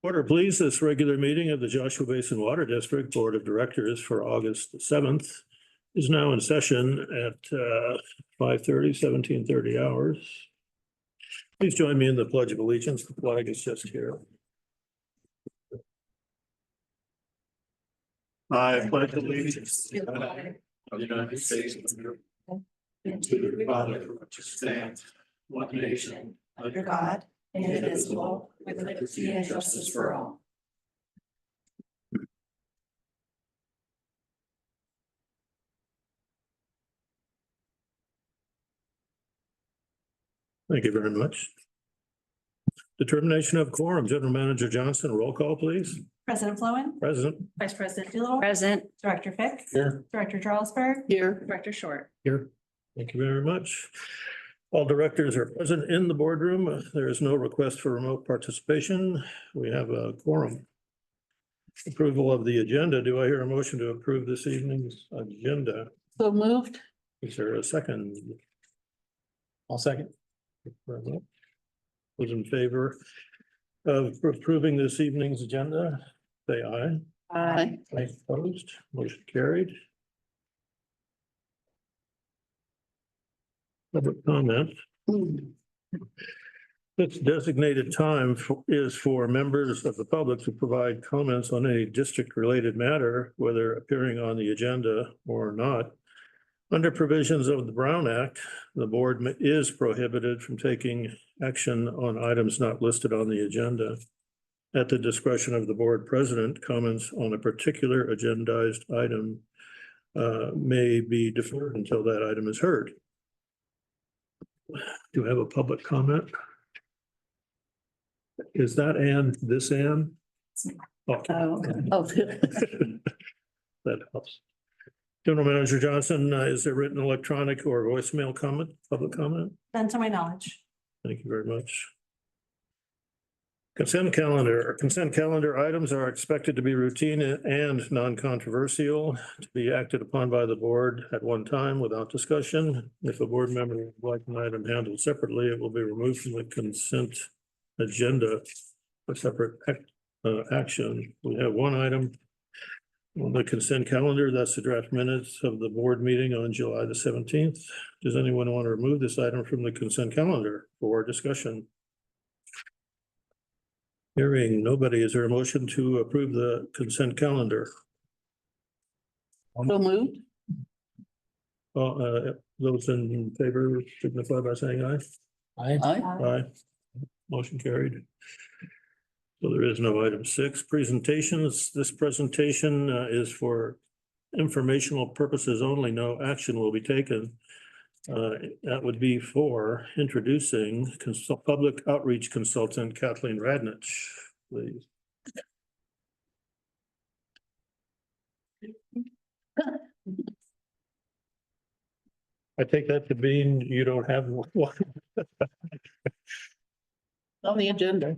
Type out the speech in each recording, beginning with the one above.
Order, please, this regular meeting of the Joshua Basin Water District Board of Directors for August 7th is now in session at 5:30, 17:30 hours. Please join me in the Pledge of Allegiance. The flag is just here. I pledge allegiance to the flag of the United States of America and to the republic which stands one nation under God, indivisible, with liberty and justice for all. Thank you very much. Determination of quorum. General Manager Johnson, roll call, please. President Flowen. Present. Vice President Doolittle. Present. Director Fick. Here. Director Jarlsberg. Here. Director Short. Here. Thank you very much. All directors are present in the boardroom. There is no request for remote participation. We have a quorum. Approval of the agenda. Do I hear a motion to approve this evening's agenda? So moved. Is there a second? I'll second. Those in favor of approving this evening's agenda, say aye. Aye. Aye opposed, motion carried. Public comment. This designated time is for members of the public to provide comments on any district-related matter, whether appearing on the agenda or not. Under provisions of the Brown Act, the board is prohibited from taking action on items not listed on the agenda. At the discretion of the board president, comments on a particular agendized item may be deferred until that item is heard. Do we have a public comment? Is that Ann, this Ann? Okay. Oh, okay. That helps. General Manager Johnson, is there written electronic or voicemail comment, public comment? None to my knowledge. Thank you very much. Consent calendar. Consent calendar items are expected to be routine and non-controversial, to be acted upon by the board at one time without discussion. If a board member would like an item handled separately, it will be removed from the consent agenda for separate action. We have one item on the consent calendar. That's the draft minutes of the board meeting on July the 17th. Does anyone want to remove this item from the consent calendar for discussion? Hearing nobody, is there a motion to approve the consent calendar? So moved. Those in favor signify by saying aye. Aye. Aye. Aye. Motion carried. So there is no item 6, presentations. This presentation is for informational purposes only. No action will be taken. That would be for introducing public outreach consultant Kathleen Radnich, please. I take that to mean you don't have one. On the agenda.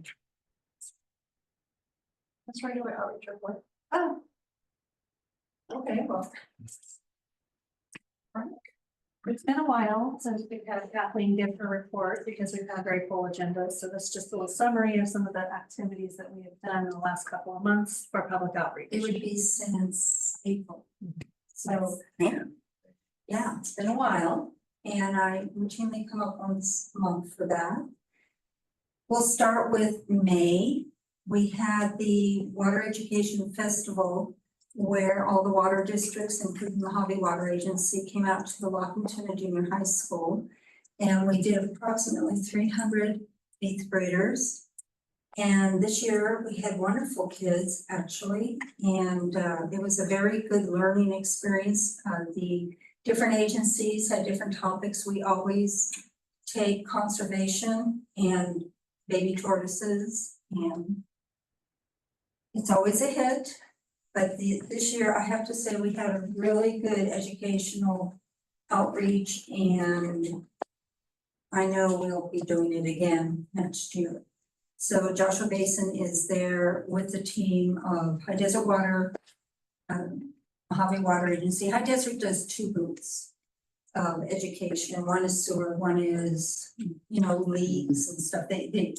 That's regular outreach report. Oh. Okay, well. It's been a while since we've had Kathleen give her report because we've had very full agendas. So this is just a little summary of some of the activities that we have done in the last couple of months for public outreach. It would be since April. So, yeah, it's been a while, and I routinely come up once a month for that. We'll start with May. We had the Water Education Festival where all the water districts, including the Hobby Water Agency, came out to the Washington Junior High School. And we did approximately 300 8th graders. And this year we had wonderful kids, actually. And it was a very good learning experience. The different agencies had different topics. We always take conservation and baby tortoises, and it's always a hit. But this year, I have to say, we had a really good educational outreach, and I know we'll be doing it again next year. So Joshua Basin is there with the team of High Desert Water, Hobby Water Agency. High Desert does 2 booths of education. One is sewer, one is, leagues and stuff. They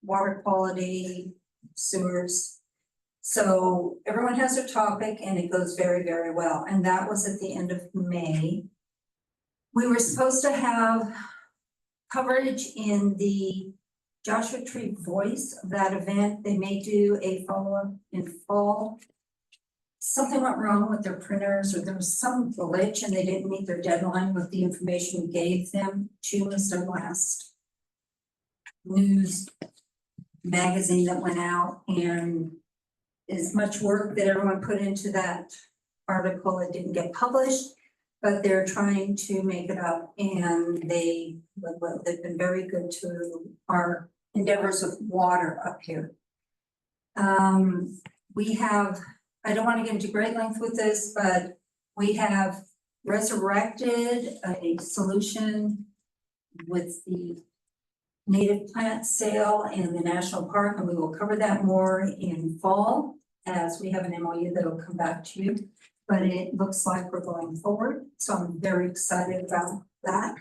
water quality, sewers. So everyone has their topic and it goes very, very well. And that was at the end of May. We were supposed to have coverage in the Joshua Tree Voice of that event. They may do a follow-up in fall. Something went wrong with their printers, or there was some glitch and they didn't meet their deadline with the information we gave them. June was their last news magazine that went out, and as much work that everyone put into that article, it didn't get published, but they're trying to make it up, and they've been very good to our endeavors with water up here. We have, I don't want to get into great length with this, but we have resurrected a solution with the native plant sale in the national park, and we will cover that more in fall as we have an MOU that'll come back to you. But it looks like we're going forward, so I'm very excited about that.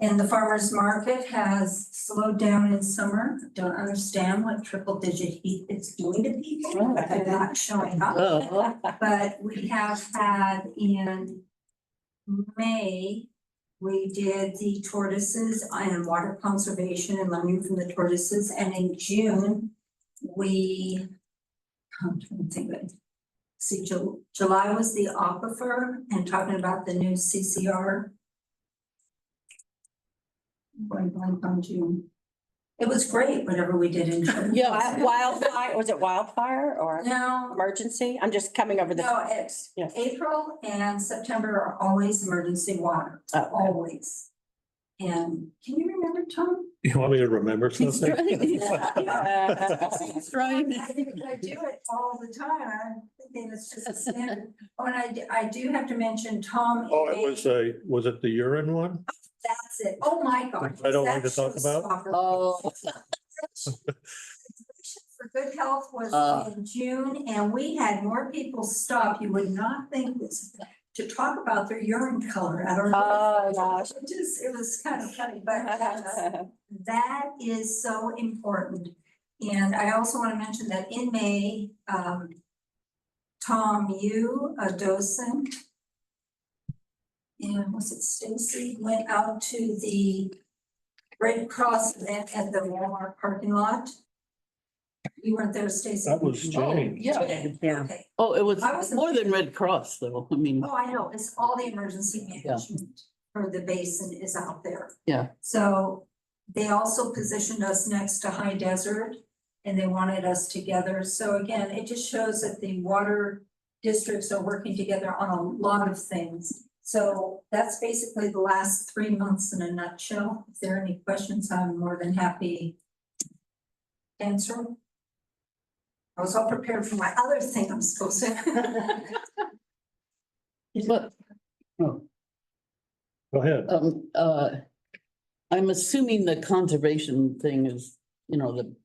And the farmer's market has slowed down in summer. Don't understand what triple-digit heat is doing to people. They're not showing up. Oh, But we have had in May, we did the tortoises and water conservation and learning from the tortoises. And in June, I'm trying to think of it. See, July was the aquifer and talking about the new CCR. Going blank on June. It was great, whatever we did in June. yeah. Wildfire, was it wildfire or No, emergency? I'm just coming over the. no, it's Yeah. April and September are always emergency water, Oh, okay. always. And can you remember, Tom? You want me to remember He's something? trying. He's trying. I do it all the time. I'm thinking it's just a standard. Oh, and I do have to mention Tom. Oh, was it the urine one? That's it. Oh, my God. I don't want That to talk about? showstopper. Oh, For Good Health was Uh. in June, and we had more people stop. You would not think this, to talk about their urine color. I don't know. Oh, gosh. It was kind of funny, but that is so important. And I also want to mention that in May, Tom, you, a docent, and was it Stacy, went out to the Red Cross event at the Walmart parking lot. You weren't there, Stacy? That was Jane. yeah. Yeah. Okay. Oh, it was I was- more than Red Cross though. I mean, Oh, I know, it's all the emergency management for the basin is out there. Yeah. So they also positioned us next to High Desert and they wanted us together. So again, it just shows that the water districts are working together on a lot of things. So that's basically the last 3 months in a nutshell. If there are any questions, I'm more than happy to answer. I was all prepared for my other thing I'm supposed to. but, Go ahead. I'm assuming the conservation thing is, the.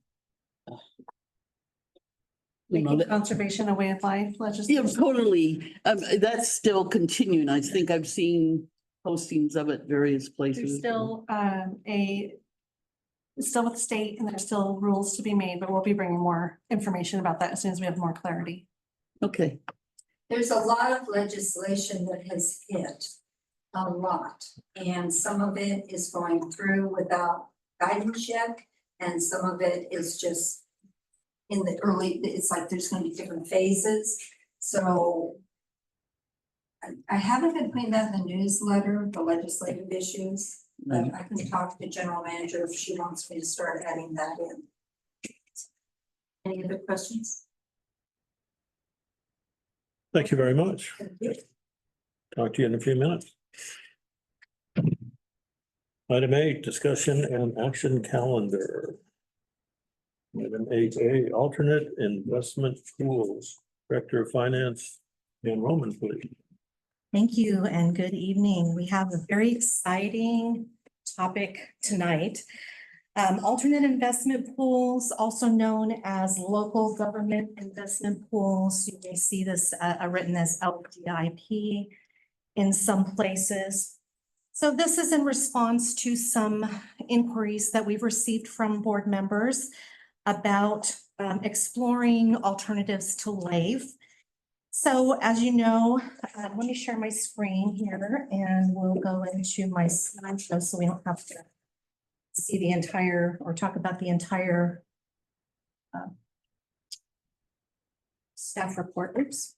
Making that- conservation a way of life Yeah, legislation. totally. That's still continuing. I think I've seen postings of it various There's places. still it's still with the state and there's still rules to be made, but we'll be bringing more information about that as soon as we have more clarity. Okay, There's a lot of legislation that has hit, a lot, and some of it is going through without guidance yet, and some of it is just in the early, it's like there's gonna be different phases, so I haven't been putting that in the newsletter, the legislative issues, but I can talk to the general manager if she wants me to start adding that in. Any other questions? Thank you very much. Talk to you in a few minutes. Item 8, discussion and action calendar. Item 8A, alternate investment pools, Director of Finance, Dan Roman, please. Thank you and good evening. We have a very exciting topic tonight. Alternate investment pools, also known as local government investment pools. You may see this written as LGIP in some places. So this is in response to some inquiries that we've received from board members about exploring alternatives to LAIF. So as you know, let me share my screen here and we'll go into my slideshow so we don't have to see the entire or talk about the entire staff report. Oops.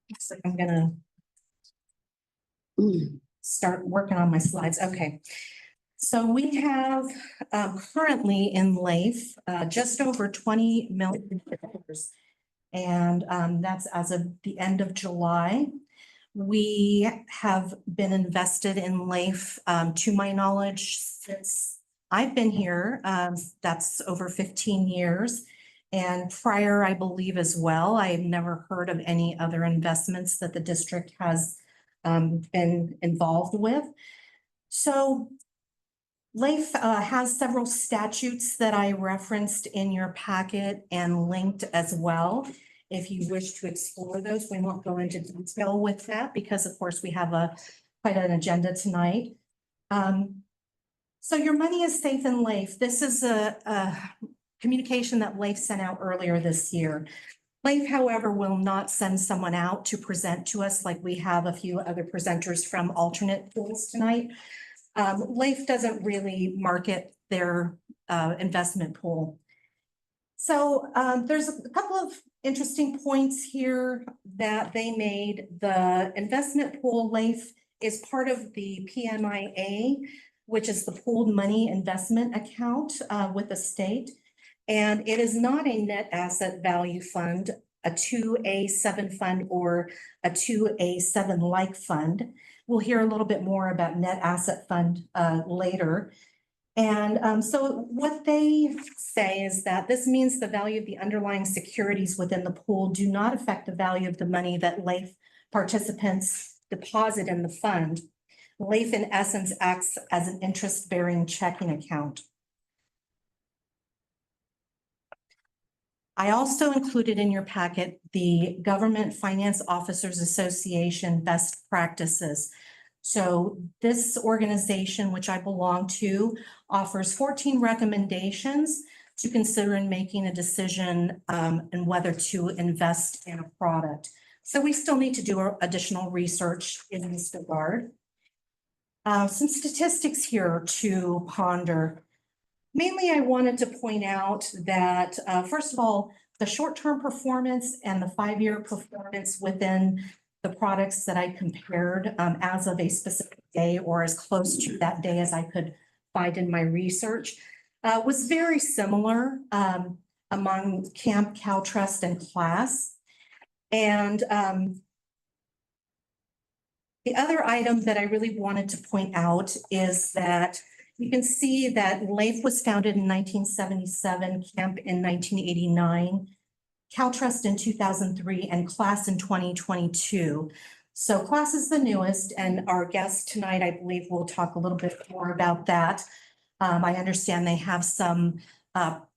Looks like I'm gonna start working on my slides. Okay. So we have currently in LAIF just over 20 million. And that's as of the end of July. We have been invested in LAIF, to my knowledge, since I've been here. That's over 15 years. And prior, I believe as well, I have never heard of any other investments that the district has been involved with. So LAIF has several statutes that I referenced in your packet and linked as well. If you wish to explore those, we won't go into detail with that because of course we have quite an agenda tonight. So your money is safe in LAIF. This is a communication that LAIF sent out earlier this year. LAIF, however, will not send someone out to present to us like we have a few other presenters from alternate pools tonight. LAIF doesn't really market their investment pool. So there's a couple of interesting points here that they made. The investment pool LAIF is part of the PMIA, which is the pooled money investment account with the state. And it is not a net asset value fund, a 2A7 fund, or a 2A7-like fund. We'll hear a little bit more about net asset fund later. And so what they say is that this means the value of the underlying securities within the pool do not affect the value of the money that LAIF participants deposit in the fund. LAIF in essence acts as an interest-bearing checking account. I also included in your packet the Government Finance Officers Association best practices. So this organization, which I belong to, offers 14 recommendations to consider in making a decision and whether to invest in a product. So we still need to do additional research in this regard. Some statistics here to ponder. Mainly, I wanted to point out that, first of all, the short-term performance and the 5-year performance within the products that I compared as of a specific day or as close to that day as I could find in my research was very similar among Camp, CalTrust, and Class. And the other item that I really wanted to point out is that you can see that LAIF was founded in 1977, Camp in 1989, CalTrust in 2003, and Class in 2022. So Class is the newest, and our guest tonight, I believe, will talk a little bit more about that. I understand they have some other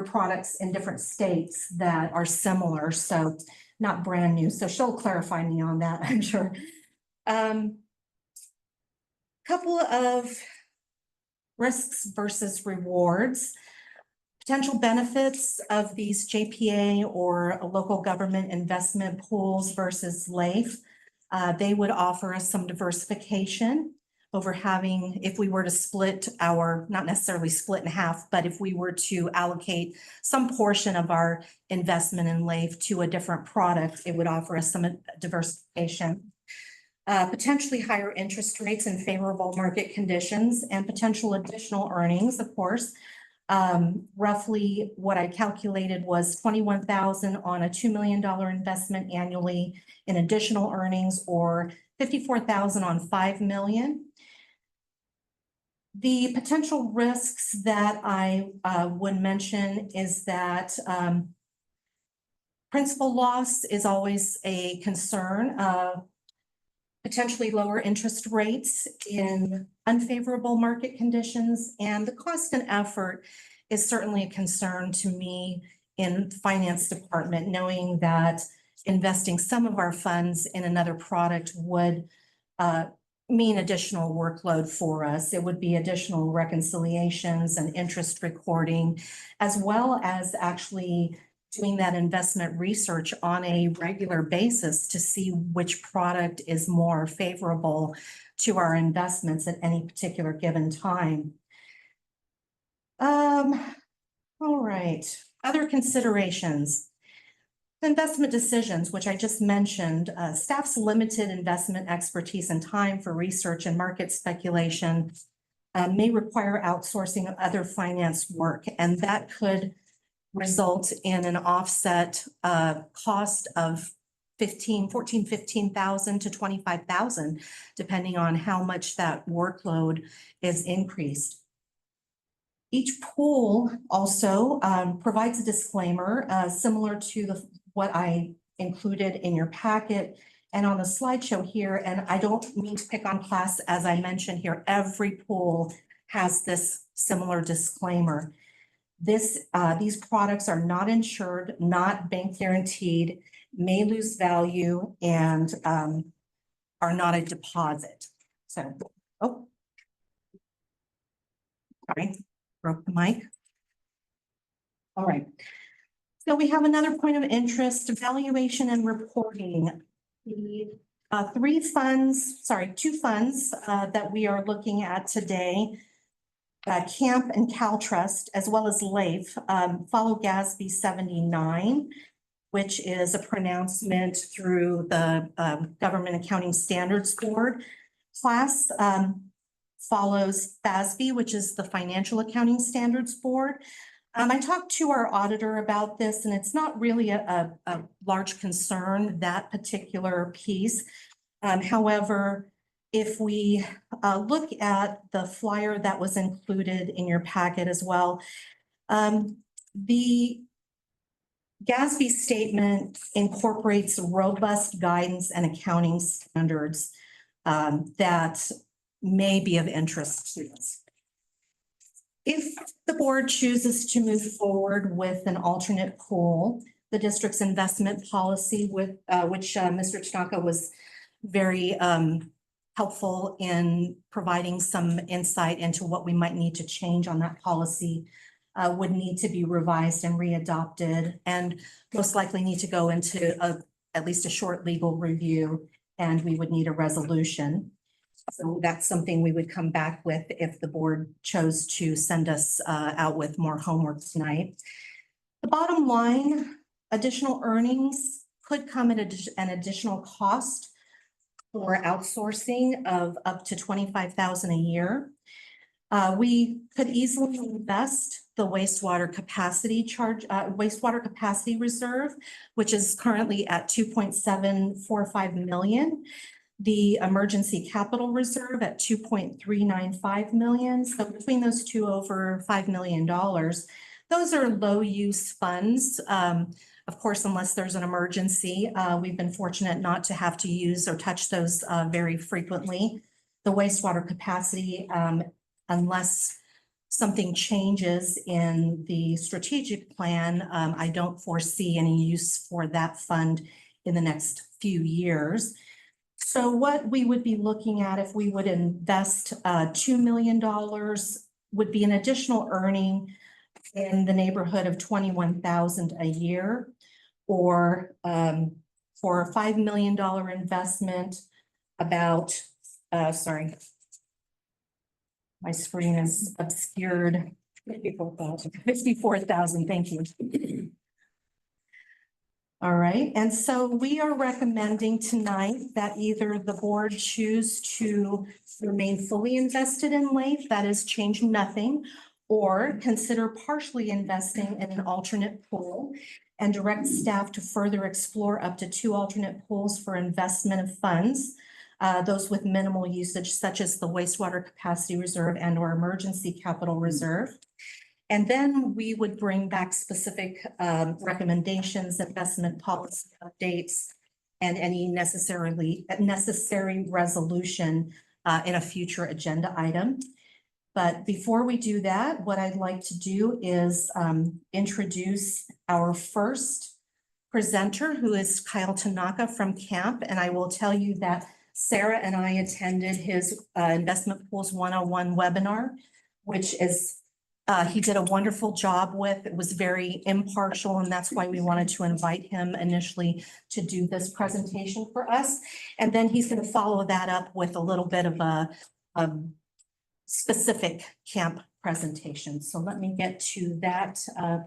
products in different states that are similar, so not brand new. So she'll clarify me on that, I'm sure. Couple of risks versus rewards. Potential benefits of these JPA or local government investment pools versus LAIF. They would offer us some diversification over having, if we were to split our, not necessarily split in half, but if we were to allocate some portion of our investment in LAIF to a different product, it would offer us some diversification. Potentially higher interest rates and favorable market conditions and potential additional earnings, of course. Roughly what I calculated was $21,000 on a $2 million investment annually in additional earnings, or $54,000 on $5 million. The potential risks that I would mention is that principal loss is always a concern. Potentially lower interest rates in unfavorable market conditions, and the cost and effort is certainly a concern to me in the finance department, knowing that investing some of our funds in another product would mean additional workload for us. It would be additional reconciliations and interest recording, as well as actually doing that investment research on a regular basis to see which product is more favorable to our investments at any particular given time. All right, other considerations. Investment decisions, which I just mentioned, staff's limited investment expertise and time for research and market speculation may require outsourcing of other finance work, and that could result in an offset cost of 15,000 to 25,000, depending on how much that workload is increased. Each pool also provides a disclaimer similar to what I included in your packet and on the slideshow here. And I don't mean to pick on class, as I mentioned here, every pool has this similar disclaimer. These products are not insured, not bank guaranteed, may lose value, and are not a deposit. So, sorry, broke the mic. All right. So we have another point of interest, valuation and reporting. The two funds that we are looking at today, CAMP and CalTrust, as well as LAIF, follow GASB 79, which is a pronouncement through the Government Accounting Standards Board. Class follows FASB, which is the Financial Accounting Standards Board. I talked to our auditor about this, and it's not really a large concern, that particular piece. However, if we look at the flyer that was included in your packet as well, the GASB statement incorporates robust guidance and accounting standards that may be of interest to us. If the board chooses to move forward with an alternate pool, the district's investment policy with which Mr. Tanaka was very helpful in providing some insight into what we might need to change on that policy, would need to be revised and readopted, and most likely need to go into at least a short legal review, and we would need a resolution. So that's something we would come back with if the board chose to send us out with more homework tonight. The bottom line, additional earnings could come at an additional cost for outsourcing of up to 25,000 a year. We could easily invest the wastewater capacity reserve, which is currently at 2.745 million. The emergency capital reserve at 2.395 million. So between those two, over $5 million. Those are low use funds. Of course, unless there's an emergency, we've been fortunate not to have to use or touch those very frequently. The wastewater capacity, unless something changes in the strategic plan, I don't foresee any use for that fund in the next few years. So what we would be looking at if we would invest $2 million would be an additional earning in the neighborhood of 21,000 a year, or for a $5 million investment, about, sorry, my screen is obscured. 54,000, thank you. All right, and so we are recommending tonight that either the board choose to remain fully invested in LAIF, that is change nothing, or consider partially investing in an alternate pool and direct staff to further explore up to 2 alternate pools for investment of funds, those with minimal usage, such as the wastewater capacity reserve and or emergency capital reserve. And then we would bring back specific recommendations, investment policy updates, and any necessary resolution in a future agenda item. But before we do that, what I'd like to do is introduce our first presenter, who is Kyle Tanaka from CAMP. And I will tell you that Sarah and I attended his Investment Pools 101 webinar, which is he did a wonderful job with. It was very impartial, and that's why we wanted to invite him initially to do this presentation for us. And then he's going to follow that up with a little bit of a specific camp presentation. So let me get to that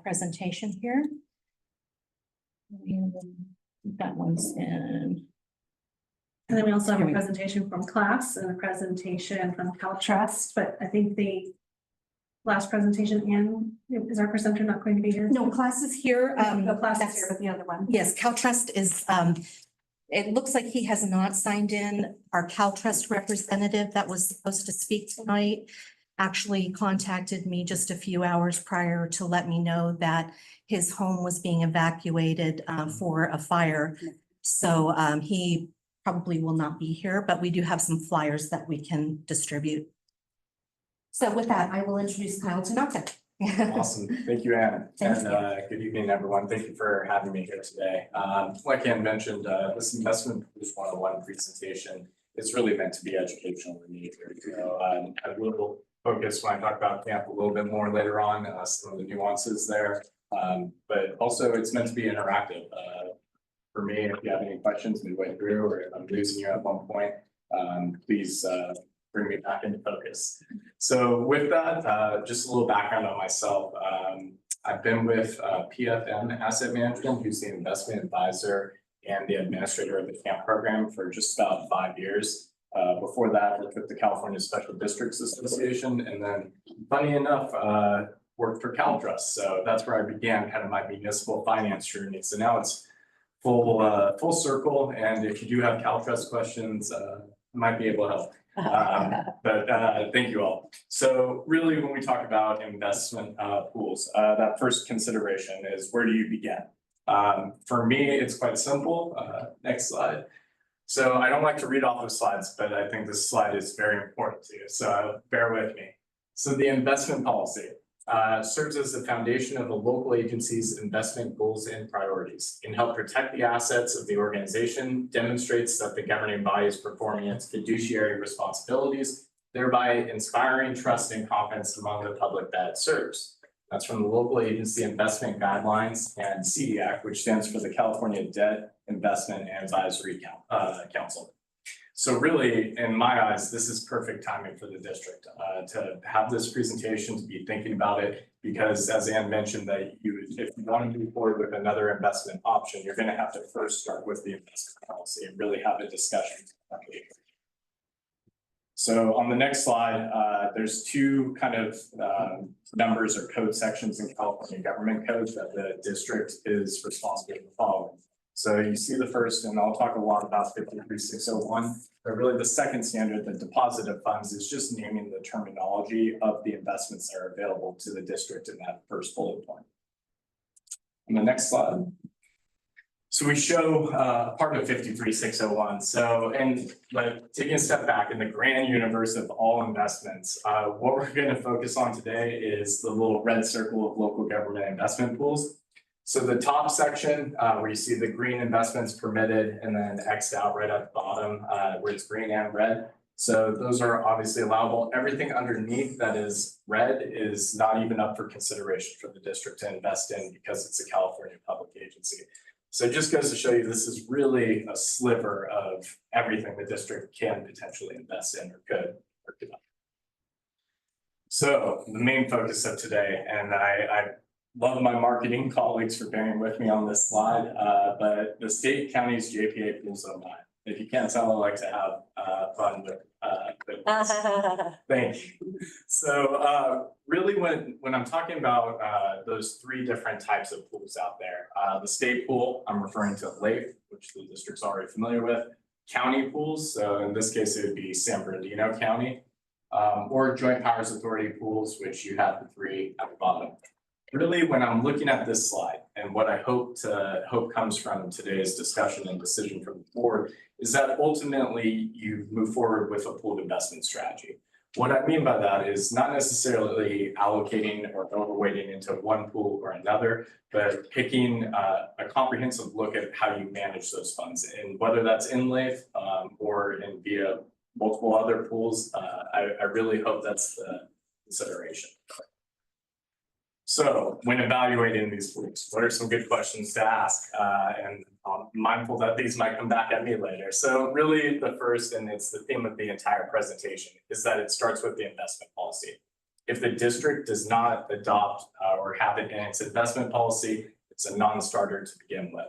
presentation here. That one's in. And then we also have Here a we go. presentation from class and a presentation from CalTrust, but I think the last presentation, Ann, is our presenter not going to be here? No, class is here. The class is that's- here, but the other one. Yes, CalTrust is, it looks like he has not signed in. Our CalTrust representative that was supposed to speak tonight actually contacted me just a few hours prior to let me know that his home was being evacuated for a fire. So he probably will not be here, but we do have some flyers that we can distribute. So with that, I will introduce Kyle Tanaka. Awesome. Thank you, Ann. Thank And good evening, everyone. Thank you for having me here today. Like Ann mentioned, this investment Pools 101 presentation is really meant to be educational in nature. So I will focus when I talk about camp a little bit more later on, some of the nuances there. But also it's meant to be interactive. For me, if you have any questions midway through, or if I'm losing you at one point, please bring me back into focus. So with that, just a little background on myself. I've been with PFM Asset Management, who's the investment advisor and the administrator of the camp program for just about 5 years. Before that, I worked with the California Special Districts Association, and then funny enough, worked for CalTrust. So that's where I began kind of my municipal finance journey. So now it's full circle. And if you do have CalTrust questions, I might be able to help. But thank you all. So really, when we talk about investment pools, that first consideration is, where do you begin? For me, it's quite simple. Next slide. So I don't like to read off the slides, but I think this slide is very important to you. So bear with me. So the investment policy serves as the foundation of the local agency's investment goals and priorities, can help protect the assets of the organization, demonstrates that the governing body is performing its fiduciary responsibilities, thereby inspiring trust and confidence among the public that it serves. That's from the local agency investment guidelines and CDAC, which stands for the California Debt Investment Advisory Council. So really, in my eyes, this is perfect timing for the district to have this presentation, to be thinking about it, because as Ann mentioned, that if you want to move forward with another investment option, you're going to have to first start with the investment policy and really have a discussion. So on the next slide, there's two kind of numbers or code sections in California government code that the district is responsible for following. So you see the first, and I'll talk a lot about 53601, but really the second standard, the deposit of funds, is just naming the terminology of the investments that are available to the district in that first bullet point. On the next slide. So we show part of 53601. So, and like taking a step back in the grand universe of all investments, what we're going to focus on today is the little red circle of local government investment pools. So the top section where you see the green investments permitted, and then X'd out right at the bottom where it's green and red. So those are obviously allowable. Everything underneath that is red is not even up for consideration for the district to invest in, because it's a California public agency. So it just goes to show you this is really a sliver of everything the district can potentially invest in or could or could not. So the main focus of today, and I love my marketing colleagues for bearing with me on this slide, but the state county's JPA pools don't mind. If you can't tell, I like to have fun with thank you. So really when I'm talking about those three different types of pools out there, the state pool, I'm referring to LAIF, which the district's already familiar with, county pools, so in this case it would be San Bernardino County, or joint powers authority pools, which you have the three at the bottom. Really, when I'm looking at this slide, and what I hope comes from today's discussion and decision from the board, is that ultimately you move forward with a pooled investment strategy. What I mean by that is not necessarily allocating or overweighting into one pool or another, but picking a comprehensive look at how you manage those funds, and whether that's in LAIF or in via multiple other pools. I really hope that's the consideration. So when evaluating these pools, what are some good questions to ask? And I'm mindful that these might come back at me later. So really the first, and it's the theme of the entire presentation, is that it starts with the investment policy. If the district does not adopt or have it in its investment policy, it's a non-starter to begin with.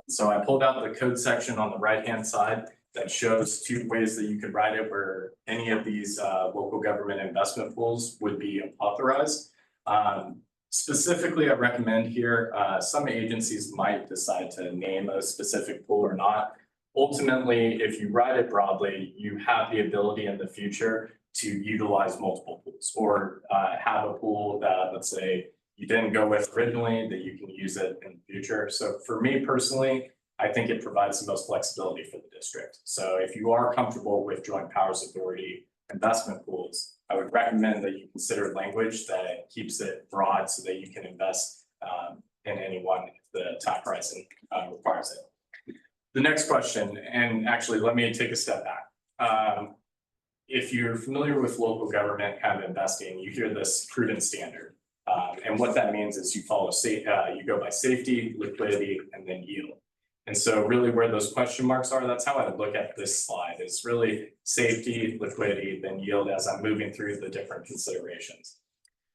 So I pulled out the code section on the right-hand side that shows 2 ways that you could write it where any of these local government investment pools would be authorized. Specifically, I recommend here, some agencies might decide to name a specific pool or not. Ultimately, if you write it broadly, you have the ability in the future to utilize multiple pools or have a pool that, let's say, you didn't go with originally, that you can use it in the future. So for me personally, I think it provides the most flexibility for the district. So if you are comfortable with joint powers authority investment pools, I would recommend that you consider language that keeps it broad so that you can invest in any one if the time horizon requires it. The next question, and actually let me take a step back. If you're familiar with local government kind of investing, you hear this prudent standard. And what that means is you follow you go by safety, liquidity, and then yield. And so really where those question marks are, that's how I look at this slide. It's really safety, liquidity, then yield as I'm moving through the different considerations.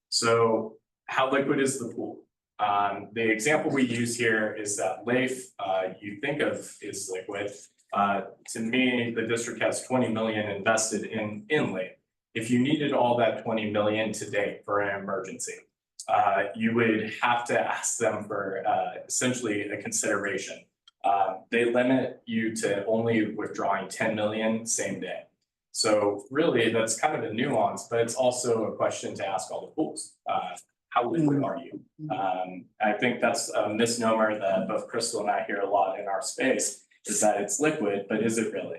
So how liquid is the pool? The example we use here is that LAIF you think of is liquid. To me, the district has 20 million invested in LAIF. If you needed all that 20 million today for an emergency, you would have to ask them for essentially a consideration. They limit you to only withdrawing 10 million same day. So really that's kind of a nuance, but it's also a question to ask all the pools. How liquid are you? I think that's a misnomer that both Crystal and I hear a lot in our space, is that it's liquid, but is it really?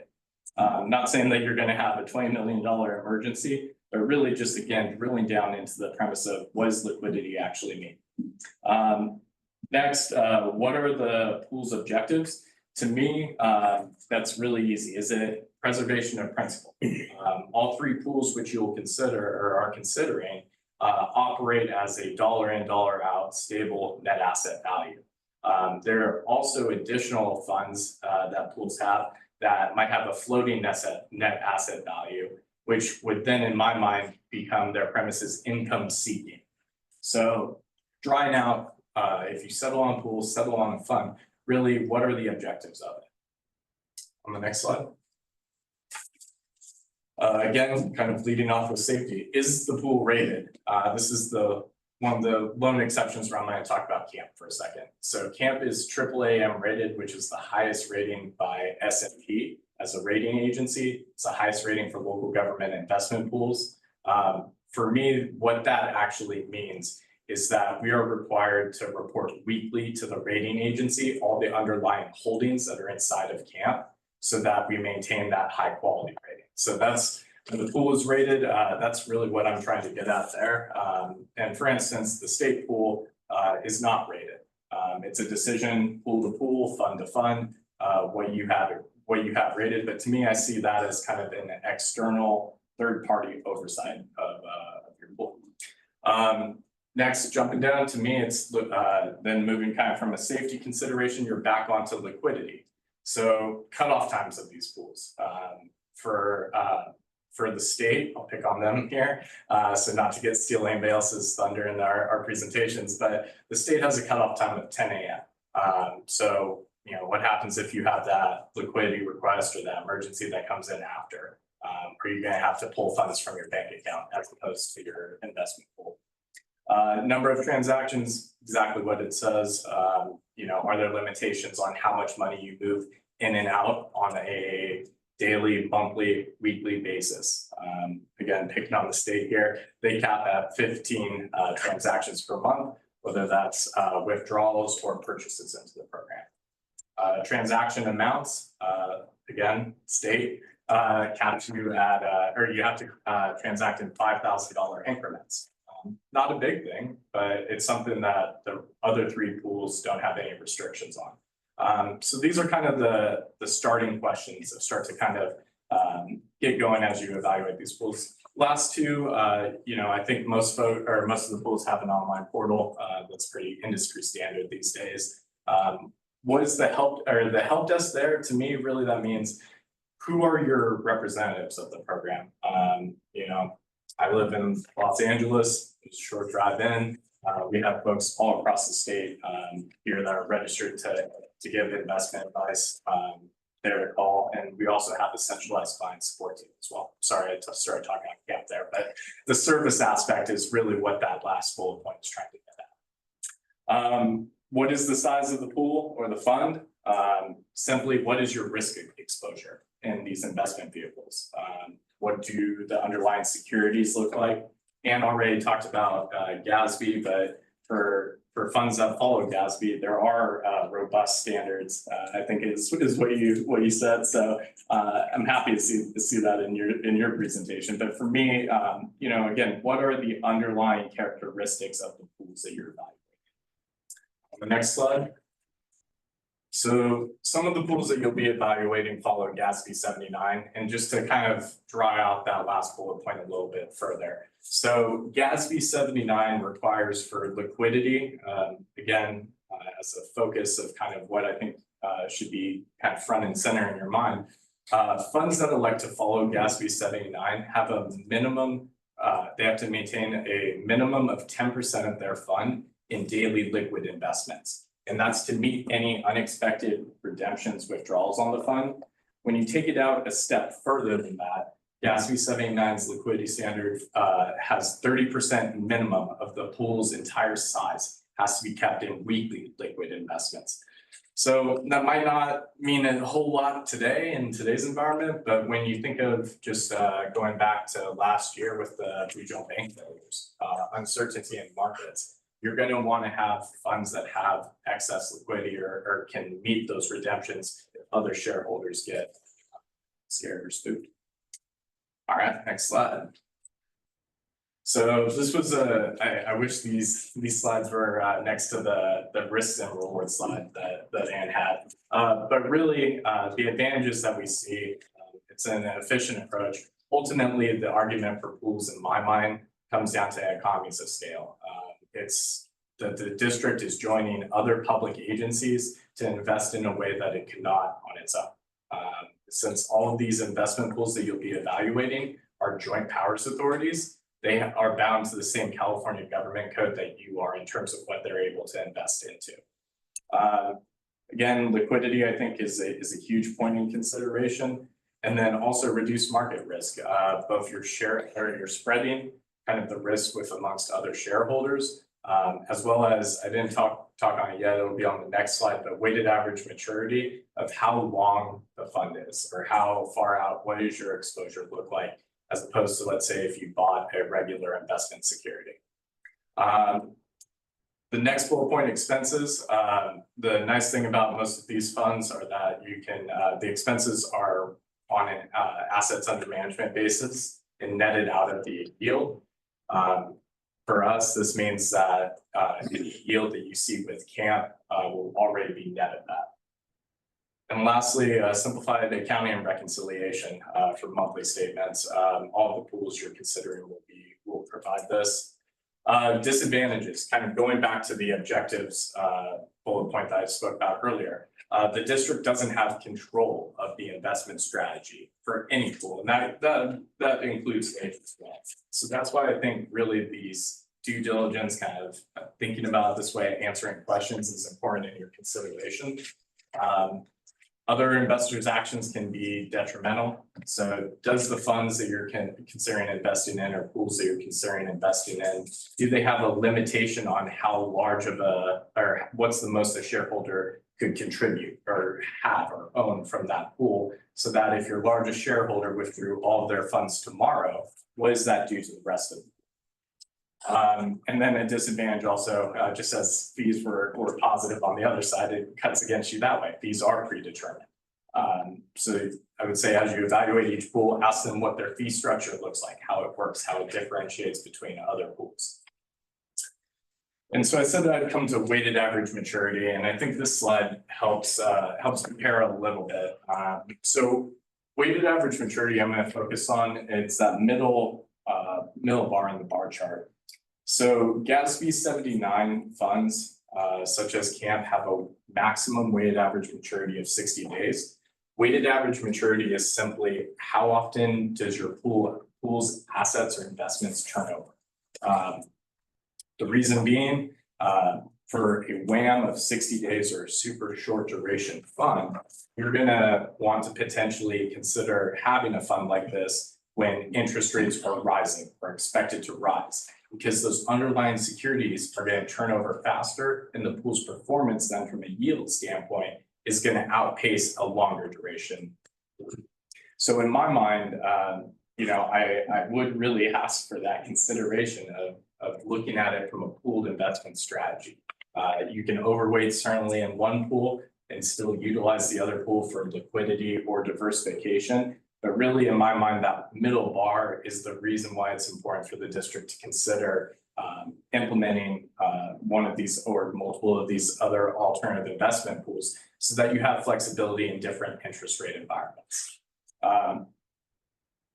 Not saying that you're going to have a $20 million emergency, but really just, again, drilling down into the premise of what does liquidity actually mean? Next, what are the pool's objectives? To me, that's really easy. Is it preservation of principal? All 3 pools which you'll consider or are considering operate as a dollar in, dollar out stable net asset value. There are also additional funds that pools have that might have a floating net asset value, which would then, in my mind, become their premises income seeking. So drawing out, if you settle on pools, settle on a fund, really, what are the objectives of it? On the next slide. Again, kind of leading off with safety, is the pool rated? This is one of the lone exceptions where I'm going to talk about CAMP for a second. So CAMP is AAA rated, which is the highest rating by S&P as a rating agency. It's the highest rating for local government investment pools. For me, what that actually means is that we are required to report weekly to the rating agency all the underlying holdings that are inside of CAMP so that we maintain that high quality rating. So that's when the pool is rated, that's really what I'm trying to get at there. And for instance, the state pool is not rated. It's a decision pool to pool, fund to fund, what you have rated. But to me, I see that as kind of an external third party oversight of your pool. Next, jumping down, to me, it's then moving kind of from a safety consideration, you're back onto liquidity. So cutoff times of these pools. For the state, I'll pick on them here. So not to get steal anybody else's thunder in our presentations, but the state has a cutoff time of 10 a.m. So, you know, what happens if you have that liquidity request or that emergency that comes in after? Are you going to have to pull funds from your bank account as opposed to your investment pool? Number of transactions, exactly what it says. You know, are there limitations on how much money you move in and out on a daily, monthly, weekly basis? Again, picking on the state here, they cap at 15 transactions per month, whether that's withdrawals or purchases into the program. Transaction amounts, again, state, caps you at, or you have to transact in $5,000 increments. Not a big thing, but it's something that the other three pools don't have any restrictions on. So these are kind of the starting questions that start to kind of get going as you evaluate these pools. Last two, I think most of the pools have an online portal that's pretty industry standard these days. What is the help desk there? To me, really, that means who are your representatives of the program? I live in Los Angeles, it's a short drive in. We have folks all across the state here that are registered to give investment advice. There to call, and we also have a centralized client support team as well. Sorry, I started talking on gap there, but the service aspect is really what that last bullet point is trying to get at. What is the size of the pool or the fund? Simply, what is your risk exposure in these investment vehicles? What do the underlying securities look like? Anne already talked about GASB, but for funds that follow GASB, there are robust standards. I think is what you said. So I'm happy to see that in your presentation. But for me, again, what are the underlying characteristics of the pools that you're evaluating? On the next slide. So some of the pools that you'll be evaluating follow GASB 79, and just to kind of draw out that last bullet point a little bit further. So GASB 79 requires for liquidity, again, as a focus of kind of what I think should be kind of front and center in your mind. Funds that elect to follow GASB 79 have a minimum, they have to maintain a minimum of 10% of their fund in daily liquid investments. And that's to meet any unexpected redemptions, withdrawals on the fund. When you take it out a step further than that, GASB 79's liquidity standard has 30% minimum of the pool's entire size has to be kept in weekly liquid investments. So that might not mean a whole lot today in today's environment, but when you think of just going back to last year with the regional bank failures, uncertainty in markets, you're going to want to have funds that have excess liquidity or can meet those redemptions if other shareholders get scared or spooked. All right, next slide. So this was I wish these slides were next to the risks and rewards slide that Anne had. But really the advantages that we see, it's an efficient approach. Ultimately, the argument for pools in my mind comes down to economies of scale. It's that the district is joining other public agencies to invest in a way that it cannot on its own. Since all of these investment pools that you'll be evaluating are joint powers authorities, they are bound to the same California government code that you are in terms of what they're able to invest into. Again, liquidity, I think, is a huge point in consideration. And then also reduce market risk, both your share or your spreading kind of the risk with amongst other shareholders, as well as, I didn't talk on it yet, it'll be on the next slide, but weighted average maturity of how long the fund is or how far out, what does your exposure look like, as opposed to, let's say, if you bought a regular investment security. The next bullet point, expenses. The nice thing about most of these funds are that you can, the expenses are on an assets under management basis and netted out of the yield. For us, this means that the yield that you see with CAMP will already be net of that. And lastly, simplified accounting and reconciliation for monthly statements. All the pools you're considering will provide this. Disadvantages, kind of going back to the objectives bullet point that I spoke about earlier. The district doesn't have control of the investment strategy for any pool, and that includes state as well. So that's why I think really these due diligence, kind of thinking about it this way, answering questions is important in your consideration. Other investors' actions can be detrimental. So does the funds that you're considering investing in or pools that you're considering investing in, do they have a limitation on how large of or what's the most a shareholder could contribute or have or own from that pool, so that if your largest shareholder withdrew all of their funds tomorrow, what does that do to the rest of them? And then a disadvantage also, just as fees were positive on the other side, it cuts against you that way. Fees are predetermined. So I would say as you evaluate each pool, ask them what their fee structure looks like, how it works, how it differentiates between other pools. And so I said that I'd come to weighted average maturity, and I think this slide helps compare a little bit. So weighted average maturity, I'm going to focus on, it's that middle bar in the bar chart. So GASB 79 funds, such as CAMP, have a maximum weighted average maturity of 60 days. Weighted average maturity is simply how often does your pool's assets or investments turn over. The reason being, for a WAM of 60 days or a super short duration fund, you're gonna want to potentially consider having a fund like this when interest rates are rising or expected to rise, because those underlying securities are going to turn over faster, and the pool's performance then from a yield standpoint is going to outpace a longer duration. So in my mind, I would really ask for that consideration of looking at it from a pooled investment strategy. You can overweight certainly in one pool and still utilize the other pool for liquidity or diversification. But really, in my mind, that middle bar is the reason why it's important for the district to consider implementing one of these or multiple of these other alternative investment pools so that you have flexibility in different interest rate environments.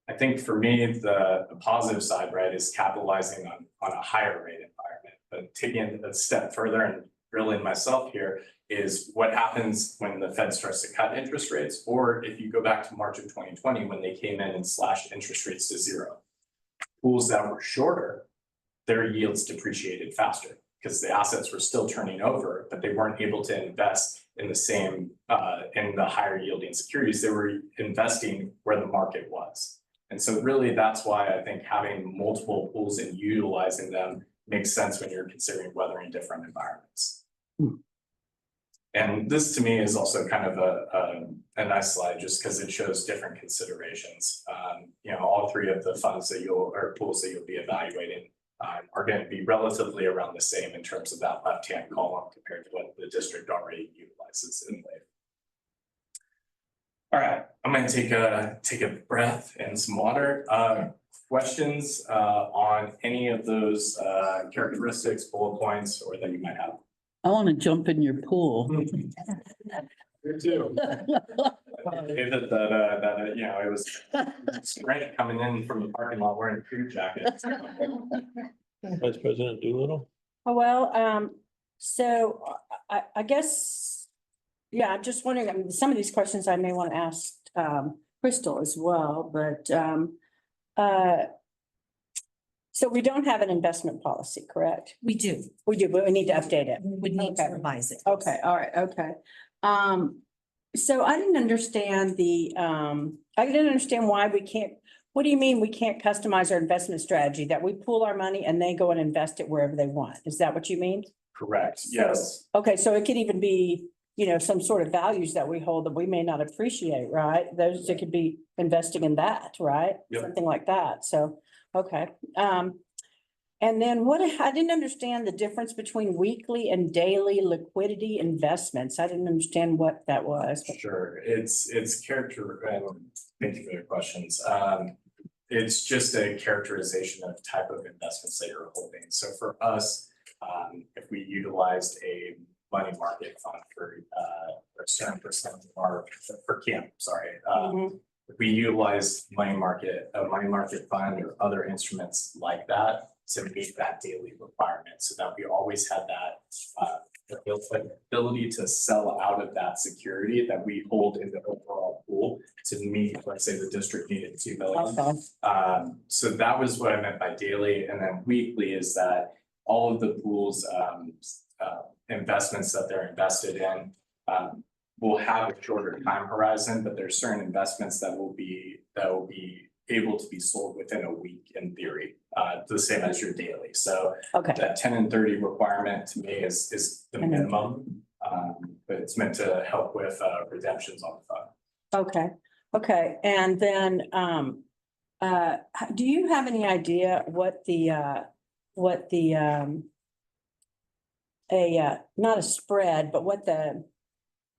I think for me, the positive side, right, is capitalizing on a higher rate environment. But taking it a step further and drilling myself here is what happens when the Fed starts to cut interest rates, or if you go back to March of 2020 when they came in and slashed interest rates to zero. Pools that were shorter, their yields depreciated faster because the assets were still turning over, but they weren't able to invest in the same in the higher yielding securities. They were investing where the market was. And so really that's why I think having multiple pools and utilizing them makes sense when you're considering weathering different environments. And this to me is also kind of a nice slide just because it shows different considerations. All three of the funds that or pools that you'll be evaluating are going to be relatively around the same in terms of that left-hand column compared to what the district already utilizes in LAVE. All right, I'm going to take a breath and some water. Questions on any of those characteristics, bullet points, or that you might have? I want to jump in your pool. Me too. It was strength coming in from the parking lot wearing crew jackets. Vice President Doolittle? Oh, well, so I guess, yeah, I'm just wondering, I mean, some of these questions I may want to ask Crystal as well, but so we don't have an investment policy, correct? We do. We do, but we need to update it. We would need to Okay. revise it. Okay, all right, okay. So I didn't understand why we can't, what do you mean we can't customize our investment strategy? That we pool our money and they go and invest it wherever they want? Is that what you mean? Correct, yes. Okay, so it could even be, some sort of values that we hold that we may not appreciate, right? Those, it could be investing in that, right? Yep. Something like that, so, okay. And then I didn't understand the difference between weekly and daily liquidity investments. I didn't understand what that was. Sure, it's character, thank you for your questions. It's just a characterization of type of investments that you're holding. So for us, if we utilized a money market fund for a certain percent of our, for CAMP, sorry. If we utilize a money market fund or other instruments like that to meet that daily requirement, so that we always had that ability to sell out of that security that we hold in the overall pool to meet, let's say the district needed 2 million. Okay. So that was what I meant by daily, and then weekly is that all of the pools investments that they're invested in will have a shorter time horizon, but there's certain investments that will be able to be sold within a week in theory, the same as your daily. So Okay. that 10 and 30 requirement to me is the minimum, but it's meant to help with redemptions on the fund. Okay, and then, do you have any idea what not a spread, but what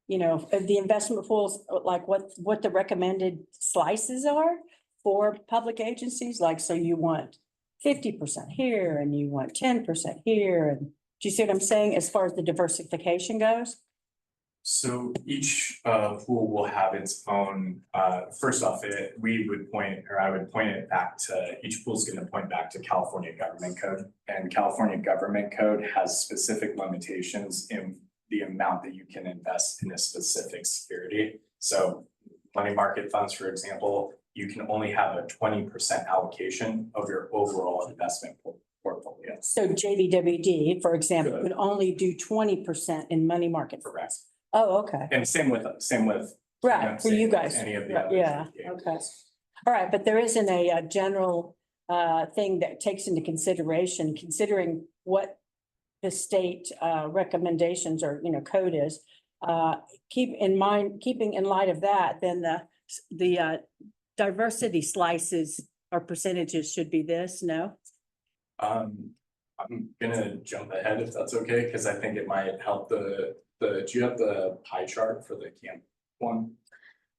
you know, the investment pools, like what the recommended slices are for public agencies? Like, so you want 50% here and you want 10% here. And do you see what I'm saying as far as the diversification goes? So each pool will have its own, first off, we would point, or I would point it back to, each pool's gonna point back to California Government Code. And California Government Code has specific limitations in the amount that you can invest in a specific security. So money market funds, for example, you can only have a 20% allocation of your overall investment portfolio. So JBWD, for example, would only do 20% in money market. Correct. Oh, okay. And same with. Right, for you guys. Any of the Right, other. yeah, okay. All right, but there isn't a general thing that takes into consideration, considering what the state recommendations or, you know, code is. Keeping in light of that, then the diversity slices or percentages should be this, no? I'm gonna jump ahead if that's okay, because I think it might help do you have the pie chart for the camp one?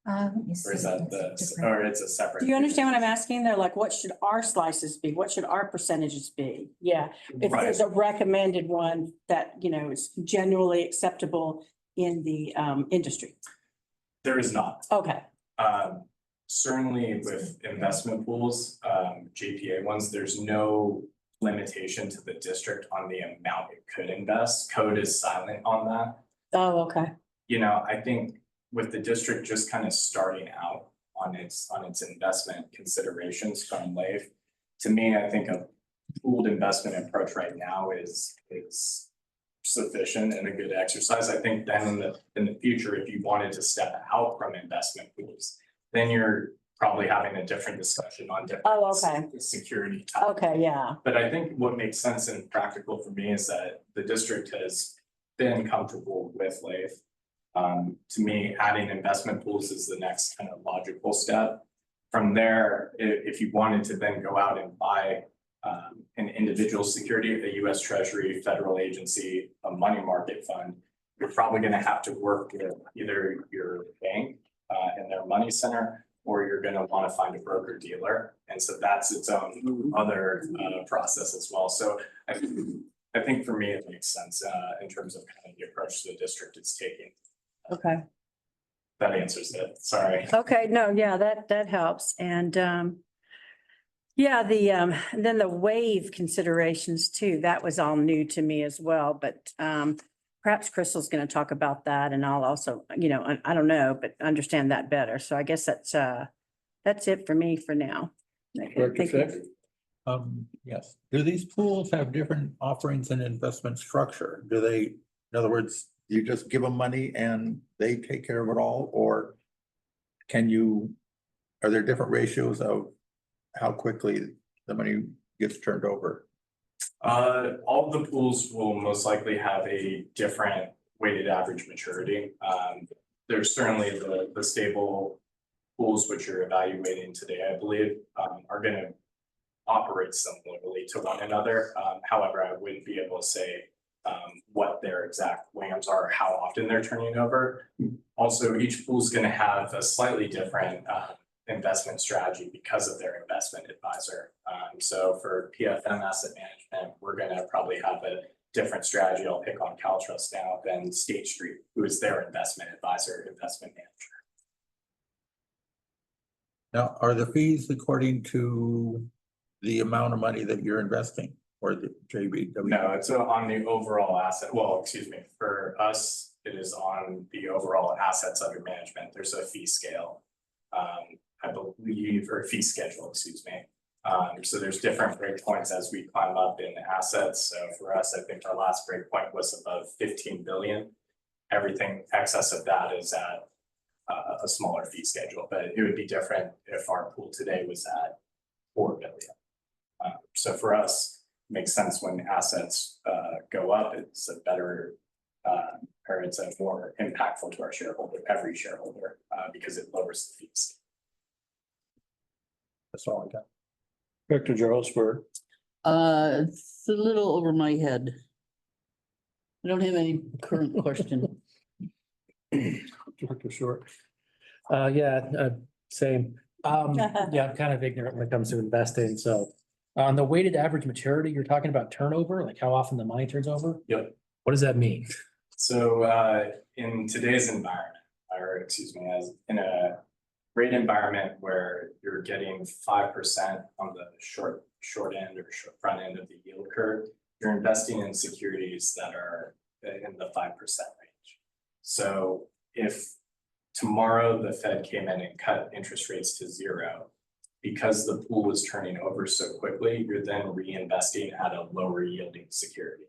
Let me Or is see. that or it's a separate? Do you understand what I'm asking? They're like, what should our slices be? What should our percentages be? Yeah, if Right. there's a recommended one that, you know, is generally acceptable in the industry. There is not. Okay, Certainly with investment pools, JPA ones, there's no limitation to the district on the amount it could invest. Code is silent on that. oh, okay. You know, I think with the district just kind of starting out on its investment considerations from LAIF, to me, I think a pooled investment approach right now is sufficient and a good exercise. I think then in the future, if you wanted to step out from investment pools, then you're probably having a different discussion on different Oh, okay. security types. Okay, yeah, But I think what makes sense and practical for me is that the district has been comfortable with LAIF. To me, adding investment pools is the next kind of logical step. From there, if you wanted to then go out and buy an individual security, a US Treasury, federal agency, a money market fund, you're probably gonna have to work with either your bank and their money center, or you're gonna wanna find a broker dealer. And so that's its own other process as well. So I think for me, it makes sense in terms of kind of the approach the district is taking. okay. That answers it, sorry. Okay, no, yeah, that helps. And yeah, then the wave considerations too, that was all new to me as well, but perhaps Crystal's gonna talk about that and I'll also, you know, I don't know, but understand that better. So I guess that's it for me for now. Director Fick? Yes. Do these pools have different offerings and investment structure? Do they, in other words, you just give them money and they take care of it all? Or are there different ratios of how quickly the money gets turned over? All of the pools will most likely have a different weighted average maturity. There's certainly the stable pools which you're evaluating today, I believe, are gonna operate similarly to one another. However, I wouldn't be able to say what their exact WAMs are, how often they're turning over. Also, each pool is gonna have a slightly different investment strategy because of their investment advisor. So for PFM asset management, we're gonna probably have a different strategy. I'll pick on CalTrust now than State Street, who is their investment advisor, investment manager. Now, are the fees according to the amount of money that you're investing or the JBWD? No, it's on the overall asset. Well, excuse me, for us, it is on the overall assets under management. There's a fee scale. I believe, or fee schedule, excuse me. So there's different breakpoints as we climb up in assets. So for us, I think our last breakpoint was above 15 billion. Everything excess of that is at a smaller fee schedule, but it would be different if our pool today was at 4 billion. So for us, it makes sense when assets go up, it's a better or it's a more impactful to our shareholder, every shareholder, because it lowers the fees. That's all I got. Director Jarlsberg? It's a little over my head. I don't have any current question. Director Short. Same. Yeah, I'm kind of ignorant when it comes to investing, so. On the weighted average maturity, you're talking about turnover, like how often the money turns over? Yep. What does that mean? So in today's environment, or excuse me, as in a rate environment where you're getting 5% on the short end or front end of the yield curve, you're investing in securities that are in the 5% range. So if tomorrow the Fed came in and cut interest rates to 0, because the pool was turning over so quickly, you're then reinvesting at a lower yielding security.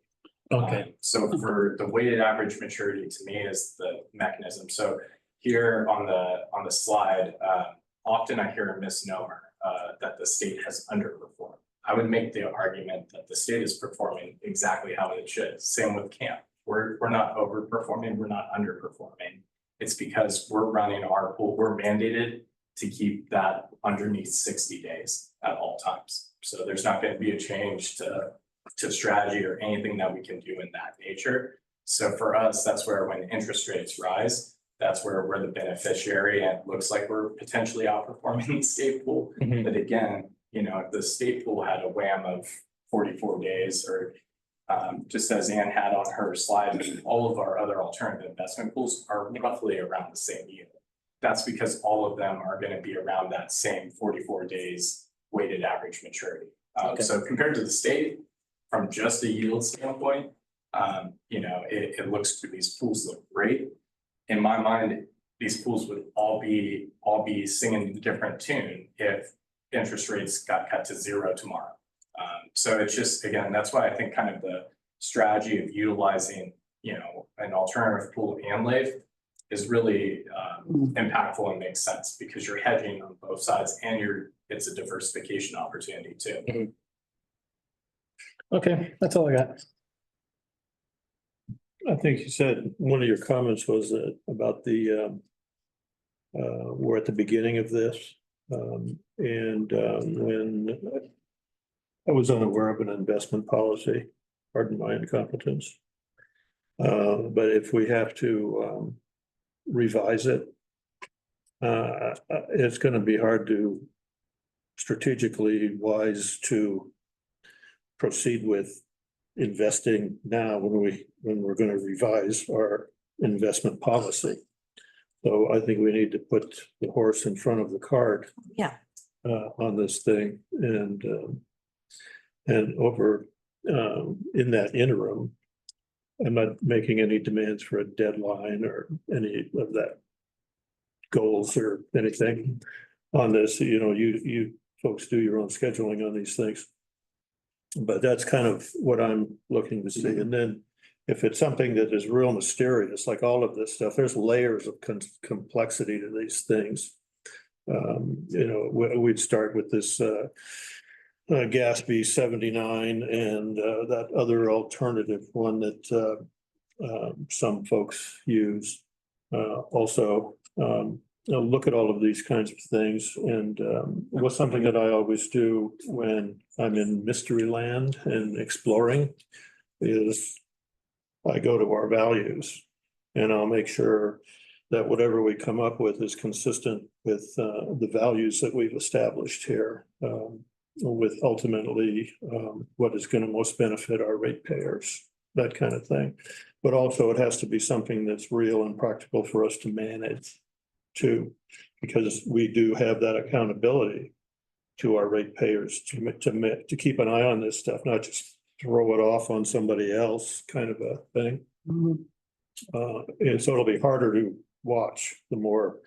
So for the weighted average maturity, to me, is the mechanism. So here on the slide, often I hear a misnomer that the state has underperformed. I would make the argument that the state is performing exactly how it should. Same with camp. We're not overperforming, we're not underperforming. It's because we're running our pool, we're mandated to keep that underneath 60 days at all times. So there's not going to be a change to strategy or anything that we can do in that nature. So for us, that's where when interest rates rise, that's where we're the beneficiary, and it looks like we're potentially outperforming the state pool. But again, you know, if the state pool had a wham of 44 days, or just as Ann had on her slide, all of our other alternative investment pools are roughly around the same yield. That's because all of them are going to be around that same 44 days weighted average maturity. So compared to the state, from just a yield standpoint, you know, it looks to these pools look great. In my mind, these pools would all be singing a different tune if interest rates got cut to 0 tomorrow. So it's just, again, that's why I think kind of the strategy of utilizing, you know, an alternative pool and LAIF is really impactful and makes sense, because you're hedging on both sides and it's a diversification opportunity too. Okay, that's all I got. I think you said one of your comments was about the we're at the beginning of this. When I was unaware of an investment policy, pardon my incompetence. But if we have to revise it, it's going to be hard to strategically wise to proceed with investing now when we're going to revise our investment policy. So I think we need to put the horse in front of the cart. Yeah. On this thing, and over in that interim, I'm not making any demands for a deadline or any of that goals or anything on this. You know, you folks do your own scheduling on these things. But that's kind of what I'm looking to see. And then if it's something that is real mysterious, like all of this stuff, there's layers of complexity to these things. You know, we'd start with this Gatsby 79 and that other alternative one that some folks use. Also, look at all of these kinds of things. And what's something that I always do when I'm in mystery land and exploring is I go to our values, and I'll make sure that whatever we come up with is consistent with the values that we've established here, with ultimately what is going to most benefit our ratepayers, that kind of thing. But also it has to be something that's real and practical for us to manage too, because we do have that accountability to our ratepayers to keep an eye on this stuff, not just throw it off on somebody else kind of a thing. And so it'll be harder to watch the more,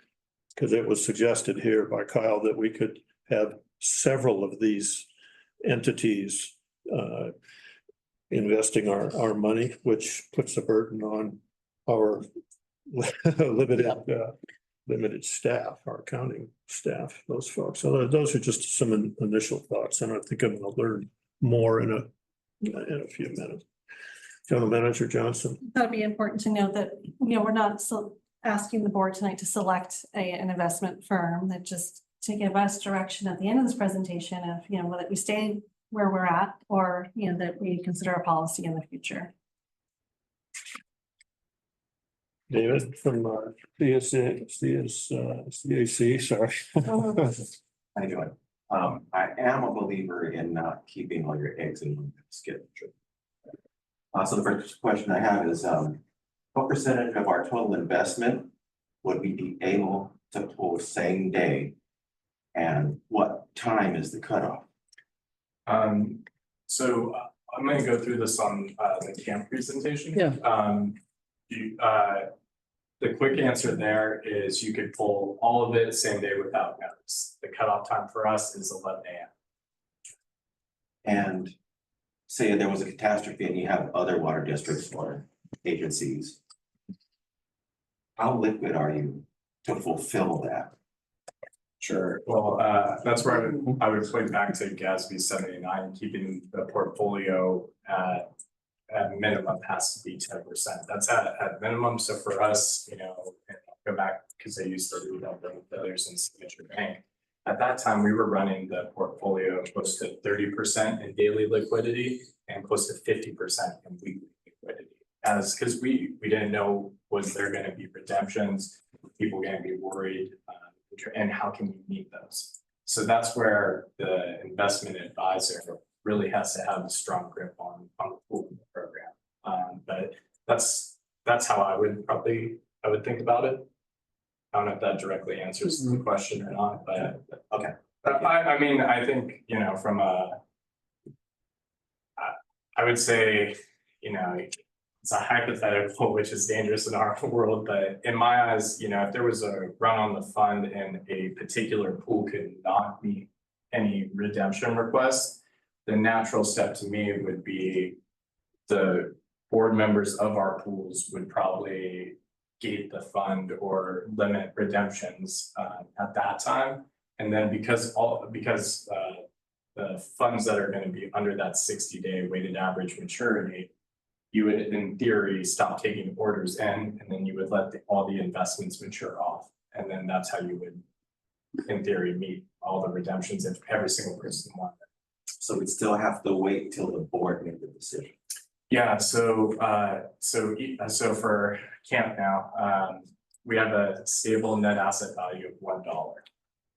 because it was suggested here by Kyle that we could have several of these entities investing our money, which puts a burden on our limited staff, our accounting staff, those folks. So those are just some initial thoughts, and I think I'm going to learn more in a few minutes. General Manager Johnson. That'd be important to note that, you know, we're not asking the board tonight to select an investment firm, that just to give us direction at the end of this presentation of, you know, that we stay where we're at, or, you know, that we consider a policy in the future. David from CAC, sorry. How you doing? I am a believer in not keeping all your eggs in one basket. So the first question I have is, what percentage of our total investment would we be able to pull same day? And what time is the cutoff? So I'm gonna go through this on the camp presentation. Yeah. The quick answer there is you could pull all of it same day without notice. The cutoff time for us is 11 a.m. And say there was a catastrophe and you have other water districts or agencies. How liquid are you to fulfill that? Sure. Well, that's where I would point back to GASB 79, keeping the portfolio at minimum has to be 10%. That's at minimum. So for us, and I'll go back because I used to read on the others in Signature Bank. At that time, we were running the portfolio close to 30% in daily liquidity and close to 50% in weekly liquidity. Because we didn't know, was there going to be redemptions, people going to be worried, and how can we meet those? So that's where the investment advisor really has to have a strong grip on the pool program. But that's how I would think about it. I don't know if that directly answers the question or not, but okay. I mean, I think, from I would say, it's a hypothetical, which is dangerous in our world, but in my eyes, if there was a run on the fund and a particular pool could not meet any redemption requests, the natural step to me would be the board members of our pools would probably gate the fund or limit redemptions at that time. And then because the funds that are going to be under that 60-day weighted average maturity, you would, in theory, stop taking orders in, and then you would let all the investments mature off. And then that's how you would, in theory, meet all the redemptions if every single person wanted. So we'd still have to wait till the board made the decision. Yeah, so for camp now, we have a stable net asset value of $1.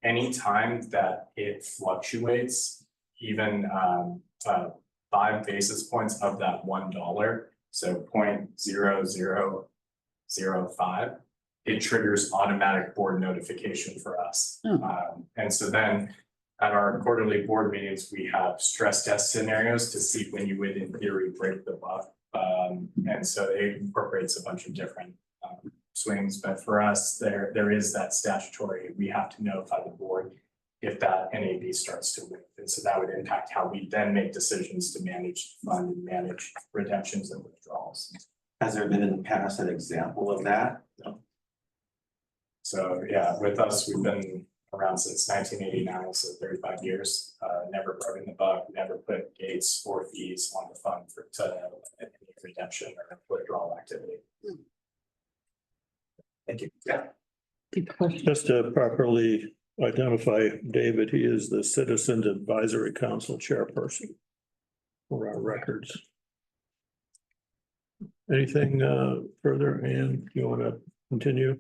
Anytime that it fluctuates, even 5 basis points of that $1, so 0.0005, it triggers automatic board notification for us. And so then at our quarterly board meetings, we have stress test scenarios to see when you would, in theory, break the buck. And so it incorporates a bunch of different swings. But for us, there is that statutory, we have to notify the board if that NAV starts to win. And so that would impact how we then make decisions to manage the fund and manage redemptions and withdrawals. Has there been in the past an example of that? No. So yeah, with us, we've been around since 1989, so 35 years, never broken the buck, never put gates or fees on the fund for any redemption or withdrawal activity. Thank you. Yeah. Just to properly identify David, he is the Citizens Advisory Council chairperson for our records. Anything further, Ann, you want to continue?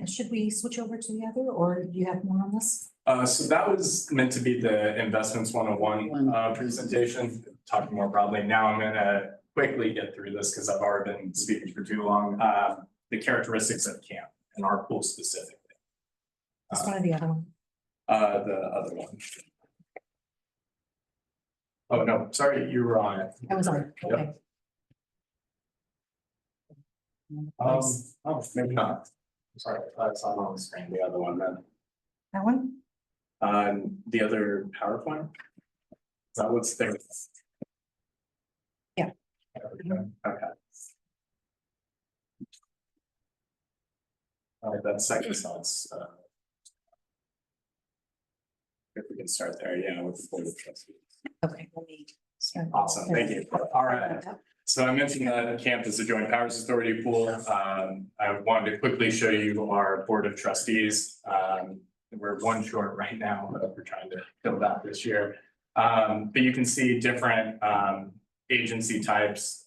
Should we switch over to the other, or do you have more on this? So that was meant to be the Investments 101 presentation, talking more broadly. Now I'm gonna quickly get through this because I've already been speaking for too long. The characteristics of camp and our pool specifically. This one or the other one? The other one. Oh, no, sorry, you were on it. I was on it, okay. Oh, maybe not. Sorry, that's not on the screen, the other one then. That one? The other PowerPoint? Is that what's there? Yeah. Okay. All right, that second slide's, if we can start there, yeah, with the board of trustees. Okay, let me start. Awesome, thank you. All right. So I mentioned that camp is a joint powers authority pool. I wanted to quickly show you our board of trustees. We're one short right now, but we're trying to fill that this year. But you can see different agency types,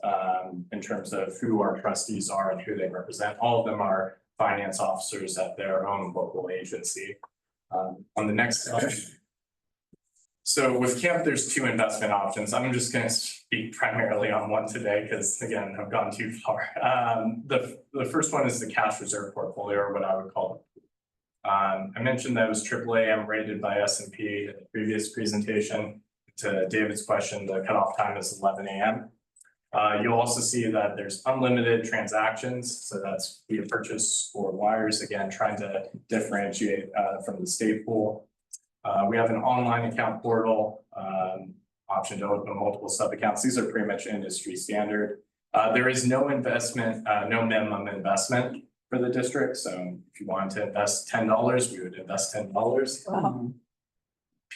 in terms of who our trustees are and who they represent. All of them are finance officers at their own local agency. On the next slide. So with camp, there's two investment options. I'm just going to speak primarily on one today because again, I've gone too far. The first one is the cash reserve portfolio, or what I would call it. I mentioned that it was AAA rated by S&P in the previous presentation. To David's question, the cutoff time is 11 a.m. You'll also see that there's unlimited transactions. So that's via purchase or wires, again, trying to differentiate from the state pool. We have an online account portal, option to open multiple sub accounts. These are pretty much industry standard. There is no investment, no minimum investment for the district. So if you wanted to invest $10, we would invest $10. Wow.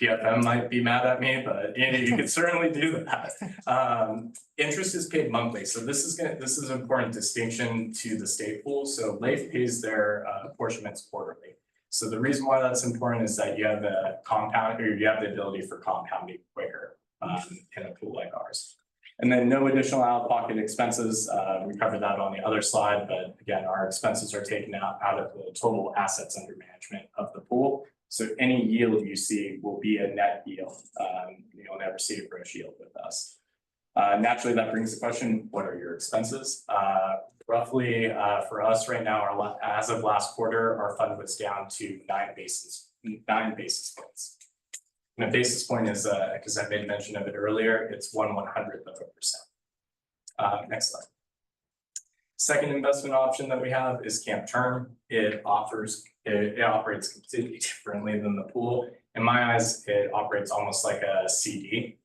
PFM might be mad at me, but you could certainly do that. Interest is paid monthly. So this is an important distinction to the state pool. So LAIF pays their apportionments quarterly. So the reason why that's important is that you have the compound, or you have the ability for compounding quicker in a pool like ours. And then no additional out-of-pocket expenses. We covered that on the other slide, but again, our expenses are taken out of the total assets under management of the pool. So any yield you see will be a net yield. You'll never see a gross yield with us. Naturally, that brings the question, what are your expenses? Roughly for us right now, as of last quarter, our fund was down to 9 basis points. And a basis point is, because I made mention of it earlier, it's 1/100%. Next slide. Second investment option that we have is Camp Term. It operates completely differently than the pool. In my eyes, it operates almost like a CD.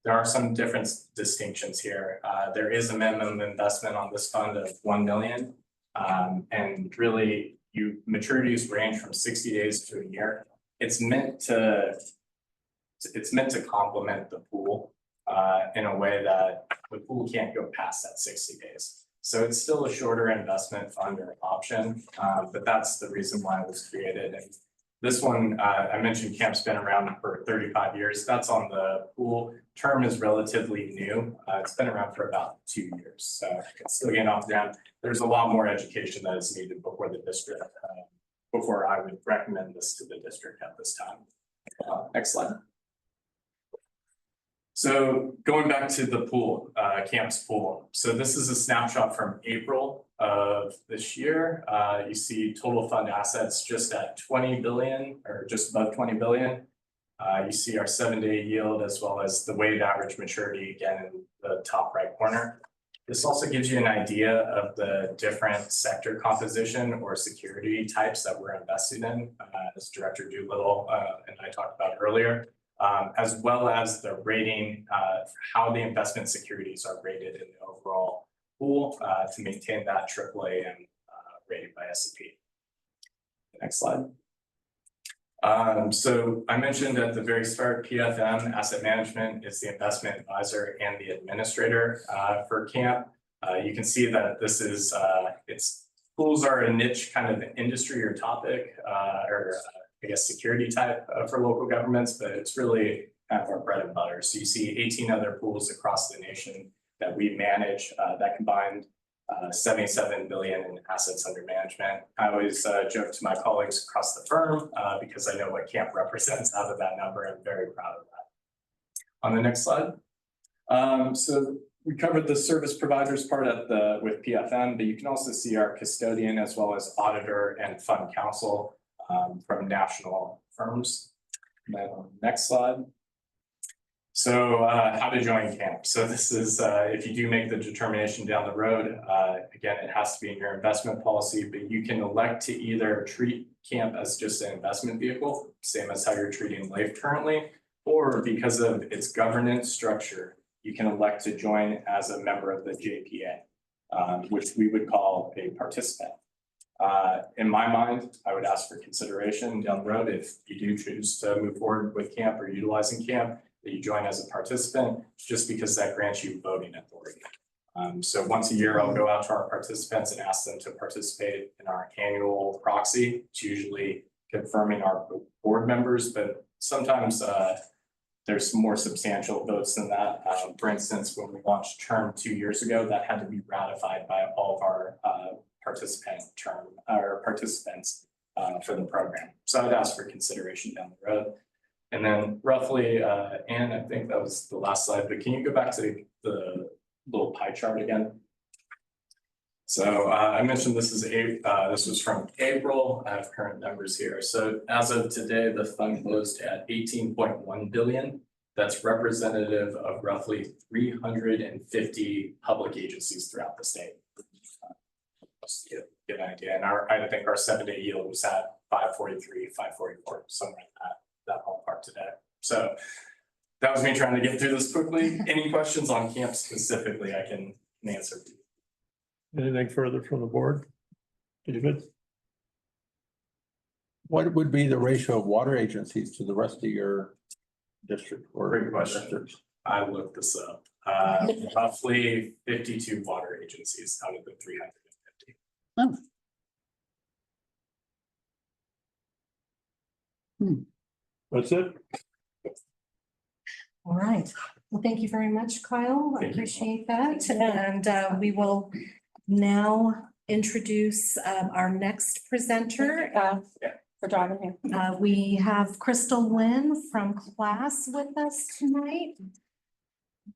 There are some different distinctions here. There is a minimum investment on this fund of 1 million. And really, maturities range from 60 days to a year. It's meant to complement the pool in a way that the pool can't go past that 60 days. So it's still a shorter investment fund or option, but that's the reason why it was created. And this one, I mentioned Camp's been around for 35 years. That's on the pool. Term is relatively new. It's been around for about 2 years. So it's still getting off the ground. There's a lot more education that is needed before the district, before I would recommend this to the district at this time. Next slide. So going back to the pool, Camp's pool. So this is a snapshot from April of this year. You see total fund assets just at 20 billion or just above 20 billion. You see our 7-day yield as well as the weighted average maturity again in the top right corner. This also gives you an idea of the different sector composition or security types that we're invested in, as Director Doolittle and I talked about earlier. As well as the rating, how the investment securities are rated in the overall pool to maintain that AAA and rated by S&P. Next slide. So I mentioned at the very start, PFM Asset Management is the investment advisor and the administrator for Camp. You can see that this is, pools are a niche kind of industry or topic I guess security type for local governments, but it's really kind of our bread and butter. So you see 18 other pools across the nation that we manage that combined 77 billion in assets under management. I always joke to my colleagues across the firm because I know what Camp represents out of that number. I'm very proud of that. On the next slide. So we covered the service providers part with PFM, but you can also see our custodian as well as auditor and fund counsel from national firms. And then on the next slide. So how to join Camp. So this is, if you do make the determination down the road, again, it has to be in your investment policy, but you can elect to either treat Camp as just an investment vehicle, same as how you're treating LAIF currently, or because of its governance structure, you can elect to join as a member of the JPA, which we would call a participant. In my mind, I would ask for consideration down the road if you do choose to move forward with Camp or utilizing Camp, that you join as a participant, just because that grants you voting authority. So once a year, I'll go out to our participants and ask them to participate in our annual proxy. It's usually confirming our board members, but sometimes there's more substantial votes than that. For instance, when we launched term 2 years ago, that had to be ratified by all of our participants for the program. So I'd ask for consideration down the road. And then roughly, Anne, I think that was the last slide, but can you go back to the little pie chart again? So I mentioned this was from April. I have current numbers here. So as of today, the fund closed at 18.1 billion. That's representative of roughly 350 public agencies throughout the state. Just to get an idea. And I think our 7-day yield was at 543, 544, somewhere in that ballpark today. So that was me trying to get through this quickly. Any questions on camp specifically, I can answer. Anything further from the board? David? What would be the ratio of water agencies to the rest of your district or Great question. districts? I looked this up. Roughly 52 water agencies out of the 350. That's it? All right. Well, thank you very much, Kyle. I Thank you. appreciate that. And we will now introduce our next presenter. For driving here. We have Crystal Lynn from class with us tonight.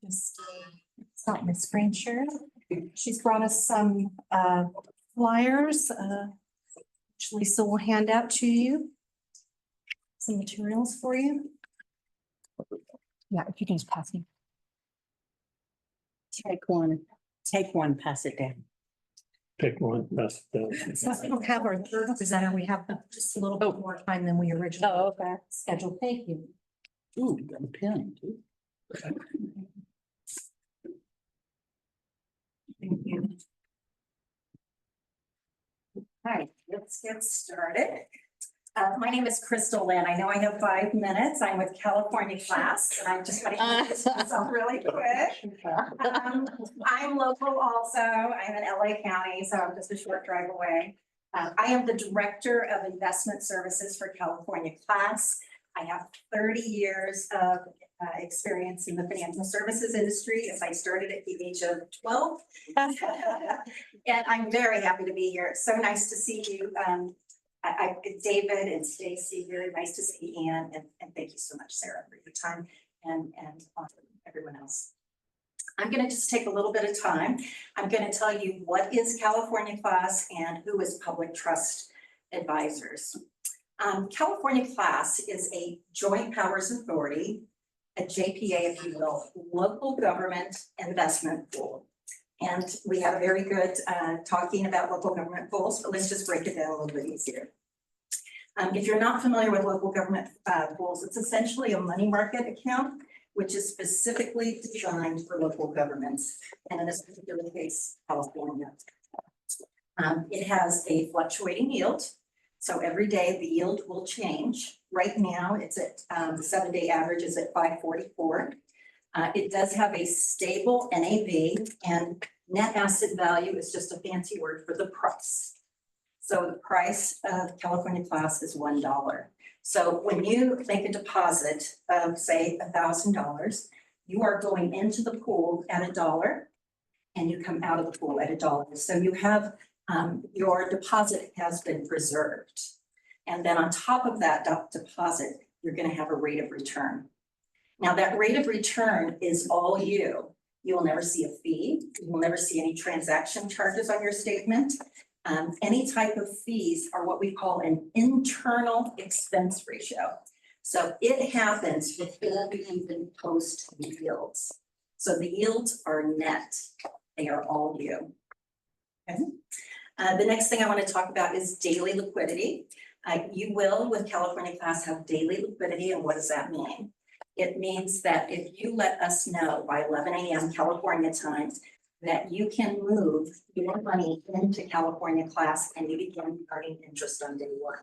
Just stop my screen share. She's brought us some flyers, which Lisa will hand out to you. Some materials for you. Yeah, if you can just pass me. Take one, pass it down. Take one, that's down. Since we don't have our third presenter, we have just a little bit more time than we originally Okay. scheduled. Thank you. Ooh, you got a pen too. Thank you. Hi, let's get started. My name is Crystal Lynn. I know I have 5 minutes. I'm with California Class, and I'm just going to introduce myself really quick. I'm local also. I'm in LA County, so I'm just a short drive away. I am the Director of Investment Services for California Class. I have 30 years of experience in the financial services industry as I started at the age of 12. And I'm very happy to be here. It's so nice to see you. David and Stacy, very nice to see Ann, and thank you so much, Sarah, for your time and everyone else. I'm going to just take a little bit of time. I'm going to tell you what is California Class and who is Public Trust Advisors. California Class is a joint powers authority, a JPA, if you will, local government investment pool. And we have a very good talking about local government pools, but let's just break it down a little bit easier. If you're not familiar with local government pools, it's essentially a money market account, which is specifically designed for local governments. And in this particular case, California. It has a fluctuating yield. So every day the yield will change. Right now it's at the 7-day average is at 544. It does have a stable NAV, and net asset value is just a fancy word for the price. So the price of California Class is $1. So when you make a deposit of say $1,000, you are going into the pool at $1 and you come out of the pool at $1. So you have your deposit has been preserved. And then on top of that deposit, you're going to have a rate of return. Now that rate of return is all you. You will never see a fee. You will never see any transaction charges on your statement. Any type of fees are what we call an internal expense ratio. So it happens before we even post the yields. So the yields are net. They are all you. Okay. The next thing I want to talk about is daily liquidity. You will, with California Class, have daily liquidity. And what does that mean? It means that if you let us know by 11 a.m. California time that you can move your money into California Class and you begin earning interest on day 1.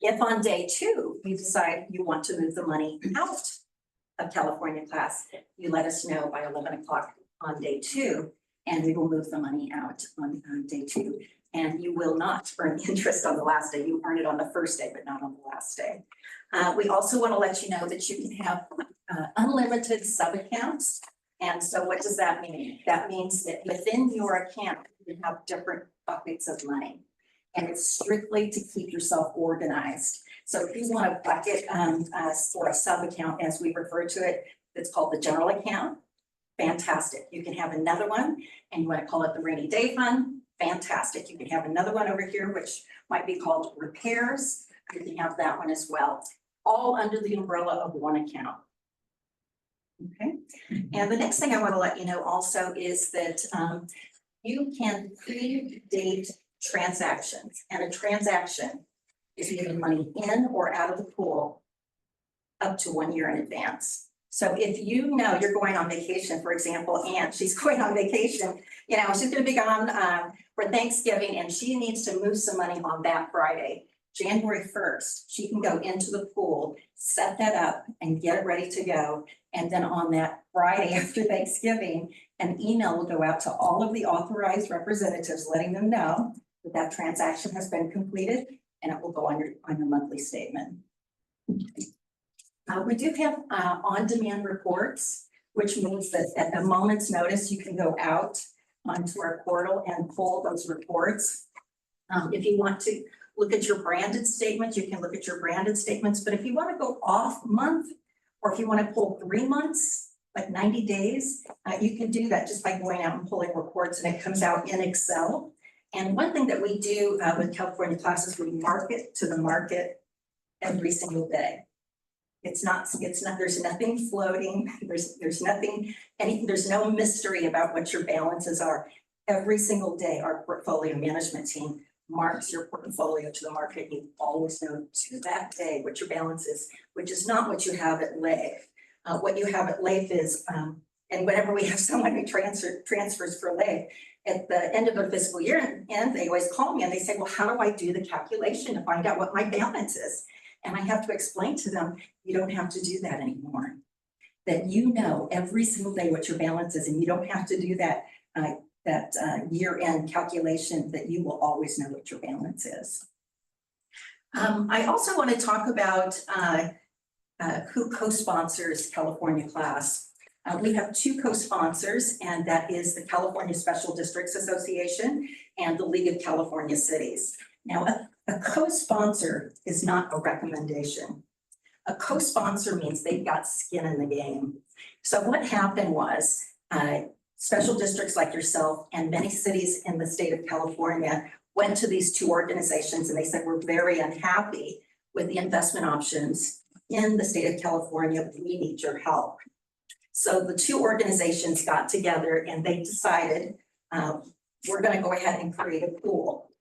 If on day 2, you decide you want to move the money out of California Class, you let us know by 11 o'clock on day 2, and we will move the money out on day 2. And you will not earn interest on the last day. You earn it on the first day, but not on the last day. We also want to let you know that you can have unlimited sub-accounts. And so what does that mean? That means that within your account, you have different buckets of money. And it's strictly to keep yourself organized. So if you want a bucket for a sub-account, as we refer to it, it's called the general account. Fantastic. You can have another one, and you want to call it the rainy day fund. Fantastic. You can have another one over here, which might be called repairs. You can have that one as well, all under the umbrella of one account. Okay. And the next thing I want to let you know also is that you can pre-date transactions, and a transaction is moving money in or out of the pool up to 1 year in advance. So if you know you're going on vacation, for example, Ann, she's going on vacation, you know, she's gonna be gone for Thanksgiving, and she needs to move some money on that Friday, January 1st, she can go into the pool, set that up and get it ready to go. And then on that Friday after Thanksgiving, an email will go out to all of the authorized representatives, letting them know that that transaction has been completed, and it will go on your monthly statement. We do have on-demand reports, which means that at a moment's notice, you can go out onto our portal and pull those reports. If you want to look at your branded statements, you can look at your branded statements. But if you want to go off month, or if you want to pull 3 months, like 90 days, you can do that just by going out and pulling reports, and it comes out in Excel. And one thing that we do with California classes, we market to the market every single day. It's not, there's nothing floating, there's nothing, there's no mystery about what your balances are. Every single day, our portfolio management team marks your portfolio to the market. You always know to that day what your balance is, which is not what you have at LAIF. What you have at LAIF is, and whenever we have someone who transfers for LAIF, at the end of the fiscal year, and they always call me and they say, well, how do I do the calculation to find out what my balance is? And I have to explain to them, you don't have to do that anymore. That you know every single day what your balance is, and you don't have to do that year-end calculation, that you will always know what your balance is. I also want to talk about who co-sponsors California Class. We have 2 co-sponsors, and that is the California Special Districts Association and the League of California Cities. Now, a co-sponsor is not a recommendation. A co-sponsor means they've got skin in the game. So what happened was special districts like yourself and many cities in the state of California went to these 2 organizations and they said, we're very unhappy with the investment options in the state of California. We need your help. So the 2 organizations got together and they decided we're going to go ahead and create a pool.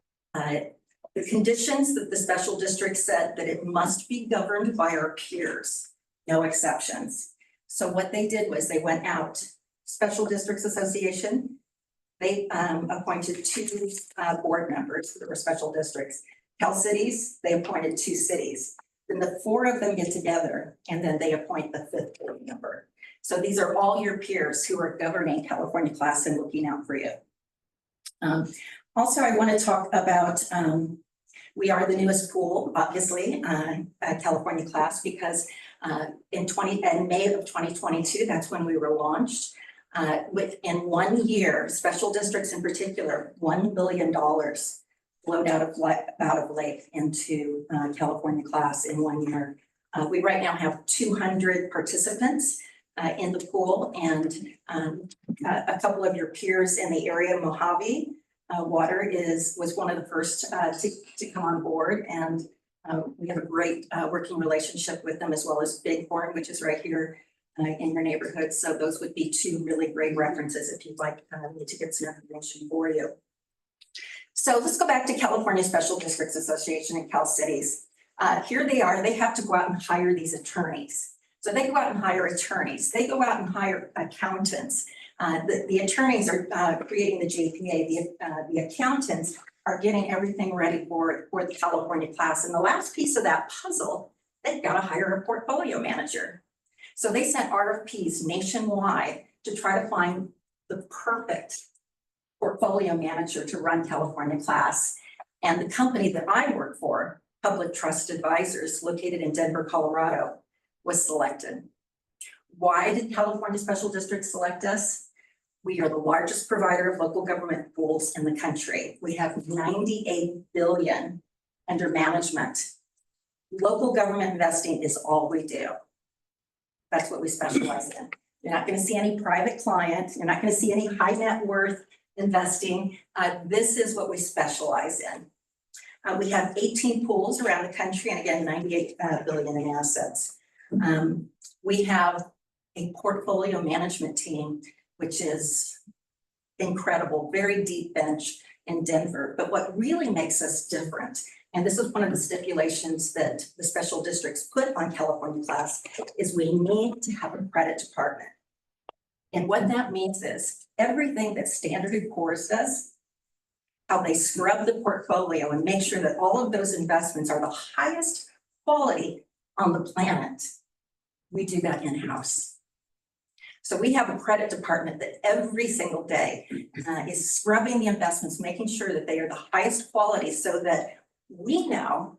The conditions that the special district said that it must be governed by our peers, no exceptions. So what they did was they went out, Special Districts Association, they appointed 2 board members that were special districts. Cal Cities, they appointed 2 cities. Then the 4 of them get together and then they appoint the 5th board member. So these are all your peers who are governing California Class and looking out for you. Also, I want to talk about, we are the newest pool, obviously, California Class, because in May of 2022, that's when we were launched. Within 1 year, special districts in particular, $1 billion flowed out of LAIF into California Class in 1 year. We right now have 200 participants in the pool, and a couple of your peers in the area, Mojave Water was one of the first to come on board, and we have a great working relationship with them, as well as Bighorn, which is right here in your neighborhood. So those would be 2 really great references if you'd like me to get some information for you. So let's go back to California Special Districts Association and Cal Cities. Here they are. They have to go out and hire these attorneys. So they go out and hire attorneys. They go out and hire accountants. The attorneys are creating the JPA. The accountants are getting everything ready for the California Class. And the last piece of that puzzle, they've got to hire a portfolio manager. So they sent RFPs nationwide to try to find the perfect portfolio manager to run California Class. And the company that I work for, Public Trust Advisors, located in Denver, Colorado, was selected. Why did California Special District select us? We are the largest provider of local government pools in the country. We have 98 billion under management. Local government investing is all we do. That's what we specialize in. You're not going to see any private clients. You're not going to see any high net worth investing. This is what we specialize in. We have 18 pools around the country, and again, 98 billion in assets. We have a portfolio management team, which is incredible, very deep bench in Denver. But what really makes us different, and this is one of the stipulations that the special districts put on California Class, is we need to have a credit department. And what that means is everything that Standard & Poor's does, how they scrub the portfolio and make sure that all of those investments are the highest quality on the planet, we do that in-house. So we have a credit department that every single day is scrubbing the investments, making sure that they are the highest quality so that we know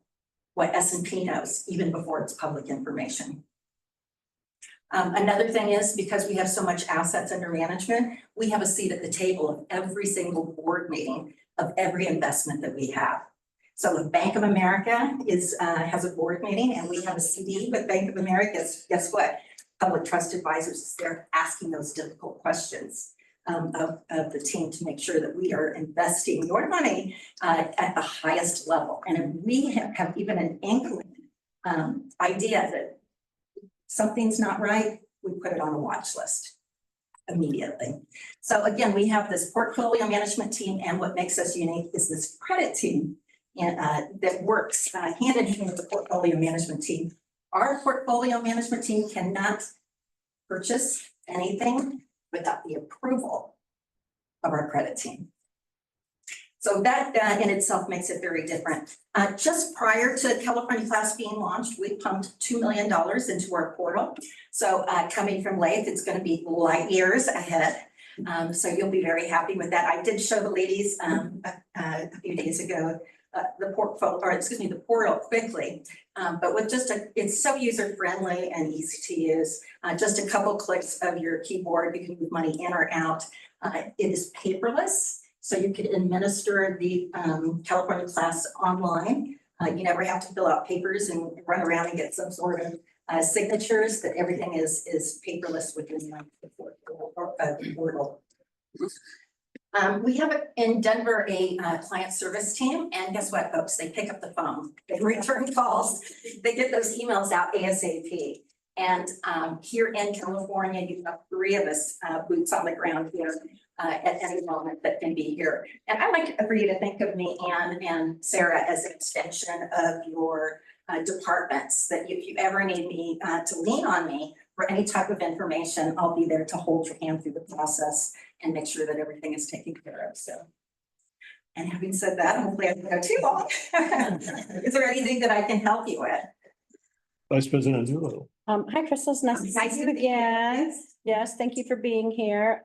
what S&P knows even before it's public information. Another thing is, because we have so much assets under management, we have a seat at the table of every single board meeting of every investment that we have. So if Bank of America has a board meeting and we have a CD with Bank of America, guess what? Public Trust Advisors is there asking those difficult questions of the team to make sure that we are investing your money at the highest level. And if we have even an inkling idea that something's not right, we put it on a watch list immediately. So again, we have this portfolio management team, and what makes us unique is this credit team that works hand in hand with the portfolio management team. Our portfolio management team cannot purchase anything without the approval of our credit team. So that in itself makes it very different. Just prior to California Class being launched, we pumped $2 million into our portal. So coming from Leith, it's going to be light years ahead. So you'll be very happy with that. I did show the ladies a few days ago the portal quickly, but with it's so user friendly and easy to use. Just a couple clicks of your keyboard, you can move money in or out. It is paperless. So you can administer the California Class online. You never have to fill out papers and run around and get some sort of signatures. That everything is paperless within the portal. We have in Denver a client service team, and guess what, folks? They pick up the phone. They return calls. They get those emails out ASAP. And here in California, you've got 3 of us boots on the ground here. At any moment that can be here. And I'd like for you to think of me, Anne and Sarah, as an extension of your departments, that if you ever need me to lean on me for any type of information, I'll be there to hold your hand through the process and make sure that everything is taken care of. So, and having said that, hopefully I didn't go too long. Is there anything that I can help you with? Vice President Zullo. Hi, Crystal. It's nice to see you again. Yes, thank you for being here.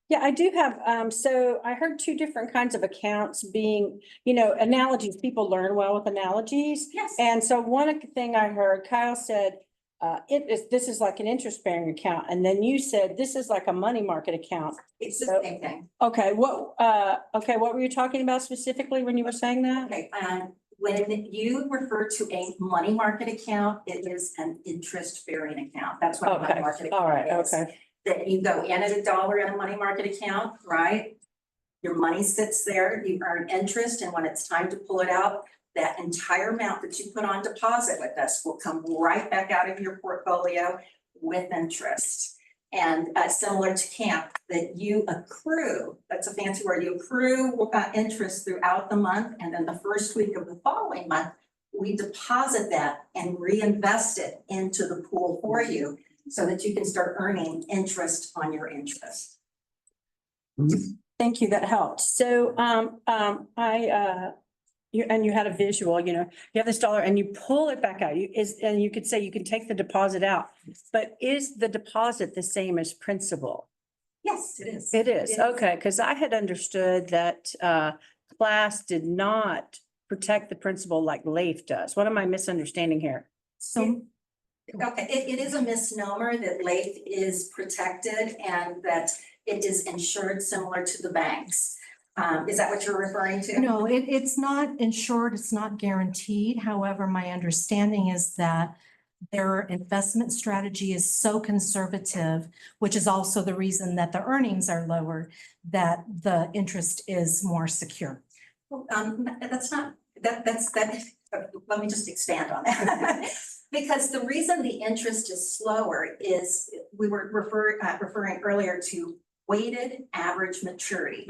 Yeah, I do have, so I heard 2 different kinds of accounts being, analogies. People learn well with analogies. Yes. And so one thing I heard, Kyle said, this is like an interest bearing account. And then you said, this is like a money market account. It's the same thing. Okay, what were you talking about specifically when you were saying that? Okay, when you refer to a money market account, it is an interest bearing account. That's what a money market account is. All right, okay. That you go in at $1 in a money market account, right? Your money sits there, you earn interest, and when it's time to pull it out, that entire amount that you put on deposit with us will come right back out of your portfolio with interest. And similar to camp, that you accrue, that's a fancy word, you accrue interest throughout the month, and then the first week of the following month, we deposit that and reinvest it into the pool for you, so that you can start earning interest on your interest. Thank you, that helped. So, you had a visual, you have this dollar and you pull it back out. And you could say you can take the deposit out, but is the deposit the same as principal? Yes, it is. It is, okay, because I had understood that Class did not protect the principal like Leif does. What am I misunderstanding here? So Okay, it is a misnomer that LAIF is protected and that it is insured similar to the banks. Is that what you're referring to? No, it's not insured, it's not guaranteed. However, my understanding is that their investment strategy is so conservative, which is also the reason that the earnings are lower, that the interest is more secure. That's not, let me just expand on that. Because the reason the interest is slower is we were referring earlier to weighted average maturity.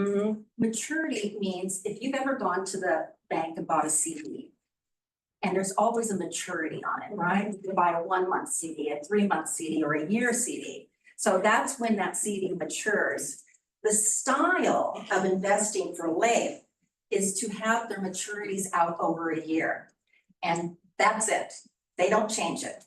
Maturity means if you've ever gone to the bank and bought a CD, and there's always a maturity on it, right? You buy a 1-month CD, a 3-month CD, or a year CD. So that's when that CD matures. The style of investing for LAIF is to have their maturities out over a year. And that's it. They don't change it.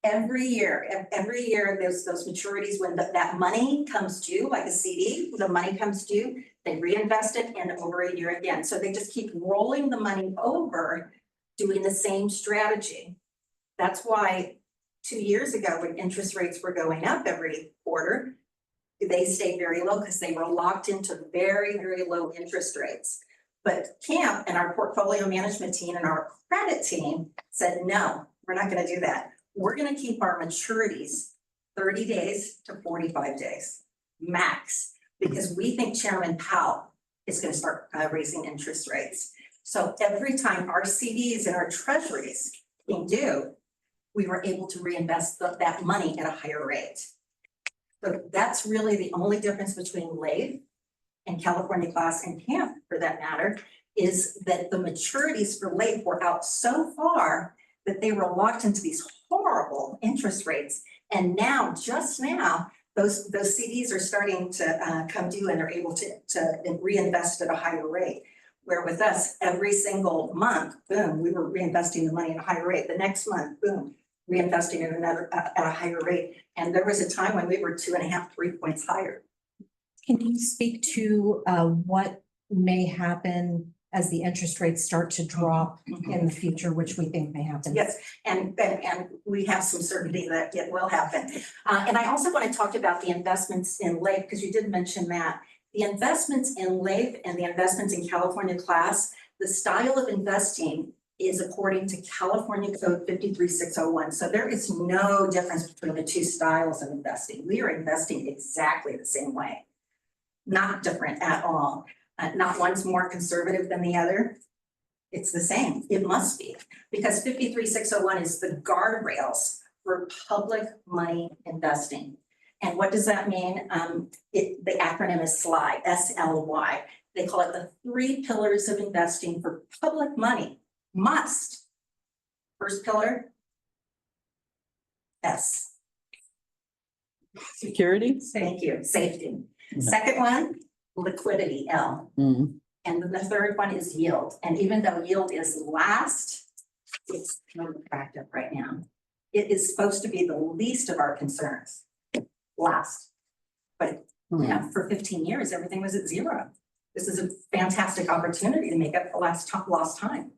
Every year, there's those maturities when that money comes due, like a CD, the money comes due, they reinvest it in over a year again. So they just keep rolling the money over, doing the same strategy. That's why 2 years ago, when interest rates were going up every quarter, they stayed very low because they were locked into very, very low interest rates. But Camp and our portfolio management team and our credit team said, no, we're not going to do that. We're going to keep our maturities 30 days to 45 days max, because we think Chairman Powell is going to start raising interest rates. So every time our CDs and our treasuries came due, we were able to reinvest that money at a higher rate. So that's really the only difference between LAIF and California Class and Camp, for that matter, is that the maturities for LAIF were out so far that they were locked into these horrible interest rates. And now, just now, those CDs are starting to come due and they're able to reinvest at a higher rate. Where with us, every single month, boom, we were reinvesting the money at a higher rate. The next month, boom, reinvesting at a higher rate. And there was a time when we were 2.5, 3 points higher. Can you speak to what may happen as the interest rates start to drop in the future, which we think may happen? Yes, and we have some certainty that it will happen. And I also want to talk about the investments in LAIF, because you did mention that. The investments in LAIF and the investments in California Class, the style of investing is according to California Code 53601. So there is no difference between the two styles of investing. We are investing exactly the same way. Not different at all. Not one's more conservative than the other. It's the same. It must be, because 53601 is the guardrails for public money investing. And what does that mean? The acronym is SLY, S-L-Y. They call it the 3 pillars of investing for public money. Must. First pillar, S. Security? Thank you. Safety. Second one, liquidity, L. And then the third one is yield. And even though yield is last, it's not attractive right now. It is supposed to be the least of our concerns. Last. But for 15 years, everything was at 0. This is a fantastic opportunity to make up the lost time.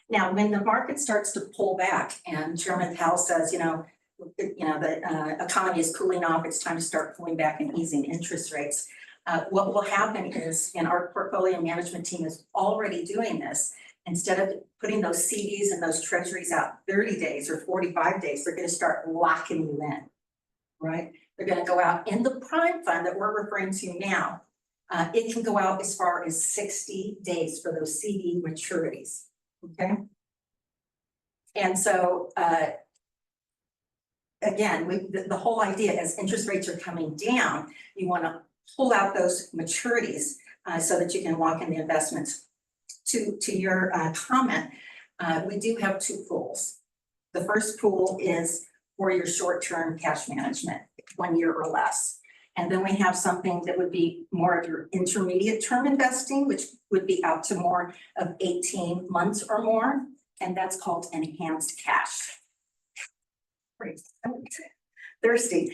Now, when the market starts to pull back and Chairman Powell says, the economy is cooling off, it's time to start pulling back and easing interest rates. What will happen is, and our portfolio management team is already doing this, instead of putting those CDs and those treasuries out 30 days or 45 days, they're going to start locking you in, right? They're going to go out in the prime fund that we're referring to now. It can go out as far as 60 days for those CD maturities, okay? And so, again, the whole idea is interest rates are coming down, you want to pull out those maturities so that you can lock in the investments. To your comment, we do have 2 pools. The first pool is for your short-term cash management, 1 year or less. And then we have something that would be more of your intermediate term investing, which would be out to more of 18 months or more. And that's called enhanced cash. Great. Thirsty.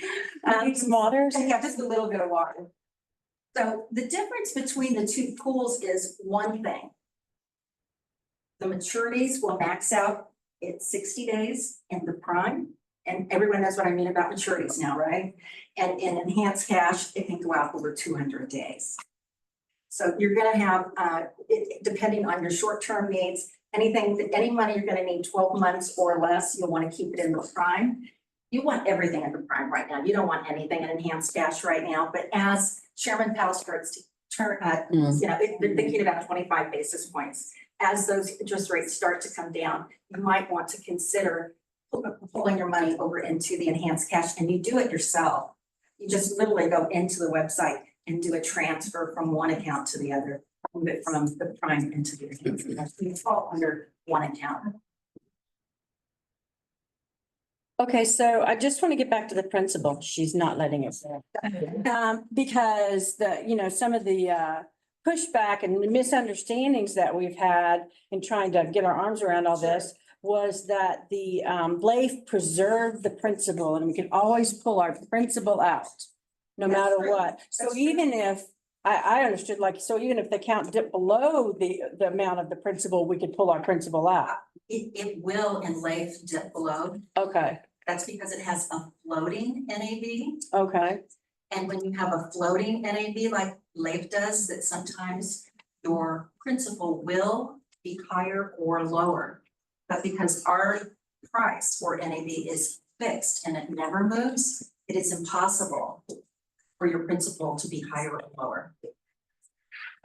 Some water? Yeah, just a little bit of water. So the difference between the 2 pools is one thing. The maturities will max out it's 60 days in the prime. And everyone knows what I mean about maturities now, right? And in enhanced cash, it can go out over 200 days. So you're gonna have, depending on your short-term needs, any money you're gonna need 12 months or less, you'll wanna keep it in the prime. You want everything in the prime right now. You don't want anything in enhanced cash right now, but as Chairman Powell starts to turn, they're thinking about 25 basis points. As those interest rates start to come down, you might want to consider pulling your money over into the enhanced cash, and you do it yourself. You just literally go into the website and do a transfer from one account to the other, move it from the prime into the enhanced cash. It's all under one account. Okay, so I just want to get back to the principal. She's not letting us. Because some of the pushback and misunderstandings that we've had in trying to get our arms around all this was that the LAIF preserved the principal, and we can always pull our principal out, no matter what. So even if, I understood, so even if the account dipped below the amount of the principal, we could pull our principal out. It will in LAIF dip below. Okay, That's because it has a floating NAV. okay, And when you have a floating NAV like LAIF does, that sometimes your principal will be higher or lower. But because our price for NAV is fixed and it never moves, it is impossible for your principal to be higher or lower.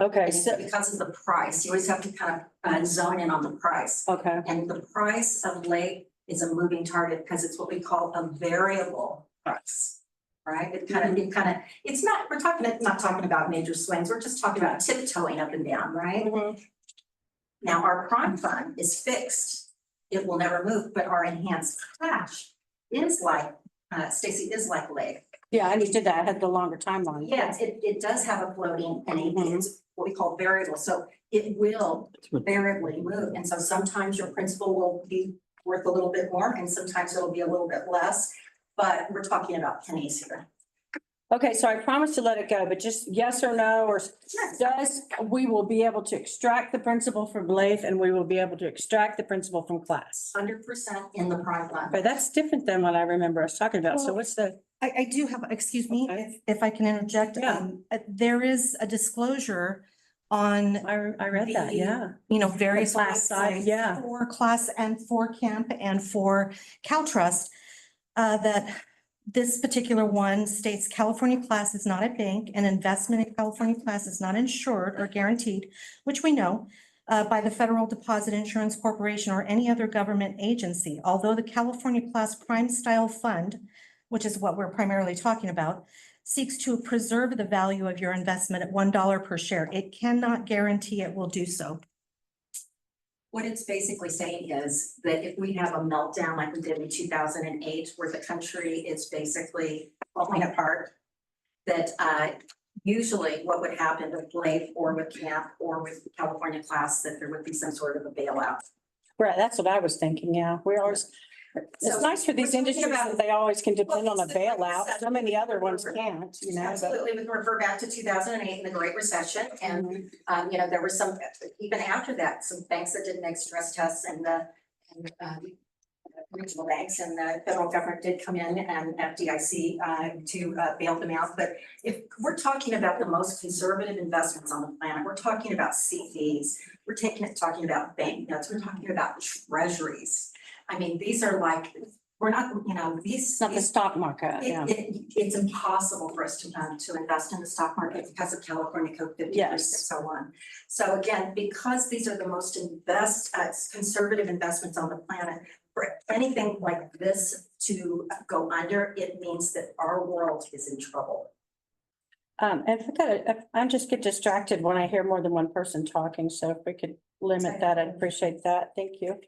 okay, So so, because of the price, you always have to kind of zone in on the price. okay, And the price of LAIF is a moving target because it's what we call a variable price. Right? It's not, not talking about major swings. We're just talking about tiptoeing up and down, right? Mhm. Now, our prime fund is fixed. It will never move, but our enhanced cash is like, Stacy, is like LAIF. Yeah, I understood that. I had the longer timeline. Yes, it does have a floating NAV. It's what we call variable. So it will variably move. And so sometimes your principal will be worth a little bit more and sometimes it'll be a little bit less. But we're talking about pennies here. Okay, so I promised to let it go, but just yes or no, or we will be able to extract the principal from LAIF and we will be able to extract the principal from class. 100% in the prime fund. But that's different than what I remember us talking about. So Well, what's the, I do have, excuse me, Okay. if I can interject. Yeah. There is a disclosure on, I read that, yeah. various The class side, websites yeah. for class and for camp and for CalTrust, that this particular one states California class is not a bank. An investment in California class is not insured or guaranteed, which we know, by the Federal Deposit Insurance Corporation or any other government agency. Although the California Class Prime Style Fund, which is what we're primarily talking about, seeks to preserve the value of your investment at $1 per share, it cannot guarantee it will do so. What it's basically saying is that if we have a meltdown like we did in 2008, where the country is basically falling apart, that usually what would happen with LAIF or with CAMP or with California class, that there would be some sort of a bailout. Right, that's what I was thinking, yeah. We always, it's So nice for these we're talking industries about- that they always can depend on a Well, it's the bailout. recession. So many other ones can't, but. Absolutely, we can refer back to 2008 and the Great Recession, and there were some, even after that, some banks that did make stress tests and the regional banks, and the federal government did come in and FDIC to bail them out. But if we're talking about the most conservative investments on the planet, we're talking about CDs, we're talking about bank notes, we're talking about treasuries. I mean, these are like, we're not, these. It's not the stock market, yeah. It's impossible for us to invest in the stock market because of California Code 53601. So again, because these are the most conservative investments on the planet, for anything like this to go under, it means that our world is in trouble. And I just get distracted when I hear more than one person talking, so if we could limit that, I'd appreciate that. Thank you.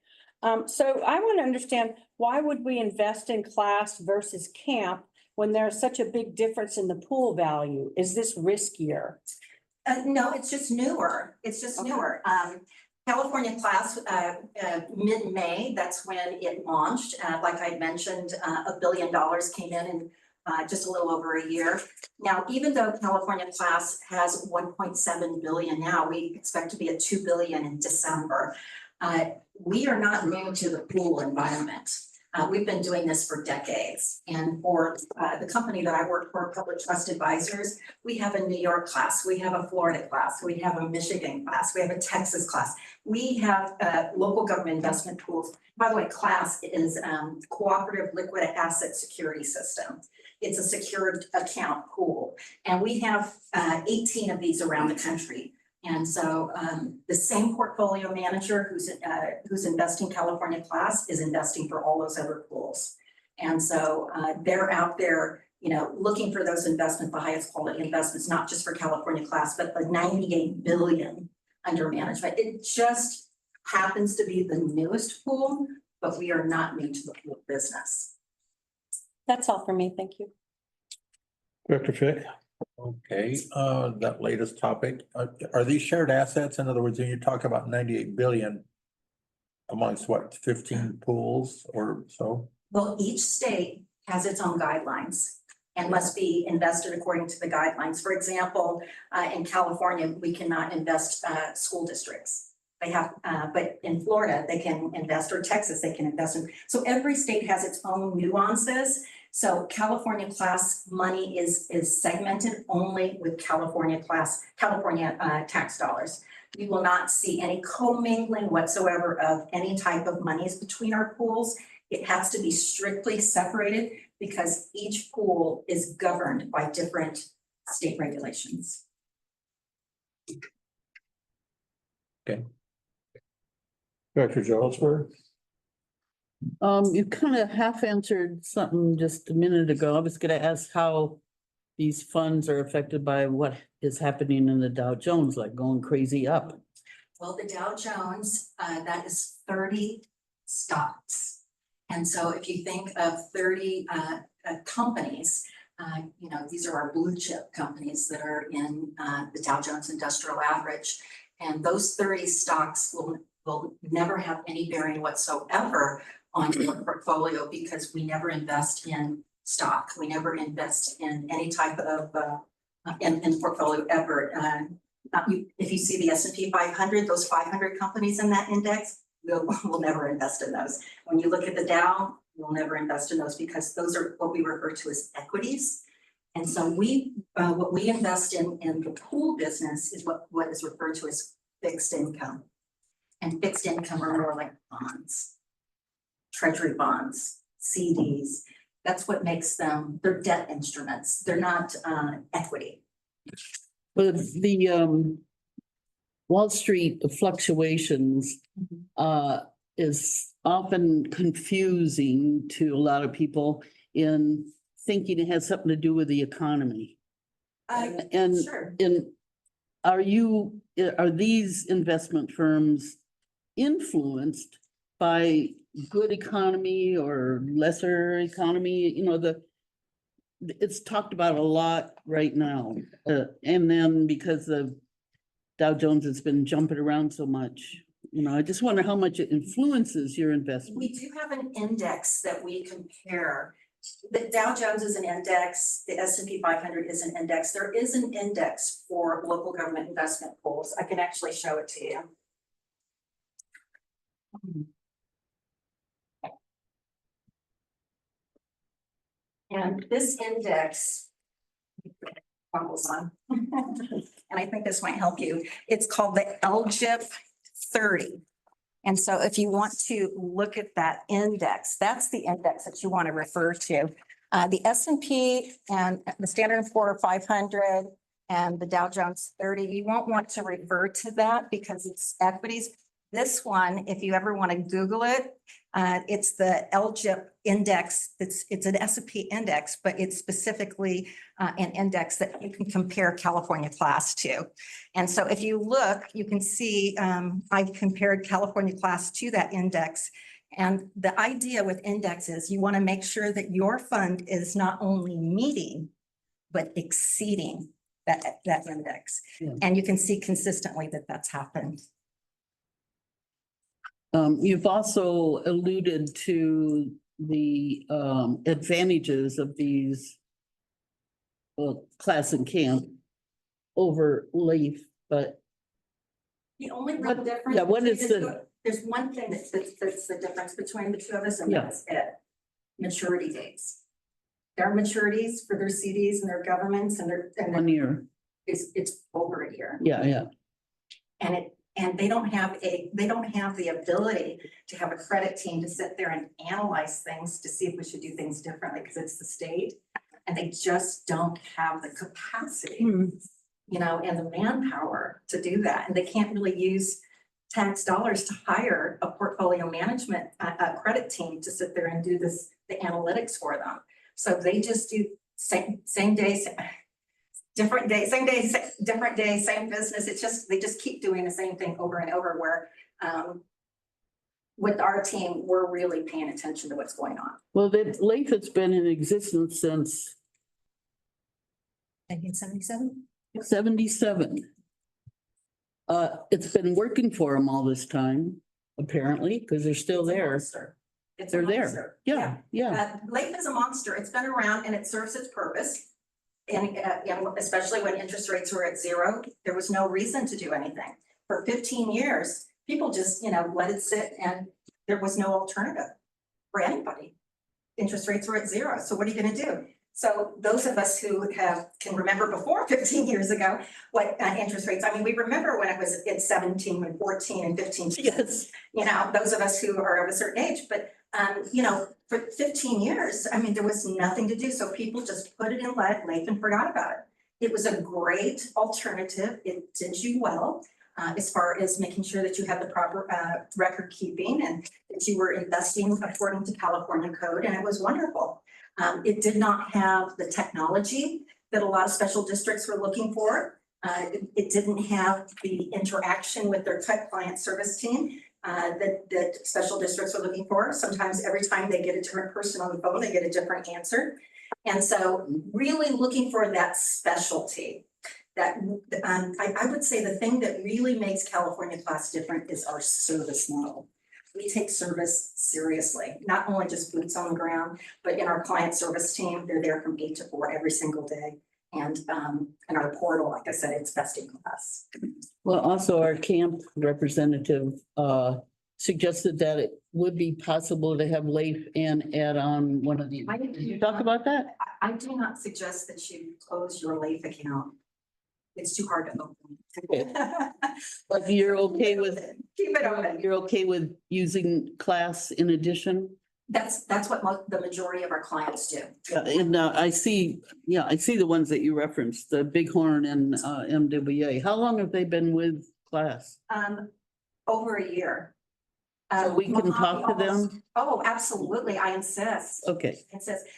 So I want to understand, why would we invest in class versus camp when there's such a big difference in the pool value? Is this riskier? No, it's just newer. It's just Okay. newer. California class, mid-May, that's when it launched. Like I mentioned, $1 billion came in just a little over a year. Now, even though California class has 1.7 billion now, we expect to be at 2 billion in December. We are not new to the pool environment. We've been doing this for decades. And for the company that I work for, Public Trust Advisors, we have a New York class, we have a Florida class, we have a Michigan class, we have a Texas class. We have local government investment pools. By the way, class is Cooperative Liquid Asset Security System. It's a secured account pool. And we have 18 of these around the country. And so the same portfolio manager who's investing California class is investing for all those other pools. And so they're out there, you know, looking for those investments, the highest quality investments, not just for California class, but the 98 billion under management. It just happens to be the newest pool, but we are not new to the pool business. That's all for me. Thank you. Director Fick? Okay, that latest topic, are these shared assets? In other words, when you talk about 98 billion amongst what, 15 pools or so? Well, each state has its own guidelines and must be invested according to the guidelines. For example, in California, we cannot invest school districts. They have, but in Florida, they can invest, or Texas, they can invest in. So every state has its own nuances. So California class money is segmented only with California tax dollars. You will not see any commingling whatsoever of any type of monies between our pools. It has to be strictly separated because each pool is governed by different state regulations. Okay. Director Jonesberg? You kind of half answered something just a minute ago. I was gonna ask how these funds are affected by what is happening in the Dow Jones, like going crazy up. Well, the Dow Jones, that is 30 stocks. And so if you think of 30 companies, you know, these are our blue chip companies that are in the Dow Jones Industrial Average. And those 30 stocks will never have any bearing whatsoever on your portfolio because we never invest in stock. We never invest in any type of in portfolio ever. If you see the S&P 500, those 500 companies in that index, we'll never invest in those. When you look at the Dow, we'll never invest in those because those are what we refer to as equities. And so what we invest in the pool business is what is referred to as fixed income. And fixed income are more like bonds, treasury bonds, CDs. That's what makes them, they're debt instruments. They're not equity. But the Wall Street fluctuations is often confusing to a lot of people in thinking it has something to do with the economy. Sure. Are these investment firms influenced by good economy or lesser economy? You know, it's talked about a lot right now. And then because the Dow Jones has been jumping around so much, you know, I just wonder how much it influences your investment. We do have an index that we compare. The Dow Jones is an index, the S&P 500 is an index. There is an index for local government investment pools. I can actually show it to you. And this index, and I think this might help you. It's called the LGIP 30. And so if you want to look at that index, that's the index that you want to refer to. The S&P and the Standard & Poor's 500 and the Dow Jones 30, you won't want to refer to that because it's equities. This one, if you ever want to Google it, it's the LGIP index. It's an S&P index, but it's specifically an index that you can compare California class to. And so if you look, you can see I've compared California class to that index. And the idea with indexes, you want to make sure that your fund is not only meeting, but exceeding that index. Yeah. And you can see consistently that that's happened. You've also alluded to the advantages of these class and camp over LEAF, but The only real What- difference. yeah, what is between the- two- There's one thing that's the difference between the two of us, and Yeah. that's it. Maturity dates. Their maturities for their CDs and their governments and their, 1 year. it's over a year. Yeah. And they don't have the ability to have a credit team to sit there and analyze things to see if we should do things differently, because it's the state. And they just don't have the capacity, you know, and the manpower to do that. And they can't really use tax dollars to hire a portfolio management, a credit team to sit there and do the analytics for them. So they just do same day, different day, same day, different day, same business. They just keep doing the same thing over and over, where, with our team, we're really paying attention to what's going on. Well, that Lathe has been in existence since 1977? 77. It's been working for them all this time, apparently, because they're still It's a there. monster. It's a They're there. monster. Yeah. Life is a monster. It's been around and it serves its purpose. And, especially when interest rates were at zero, there was no reason to do anything. For 15 years, people just, let it sit, and there was no alternative for anybody. Interest rates were at zero. So what are you gonna do? So those of us who can remember before 15 years ago, what interest rates, I mean, we remember when it was at 17 and 14 and 15. Yes. Those of us who are of a certain age, but for 15 years, I mean, there was nothing to do. So people just put it in Lathe and forgot about it. It was a great alternative. It did you well, as far as making sure that you had the proper record keeping and that you were investing according to California code, and it was wonderful. It did not have the technology that a lot of special districts were looking for. It didn't have the interaction with their client service team that special districts are looking for. Sometimes every time they get a different person on the phone, they get a different answer. And so really looking for that specialty, that I would say the thing that really makes California Class different is our service model. We take service seriously, not only just boots on the ground, but in our client service team, they're there from 8 to 4 every single day. And our portal, like I said, it's best in class. Well, also our camp representative suggested that it would be possible to have Lathe and add on one of these. Did you talk about that? I do not suggest that you close your Lathe account. It's too hard to Okay. open. But you're okay with, Keep it open. you're okay with using Class in addition? That's what the majority of our clients do. And I see the ones that you referenced, the Bighorn and MWA. How long have they been with Class? Over a year. So we can talk to them? Oh, absolutely. I insist. Okay,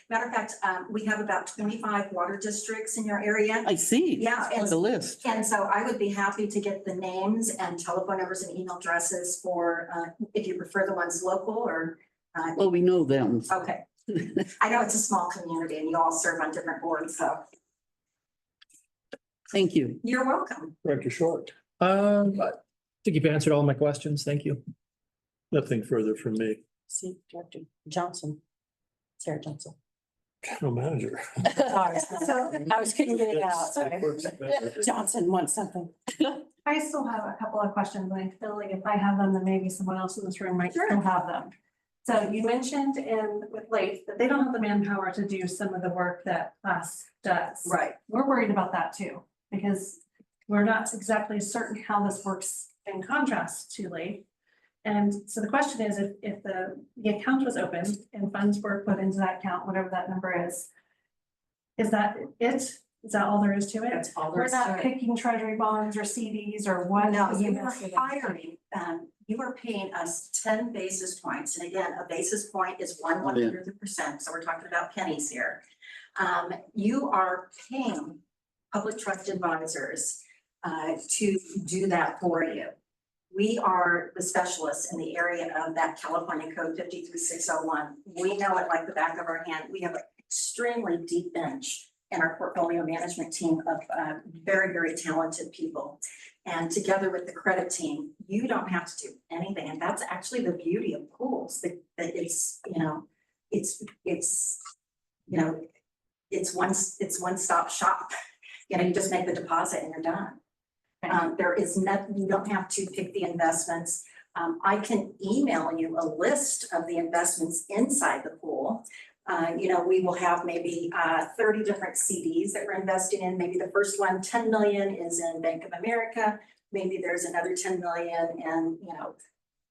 Matter of fact, we have about 25 water districts in your area. I see. Yeah, It's quite a list. And so I would be happy to get the names and telephone numbers and email addresses for, if you prefer the ones local or. Well, we know them. Okay. I know it's a small community and you all serve on different boards, so Thank you. you're welcome. Director Short, I think you've answered all my questions. Thank you. nothing further from me. See, Director Johnson, Sarah Johnson. No manager. Sorry. I was couldn't get it out. Sorry. Johnson wants something. I still have a couple of questions, and I feel like if I have them, then maybe someone else in this room might still have them. So you mentioned with Lathe that they don't have the manpower to do some of the work that Class does. Right. We're worried about that too, because we're not exactly certain how this works in contrast to Lathe. And so the question is, if the account was open and funds were put into that account, whatever that number is that it? Is that all there is to it? That's all there We're is to not it. picking treasury bonds or CDs or what? No, you are hiring, you are paying us 10 basis points. And again, a basis point is 1/100%. So we're talking about pennies here. You are paying public trust advisors to do that for you. We are the specialists in the area of that California Code 53601. We know it like the back of our hand. We have an extremely deep bench in our portfolio management team of very, very talented people. And together with the credit team, you don't have to do anything. And that's actually the beauty of pools, that it's one stop shop. You just make the deposit and you're done. There is nothing, you don't have to pick the investments. I can email you a list of the investments inside the pool. We will have maybe 30 different CDs that we're investing in. Maybe the first one, 10 million is in Bank of America. Maybe there's another 10 million and,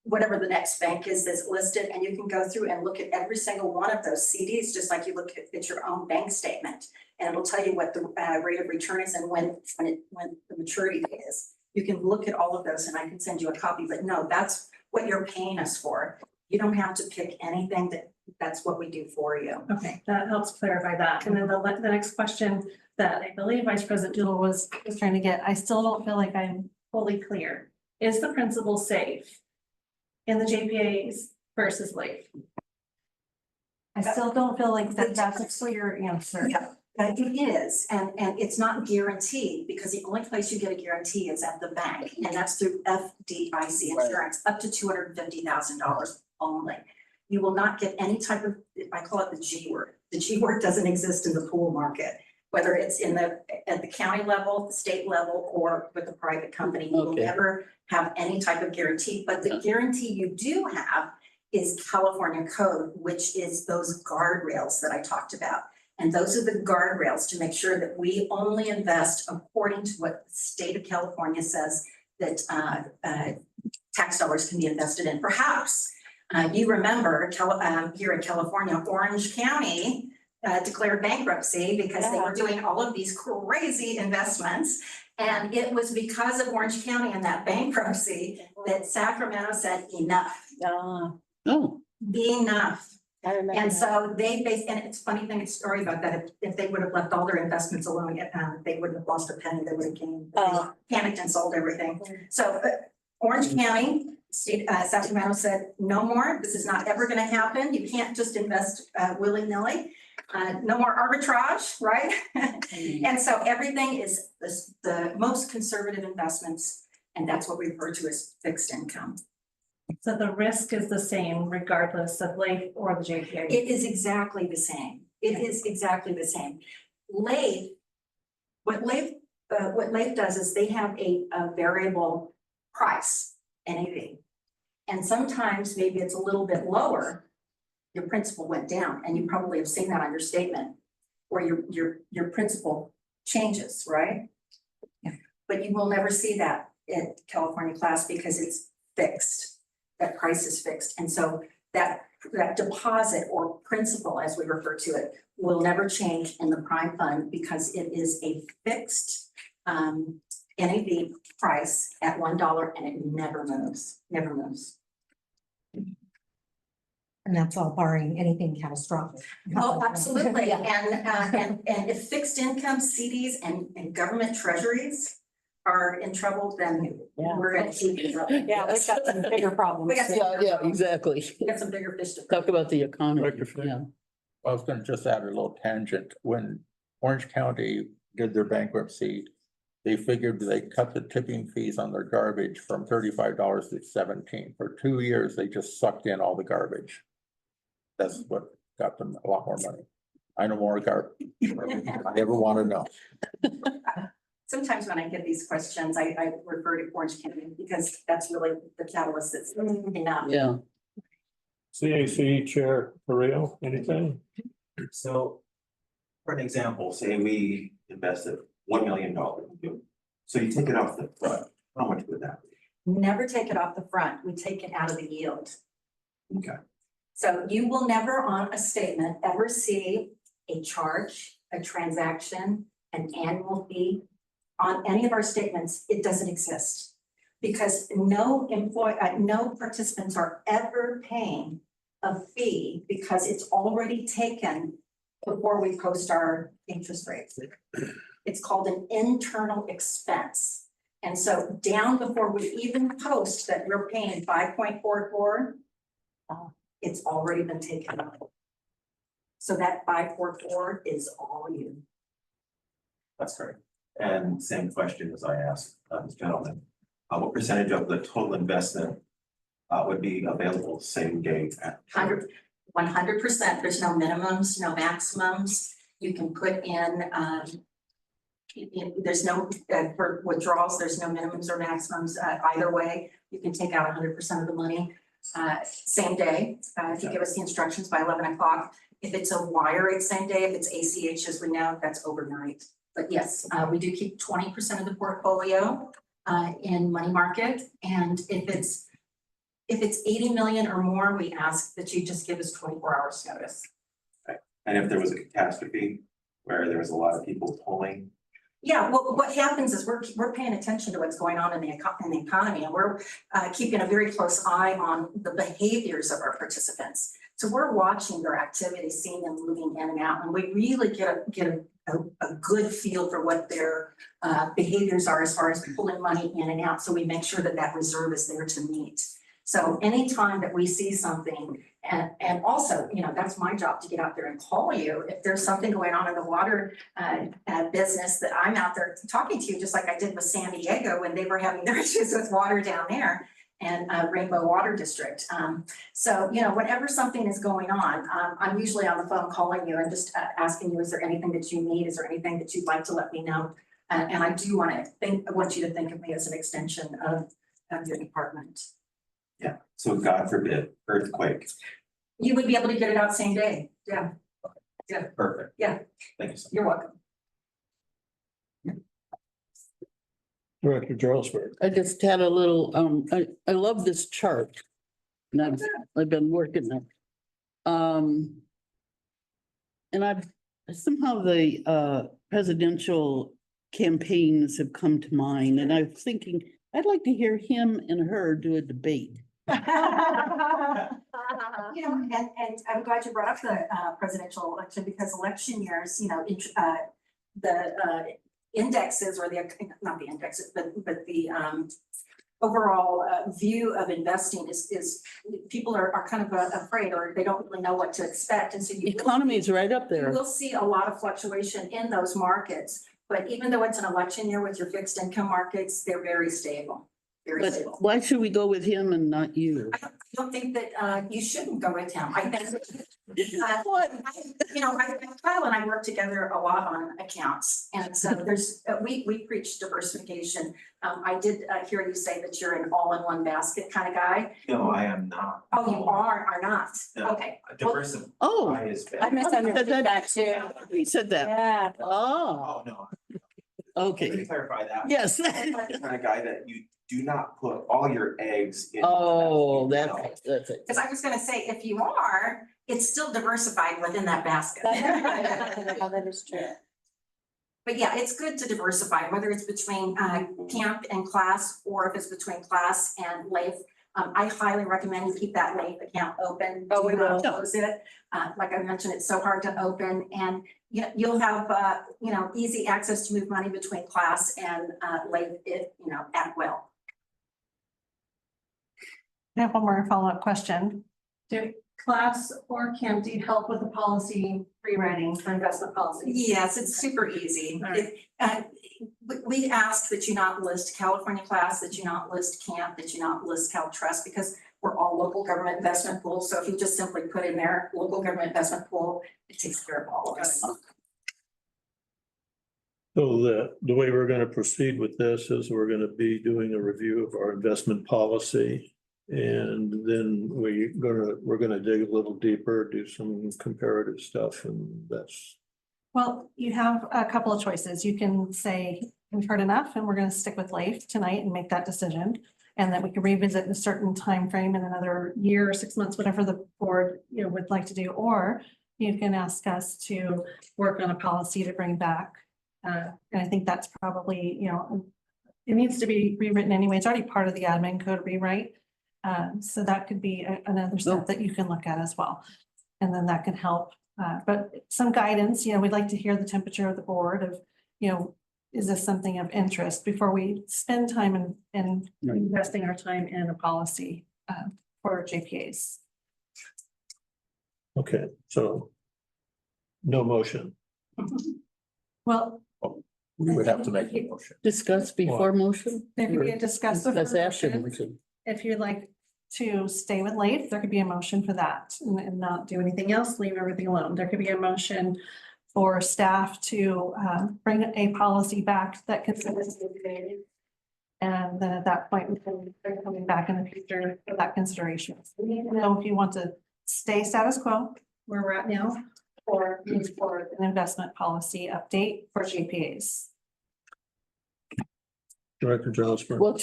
whatever the next bank is that's listed. And you can go through and look at every single one of those CDs, just like you look at your own bank statement. And it'll tell you what the rate of return is and when the maturity date is. You can look at all of those and I can send you a copy, but no, that's what you're paying us for. You don't have to pick anything, that's what we do for you. Okay, that helps clarify that. And then the next question that I believe Vice President Doodle was trying to get, I still don't feel like I'm fully clear. Is the principal safe in the JPAs versus LAIF? I still don't feel like that's a clear answer. Yeah, it is, and it's not guaranteed because the only place you get a guarantee is at the bank, and that's through FDIC insurance, up to $250,000 only. You will not get any type of, I call it the G word. The G word doesn't exist in the pool market, whether it's at the county level, the state level, or with a private company. You will never have any type of guarantee, but the guarantee you do have is California code, which is those guardrails that I talked about. And those are the guardrails to make sure that we only invest according to what the state of California says that tax dollars can be invested in. Perhaps you remember here in California, Orange County declared bankruptcy because they were doing all of these crazy investments. And it was because of Orange County and that bankruptcy that Sacramento said enough. Enough. I remember. And so and it's a funny thing, it's a story about that. If they would have left all their investments alone, they wouldn't have lost a penny, they would have gained. They panicked and sold everything. So Orange County, Sacramento said, no more, this is not ever gonna happen. You can't just invest willy-nilly. No more arbitrage, right? And so everything is the most conservative investments, and that's what we refer to as fixed income. So the risk is the same regardless of LAIF or the JPA? It is exactly the same. It is exactly the same. What LAIF does is they have a variable price, NAV. And sometimes maybe it's a little bit lower, your principal went down, and you probably have seen that on your statement, where your principal changes, right? Yeah. But you will never see that in California class because it's fixed. That price is fixed. And so that deposit or principal, as we refer to it, will never change in the prime fund because it is a fixed NAV price at $1 and it never moves, never moves. And that's all barring anything catastrophic. Oh, absolutely. Yeah. And if fixed income CDs and government treasuries are in trouble, then we're gonna keep it up. Yeah, we've got some bigger problems. Exactly. We got some bigger fish to Talk about the economy. Dr. I was gonna just add a little tangent. When Orange County did their bankruptcy, they figured they cut the tipping fees on their garbage from $35 to $17. For 2 years, they just sucked in all the garbage. That's what got them a lot more money. I know more garbage. I ever want to know. Sometimes when I get these questions, I refer to Orange County because that's really the catalyst that's enough. Yeah. CAC Chair Pareo, anything? So, for an example, say we invested $1 million. So you take it off the front, how much would that be? Never take it off the front. We take it out of the yield. Okay. So you will never on a statement ever see a charge, a transaction, an annual fee. On any of our statements, it doesn't exist. Because no participants are ever paying a fee because it's already taken before we post our interest rates. It's called an internal expense. And so down before we even post that we're paying 5.44, it's already been taken out. So that 544 is all you. That's great. And same question as I asked this gentleman. What percentage of the total investment would be available same day? 100%. There's no minimums, no maximums. You can put in There's no, for withdrawals, there's no minimums or maximums, either way. You can take out 100% of the money, same day, if you give us the instructions by 11 o'clock. If it's a wire, it's same day. If it's ACH, as we know, that's overnight. But yes, we do keep 20% of the portfolio in money market. And if it's 80 million or more, we ask that you just give us 24 hours notice. And if there was a catastrophe where there was a lot of people pulling. Yeah, well, what happens is we're paying attention to what's going on in the economy, and we're keeping a very close eye on the behaviors of our participants. So we're watching their activities, seeing them moving in and out, and we really get a good feel for what their behaviors are as far as pulling money in and out. So we make sure that that reserve is there to meet. So anytime that we see something, and also, you know, that's my job to get out there and call you. If there's something going on in the water business, that I'm out there talking to you, just like I did with San Diego when they were having their issues with water down there, and Rainbow Water District. So, you know, whenever something is going on, I'm usually on the phone calling you and just asking you, is there anything that you need? Is there anything that you'd like to let me know? And I do want you to think of me as an extension of your department. Yeah, so God forbid, earthquake. You would be able to get it out same day. Yeah. Yeah. Perfect. Yeah. Thank you so much. You're welcome. Director Jarlsberg. I just had a little, I love this chart. And I've been working it. And somehow the presidential campaigns have come to mind, and I'm thinking, I'd like to hear him and her do a debate. You know, and I'm glad you brought up the presidential election, because election years, you know, the indexes, or not the indexes, but the overall view of investing is people are kind of afraid, or they don't really know what to expect. And so The economy is right up you there. will see a lot of fluctuation in those markets. But even though it's an election year with your fixed income markets, they're very stable. Very But stable. why should we go with him and not you? I don't think that you shouldn't go with him. I think Kyle and I work together a lot on accounts, and so there's we preach diversification. I did hear you say that you're an all-in-one basket kind of guy. No, I am not. Oh, you are not. No. Okay. Diversify Oh, is I bad. misunderstood that too. he said that. Yeah. Oh, Oh, no. Let me okay. clarify that. Yes. I'm the kind of guy that you do not put all your eggs in. Oh, one basket. that's it. Because I was gonna say, if you are, it's still diversified within that basket. That is true. But yeah, it's good to diversify, whether it's between camp and class, or if it's between class and LAIF. I highly recommend you keep that LAIF account open. Oh, we Do not will. close it. Like I mentioned, it's so hard to open, and you'll have easy access to move money between class and LAIF, if at will. I have one more follow-up question. Do class or camp need help with the policy rewriting for investment policies? Yes, it's super easy. All right. We ask that you not list California class, that you not list camp, that you not list Cal Trust, because we're all local government investment pools. So if you just simply put in there, local government investment pool, it takes care of all of us. So the way we're gonna proceed with this is we're gonna be doing a review of our investment policy. And then we're gonna dig a little deeper, do some comparative stuff, and that's. Well, you have a couple of choices. You can say, we've heard enough and we're going to stick with LAIF tonight and make that decision. And that we can revisit in a certain time frame in another year or 6 months, whatever the board would like to do. Or you can ask us to work on a policy to bring back. And I think that's probably, it needs to be rewritten anyway. It's already part of the admin code rewrite. So that could be another step that you can look at as well. And then that can help. But some guidance, we'd like to hear the temperature of the board of, is this something of interest before we spend time in investing our time in a policy for JPAs. Okay, so no motion. Well, We would have to make a motion. Discuss before motion? there could be a discuss before Discuss after motion. motion. If you'd like to stay with LAIF, there could be a motion for that and not do anything else, leave everything alone. There could be a motion for staff to bring a policy back that considers JPA. And then at that point, we can bring coming back in the future for that consideration. So we need to know if you want to stay status quo where we're at now, or move forward an investment policy update for JPAs. Director Johnson. Well,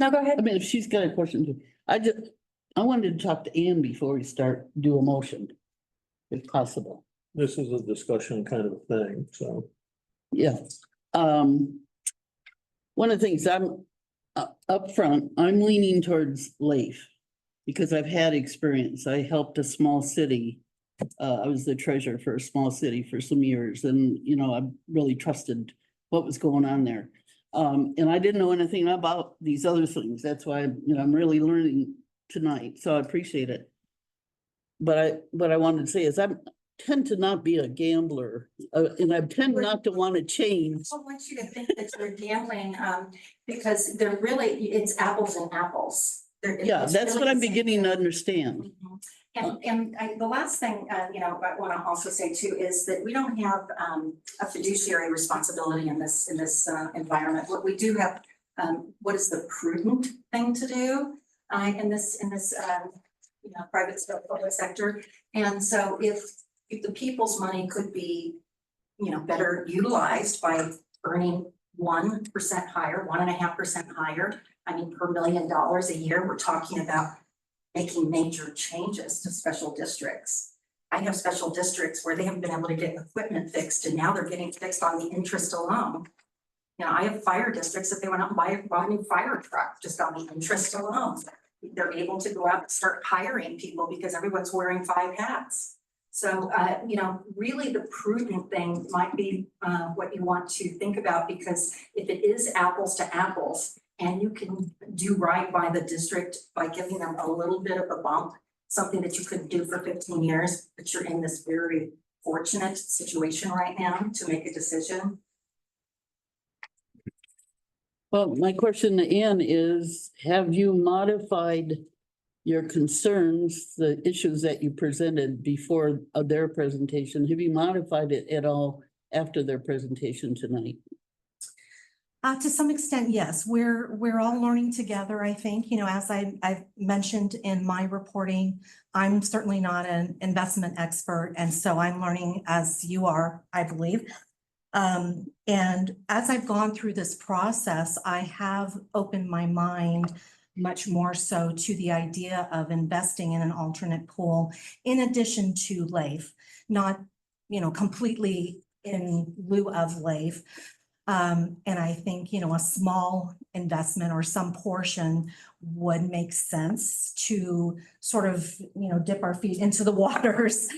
No, go ahead. I mean, if she's got a question, too. I wanted to talk to Ann before we do a motion, if possible. This is a discussion kind of a thing, so. Yeah. One of the things I'm upfront, I'm leaning towards LAIF because I've had experience. I helped a small city. I was the treasurer for a small city for some years, and I really trusted what was going on there. And I didn't know anything about these other things. That's why I'm really learning tonight. So I appreciate it. But what I wanted to say is I tend to not be a gambler, and I tend not to want to change. I want you to think that you're gambling, because they're really, it's apples and apples. Yeah, It's that's really what I'm the same beginning to thing. understand. The last thing, I want to also say too, is that we don't have, a fiduciary responsibility in this environment. What we do have, what is the prudent thing to do, in this, private public sector. And so if the people's money could be, better utilized by earning 1% higher, 1.5% higher, per $1 million a year, we're talking about making major changes to special districts. I have special districts where they haven't been able to get equipment fixed, and now they're getting fixed on the interest alone. I have fire districts that they went out and buy a new fire truck just on the interest alone. They're able to go out and start hiring people because everyone's wearing 5 hats. So, really the prudent thing might be what you want to think about, because if it is apples to apples and you can do right by the district by giving them a little bit of a bump, something that you couldn't do for 15 years, but you're in this very fortunate situation right now to make a decision. Well, my question to Ann is, have you modified your concerns, the issues that you presented before their presentation? Have you modified it at all after their presentation tonight? To some extent, yes. We're all learning together, I think. As I've mentioned in my reporting, I'm certainly not an investment expert, and so I'm learning as you are, I believe. And as I've gone through this process, I have opened my mind much more so to the idea of investing in an alternate pool in addition to LAIF, not, completely in lieu of LAIF. And I think, a small investment or some portion would make sense to sort of, dip our feet into the waters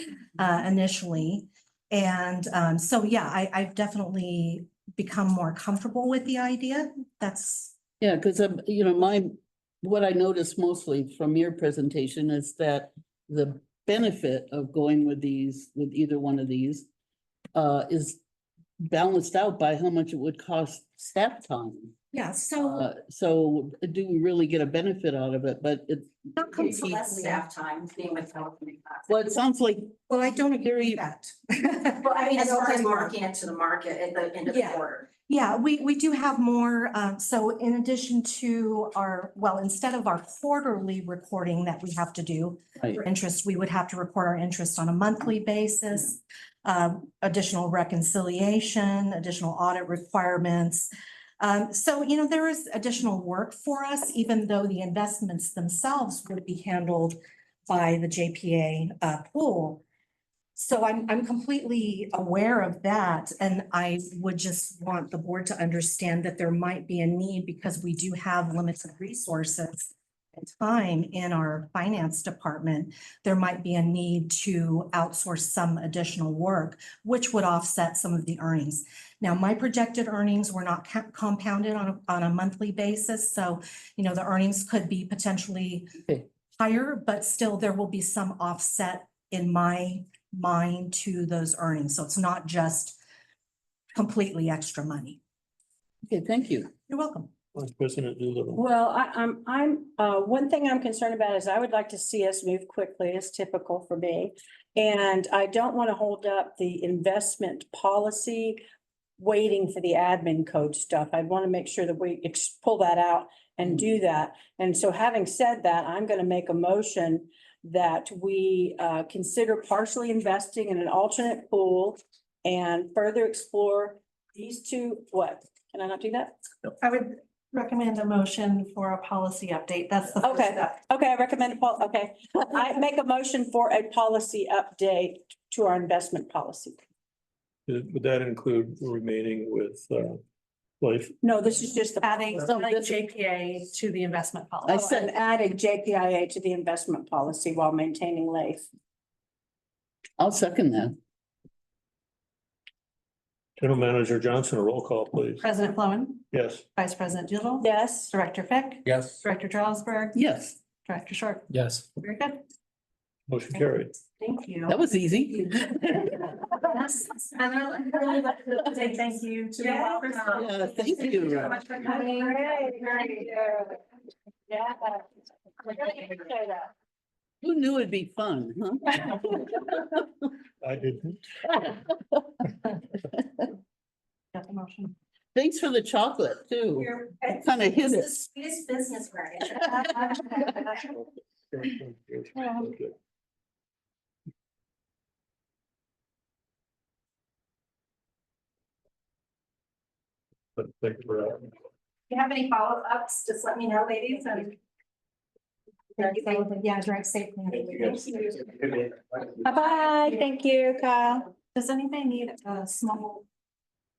initially. And so, yeah, I've definitely become more comfortable with the idea. Yeah, because what I noticed mostly from your presentation is that the benefit of going with either one of these is balanced out by how much it would cost staff time. Yeah, so So do we really get a benefit out of it? But it's not It's completely. less staff time being with California Class. well, it sounds like Well, I don't agree with that. Well, as far as marking it to the market at the end of the Yeah. quarter. Yeah, we do have more, so in addition to instead of our quarterly reporting that we have to do for interest, we would have to report our interest on a monthly basis, additional reconciliation, additional audit requirements. So, there is additional work for us, even though the investments themselves would be handled by the JPA pool. So I'm completely aware of that, and I would just want the board to understand that there might be a need, because we do have limited resources and time in our finance department. There might be a need to outsource some additional work, which would offset some of the earnings. Now, my projected earnings were not compounded on a monthly basis, so the earnings could be potentially higher, but still there will be some offset in my mind to those earnings. So it's not just completely extra money. okay, thank you. You're welcome. Vice President Doolittle. Well, one thing I'm concerned about is I would like to see us move quickly, as typical for me. And I don't want to hold up the investment policy, waiting for the admin code stuff. I'd want to make sure that we pull that out and do that. And so having said that, I'm going to make a motion that we consider partially investing in an alternate pool and further explore these two, what? Can I not do that? I would recommend a motion for a policy update. That's the first Okay. step. Okay, I recommend okay. I make a motion for a policy update to our investment policy. Would that include remaining with life? No, this is just the. Adding So like this- JPA to the investment I policy. said adding JPIA to the investment policy while maintaining LAIF. I'll second that. General Manager Johnson, a roll call, please. President Flowin, Yes. Vice President Doolittle. Yes. Director Fick, Yes. Director Charlesberg, Yes, Director Short. Yes. Very good. Motion carried. Thank you. that was easy. And I'd really like to say thank you to Yeah, thank you. so much for coming. Yeah. Who knew it'd be fun, huh? I didn't. Got the motion. Thanks for the chocolate too. You're- Kind of hit It's the it. sweetest business we're in. But thank you for that. If you have any follow-ups, just let me know, ladies, and. Yeah, drive safely. Bye-bye. Thank you, Kyle. Does anybody need a small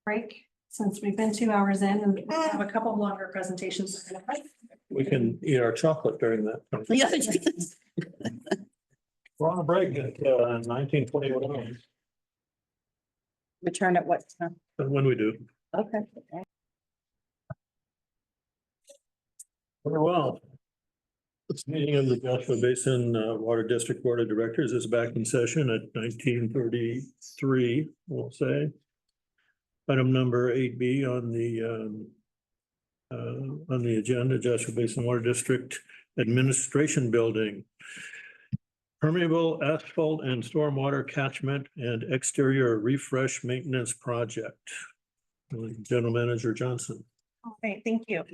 break? Since we've been 2 hours in and we have a couple longer presentations. We can eat our chocolate during that. time. Yeah. We're on a break at 19:21. Return at what time? When we do. Okay. Very well. This meeting of the Joshua Basin Water District Board of Directors is back in session at 19:33, we'll say. Item number 8B on the agenda, Joshua Basin Water District Administration Building. Permeable asphalt and stormwater catchment and exterior refresh maintenance project. General Manager Johnson. Okay, thank you.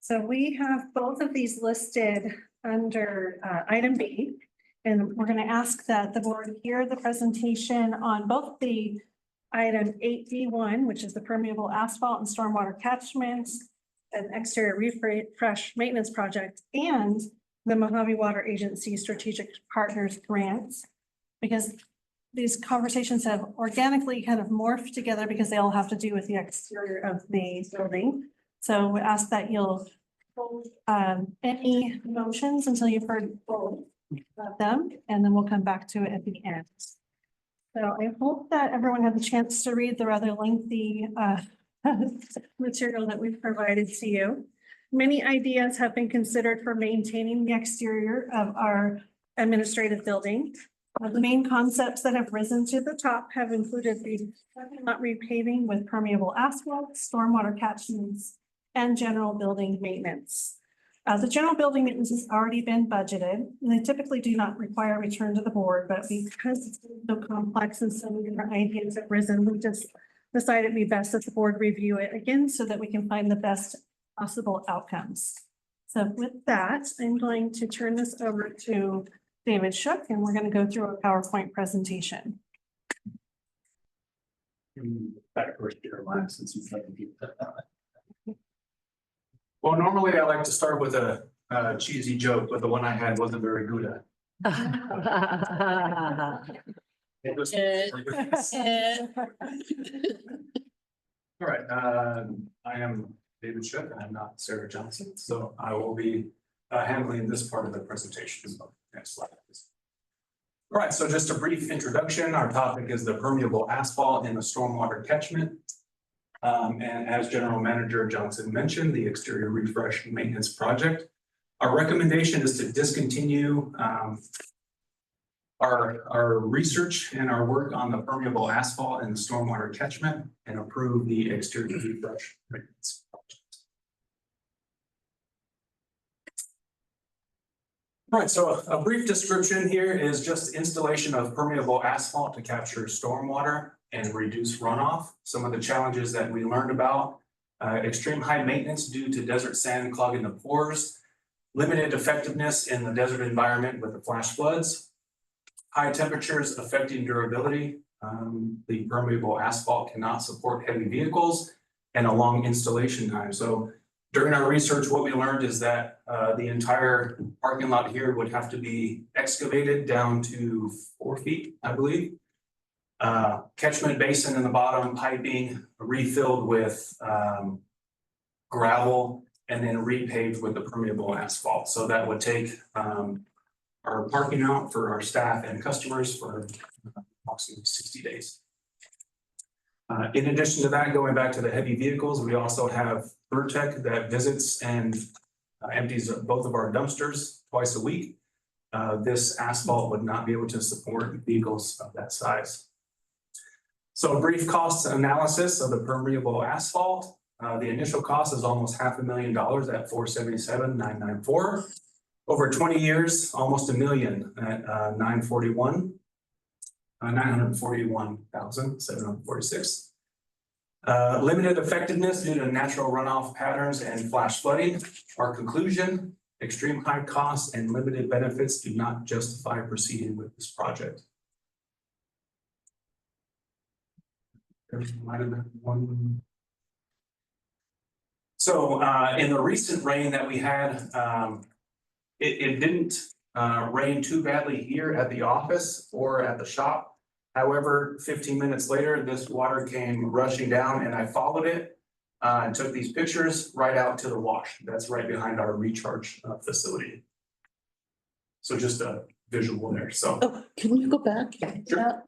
So we have both of these listed under item B. And we're going to ask that the board hear the presentation on both the item 8B1, which is the permeable asphalt and stormwater catchments and exterior refresh maintenance project, and the Mojave Water Agency Strategic Partners Grants. Because these conversations have organically kind of morphed together because they all have to do with the exterior of the building. So we ask that you'll hold any motions until you've heard both of them, and then we'll come back to it at the end. So I hope that everyone had the chance to read the rather lengthy material that we've provided to you. Many ideas have been considered for maintaining the exterior of our administrative building. The main concepts that have risen to the top have included the parking lot repaving with permeable asphalt, stormwater catchments, and general building maintenance. The general building maintenance has already been budgeted, and they typically do not require a return to the board, but because it's so complex and so many different ideas have risen, we just decided it'd be best that the board review it again so that we can find the best possible outcomes. So with that, I'm going to turn this over to David Shook, and we're going to go through a PowerPoint presentation. Back first year last since you've let me keep that. Well, normally I like to start with a cheesy joke, but the one I had wasn't very good at. It was- All right, I am David Shook and I'm not Sarah Johnson, so I will be handling this part of the presentation. So next slide, please. All right, so just a brief introduction. Our topic is the permeable asphalt in the stormwater catchment. And as General Manager Johnson mentioned, the exterior refresh maintenance project. Our recommendation is to discontinue our research and our work on the permeable asphalt and the stormwater catchment and approve the exterior refresh maintenance project. Right, so a brief description here is just installation of permeable asphalt to capture stormwater and reduce runoff. Some of the challenges that we learned about, extreme high maintenance due to desert sand clogging the pores, limited effectiveness in the desert environment with the flash floods, high temperatures affecting durability. The permeable asphalt cannot support heavy vehicles and a long installation time. So during our research, what we learned is that the entire parking lot here would have to be excavated down to 4 feet, I believe. Catchment basin in the bottom, piping refilled with gravel and then repaved with the permeable asphalt. So that would take our parking out for our staff and customers for approximately 60 days. In addition to that, going back to the heavy vehicles, we also have Tech that visits and empties both of our dumpsters twice a week. This asphalt would not be able to support vehicles of that size. So a brief cost analysis of the permeable asphalt. The initial cost is almost $500,000 at $477,994. Over 20 years, almost $1 million at $941,746. Limited effectiveness due to natural runoff patterns and flash flooding. Our conclusion, extreme high costs and limited benefits do not justify proceeding with this project. There might have been one. So in the recent rain that we had, it didn't rain too badly here at the office or at the shop. However, 15 minutes later, this water came rushing down and I followed it and took these pictures right out to the wash. That's right behind our recharge facility. So just a visual there, so. Oh, can you go back? Sure.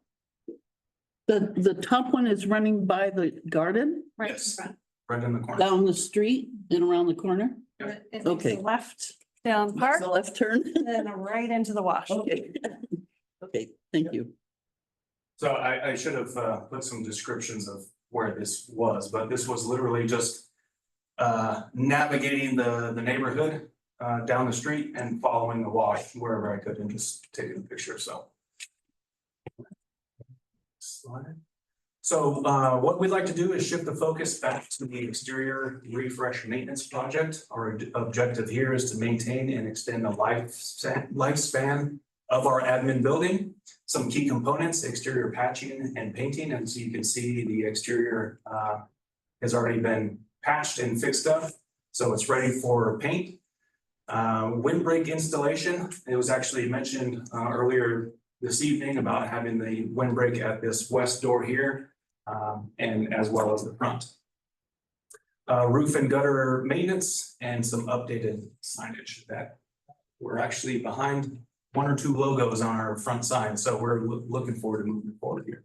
The top one is running by the garden, Right. Yes. Right in the corner. down the street and around the corner? It makes Okay. a left down park, The left turn? and then right into the wash. Okay. Okay, thank you. So I should have put some descriptions of where this was, but this was literally just navigating the neighborhood down the street and following the wash wherever I could and just taking a picture, so. Slide. So what we'd like to do is shift the focus back to the exterior refresh maintenance project. Our objective here is to maintain and extend the lifespan of our admin building. Some key components, exterior patching and painting. And so you can see the exterior has already been patched and fixed up. So it's ready for paint. Windbreak installation. It was actually mentioned earlier this evening about having the windbreak at this west door here and as well as the front. Roof and gutter maintenance and some updated signage that we're actually behind 1 or 2 logos on our front sign. So we're looking forward to moving forward here.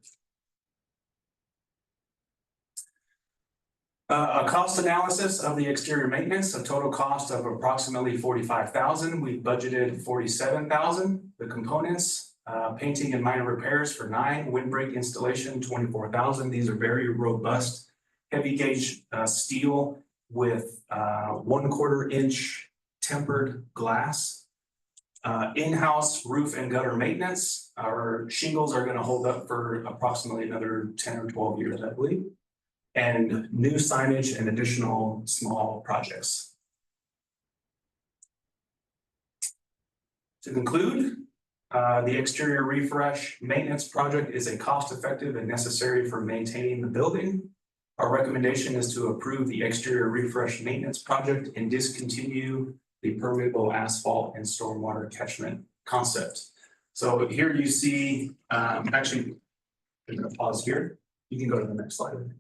A cost analysis of the exterior maintenance, a total cost of approximately $45,000. We budgeted $47,000. The components, painting and minor repairs for 9, windbreak installation, $24,000. These are very robust, heavy gauge steel with 1/4 inch tempered glass. In-house roof and gutter maintenance. Our shingles are going to hold up for approximately another 10 or 12 years, I believe. And new signage and additional small projects. To conclude, the exterior refresh maintenance project is a cost-effective and necessary for maintaining the building. Our recommendation is to approve the exterior refresh maintenance project and discontinue the permeable asphalt and stormwater catchment concept. So here you see, actually, I'm going to pause here. You can go to the next slide.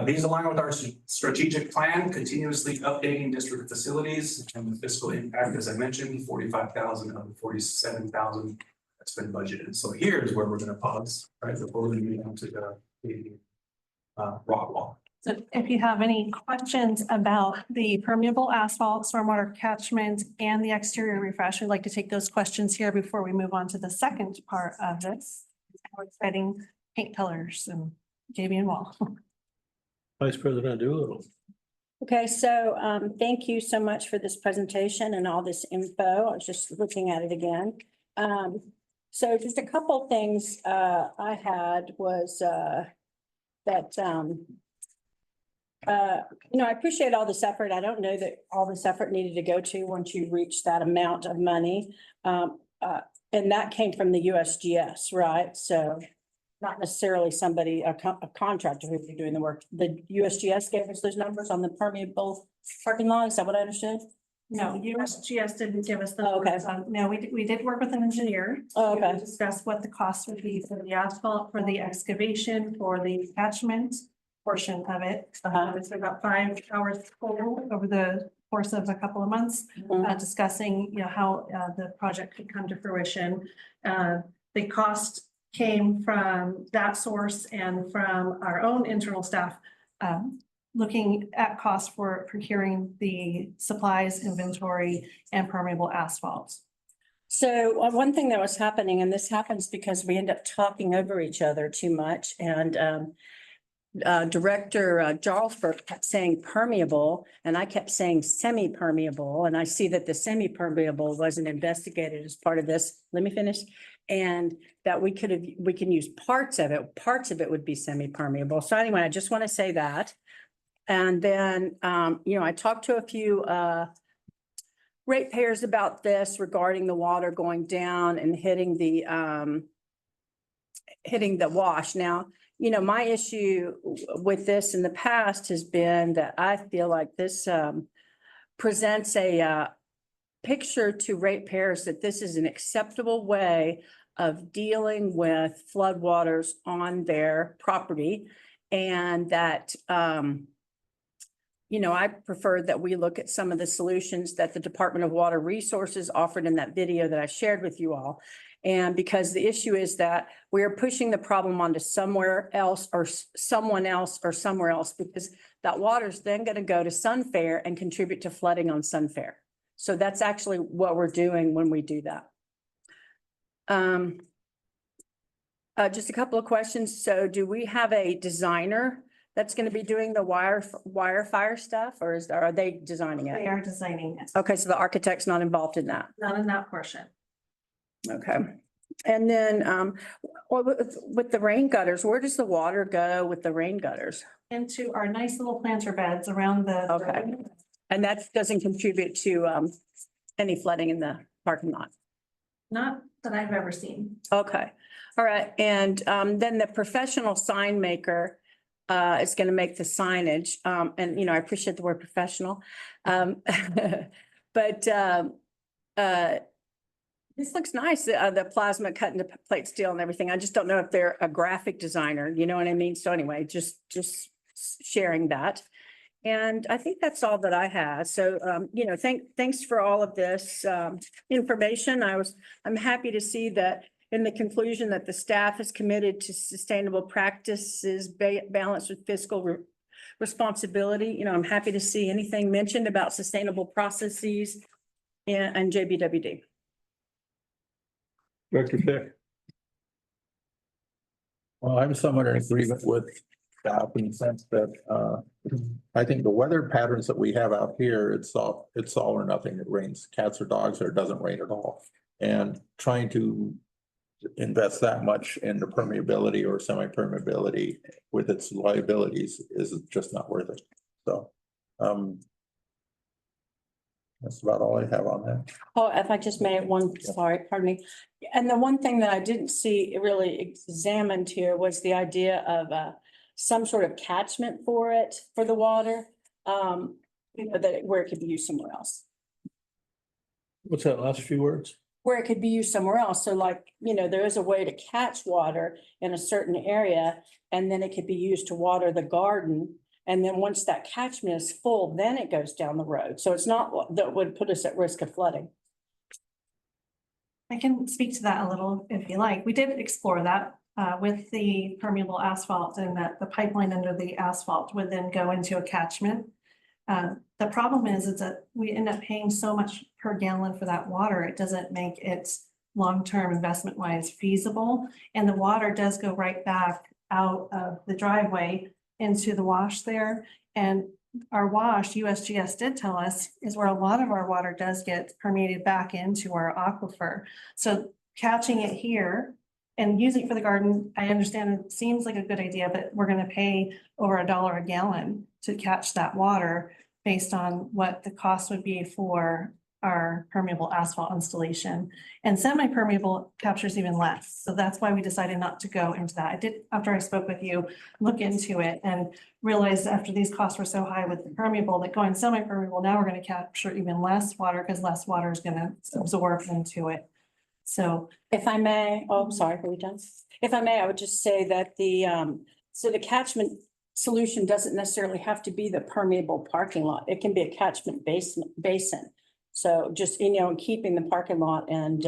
These align with our strategic plan, continuously updating district facilities and the fiscal impact, as I mentioned, 45,000 of the 47,000 that's been budgeted. So here's where we're going to pause, right, before we move on to the rock wall. So if you have any questions about the permeable asphalt, stormwater catchment, and the exterior refresh, we'd like to take those questions here before we move on to the second part of this. We're exciting paint colors and JB and wall. Vice President Doolittle. Okay, so thank you so much for this presentation and all this info. I was just looking at it again. So just a couple things I had was that I appreciate all this effort. I don't know that all this effort needed to go to once you reach that amount of money. And that came from the USGS, right? So not necessarily somebody, a contractor who'd be doing the work. The USGS gave us those numbers on the permeable parking lot. Is that what I understood? No, USGS didn't give us the. Oh, okay. No, we did work with an engineer. Oh, to okay. Discuss what the cost would be for the asphalt, for the excavation, for the attachment portion of it. It's about 5 hours total over the course of a couple of months, discussing, how the project could come to fruition. The cost came from that source and from our own internal staff, looking at cost for procuring the supplies, inventory, and permeable asphalt. So one thing that was happening, and this happens because we end up talking over each other too much, and Director Jarlsberg kept saying permeable, and I kept saying semi-permeable, and I see that the semi-permeable wasn't investigated as part of this. Let me finish. And that we can use parts of it. Parts of it would be semi-permeable. So anyway, I just want to say that. And then, I talked to a few ratepayers about this regarding the water going down and hitting the wash. Now, my issue with this in the past has been that I feel like this presents a picture to ratepayers that this is an acceptable way of dealing with floodwaters on their property. And that, I prefer that we look at some of the solutions that the Department of Water Resources offered in that video that I shared with you all. And because the issue is that we are pushing the problem onto somewhere else or someone else or somewhere else, because that water is then going to go to Sunfair and contribute to flooding on Sunfair. So that's actually what we're doing when we do that. Just a couple of questions. So do we have a designer that's going to be doing the wire fire stuff, or are they designing They it? are designing it, Okay, so the architect's not involved in that. not in that portion. Okay. And then with the rain gutters, where does the water go with the rain gutters? Into our nice little planter beds around the. Okay. And that doesn't contribute to any flooding in the parking lot? Not that I've ever seen. Okay, all right. And then the professional sign maker is going to make the signage. And, I appreciate the word professional. But this looks nice, the plasma cut into plate steel and everything. I just don't know if they're a graphic designer, you know what I mean? So anyway, just sharing that. And I think that's all that I had. So, thanks for all of this information. I'm happy to see that in the conclusion that the staff is committed to sustainable practices balanced with fiscal responsibility. I'm happy to see anything mentioned about sustainable processes and JBWD. Director Fick. Well, I'm somewhat in agreement with staff in the sense that I think the weather patterns that we have out here, it's all or nothing. It rains cats or dogs, or it doesn't rain at all. And trying to invest that much in the permeability or semi-permeability with its liabilities is just not worth it. So that's about all I have on that. Oh, if I just may, pardon me. And the one thing that I didn't see really examined here was the idea of some sort of catchment for the water, where it could be used somewhere else. What's that last few words? Where it could be used somewhere else. So like, there is a way to catch water in a certain area, and then it could be used to water the garden. And then once that catchment is full, then it goes down the road. So it's not that would put us at risk of flooding. I can speak to that a little if you like. We did explore that with the permeable asphalt, and that the pipeline under the asphalt would then go into a catchment. The problem is that we end up paying so much per gallon for that water. It doesn't make it long-term investment wise feasible. And the water does go right back out of the driveway into the wash there. And our wash, USGS did tell us, is where a lot of our water does get permeated back into our aquifer. So catching it here and using it for the garden, I understand it seems like a good idea, but we're gonna pay over $1 a gallon to catch that water based on what the cost would be for our permeable asphalt installation. And semi-permeable captures even less. So that's why we decided not to go into that. I did, after I spoke with you, look into it and realized after these costs were so high with the permeable, that going semi-permeable, now we're gonna capture even less water because less water is gonna absorb into it. So If I may, oh, I'm sorry, are we done? If I may, I would just say that so the catchment solution doesn't necessarily have to be the permeable parking lot. It can be a catchment basin. So just, keeping the parking lot and,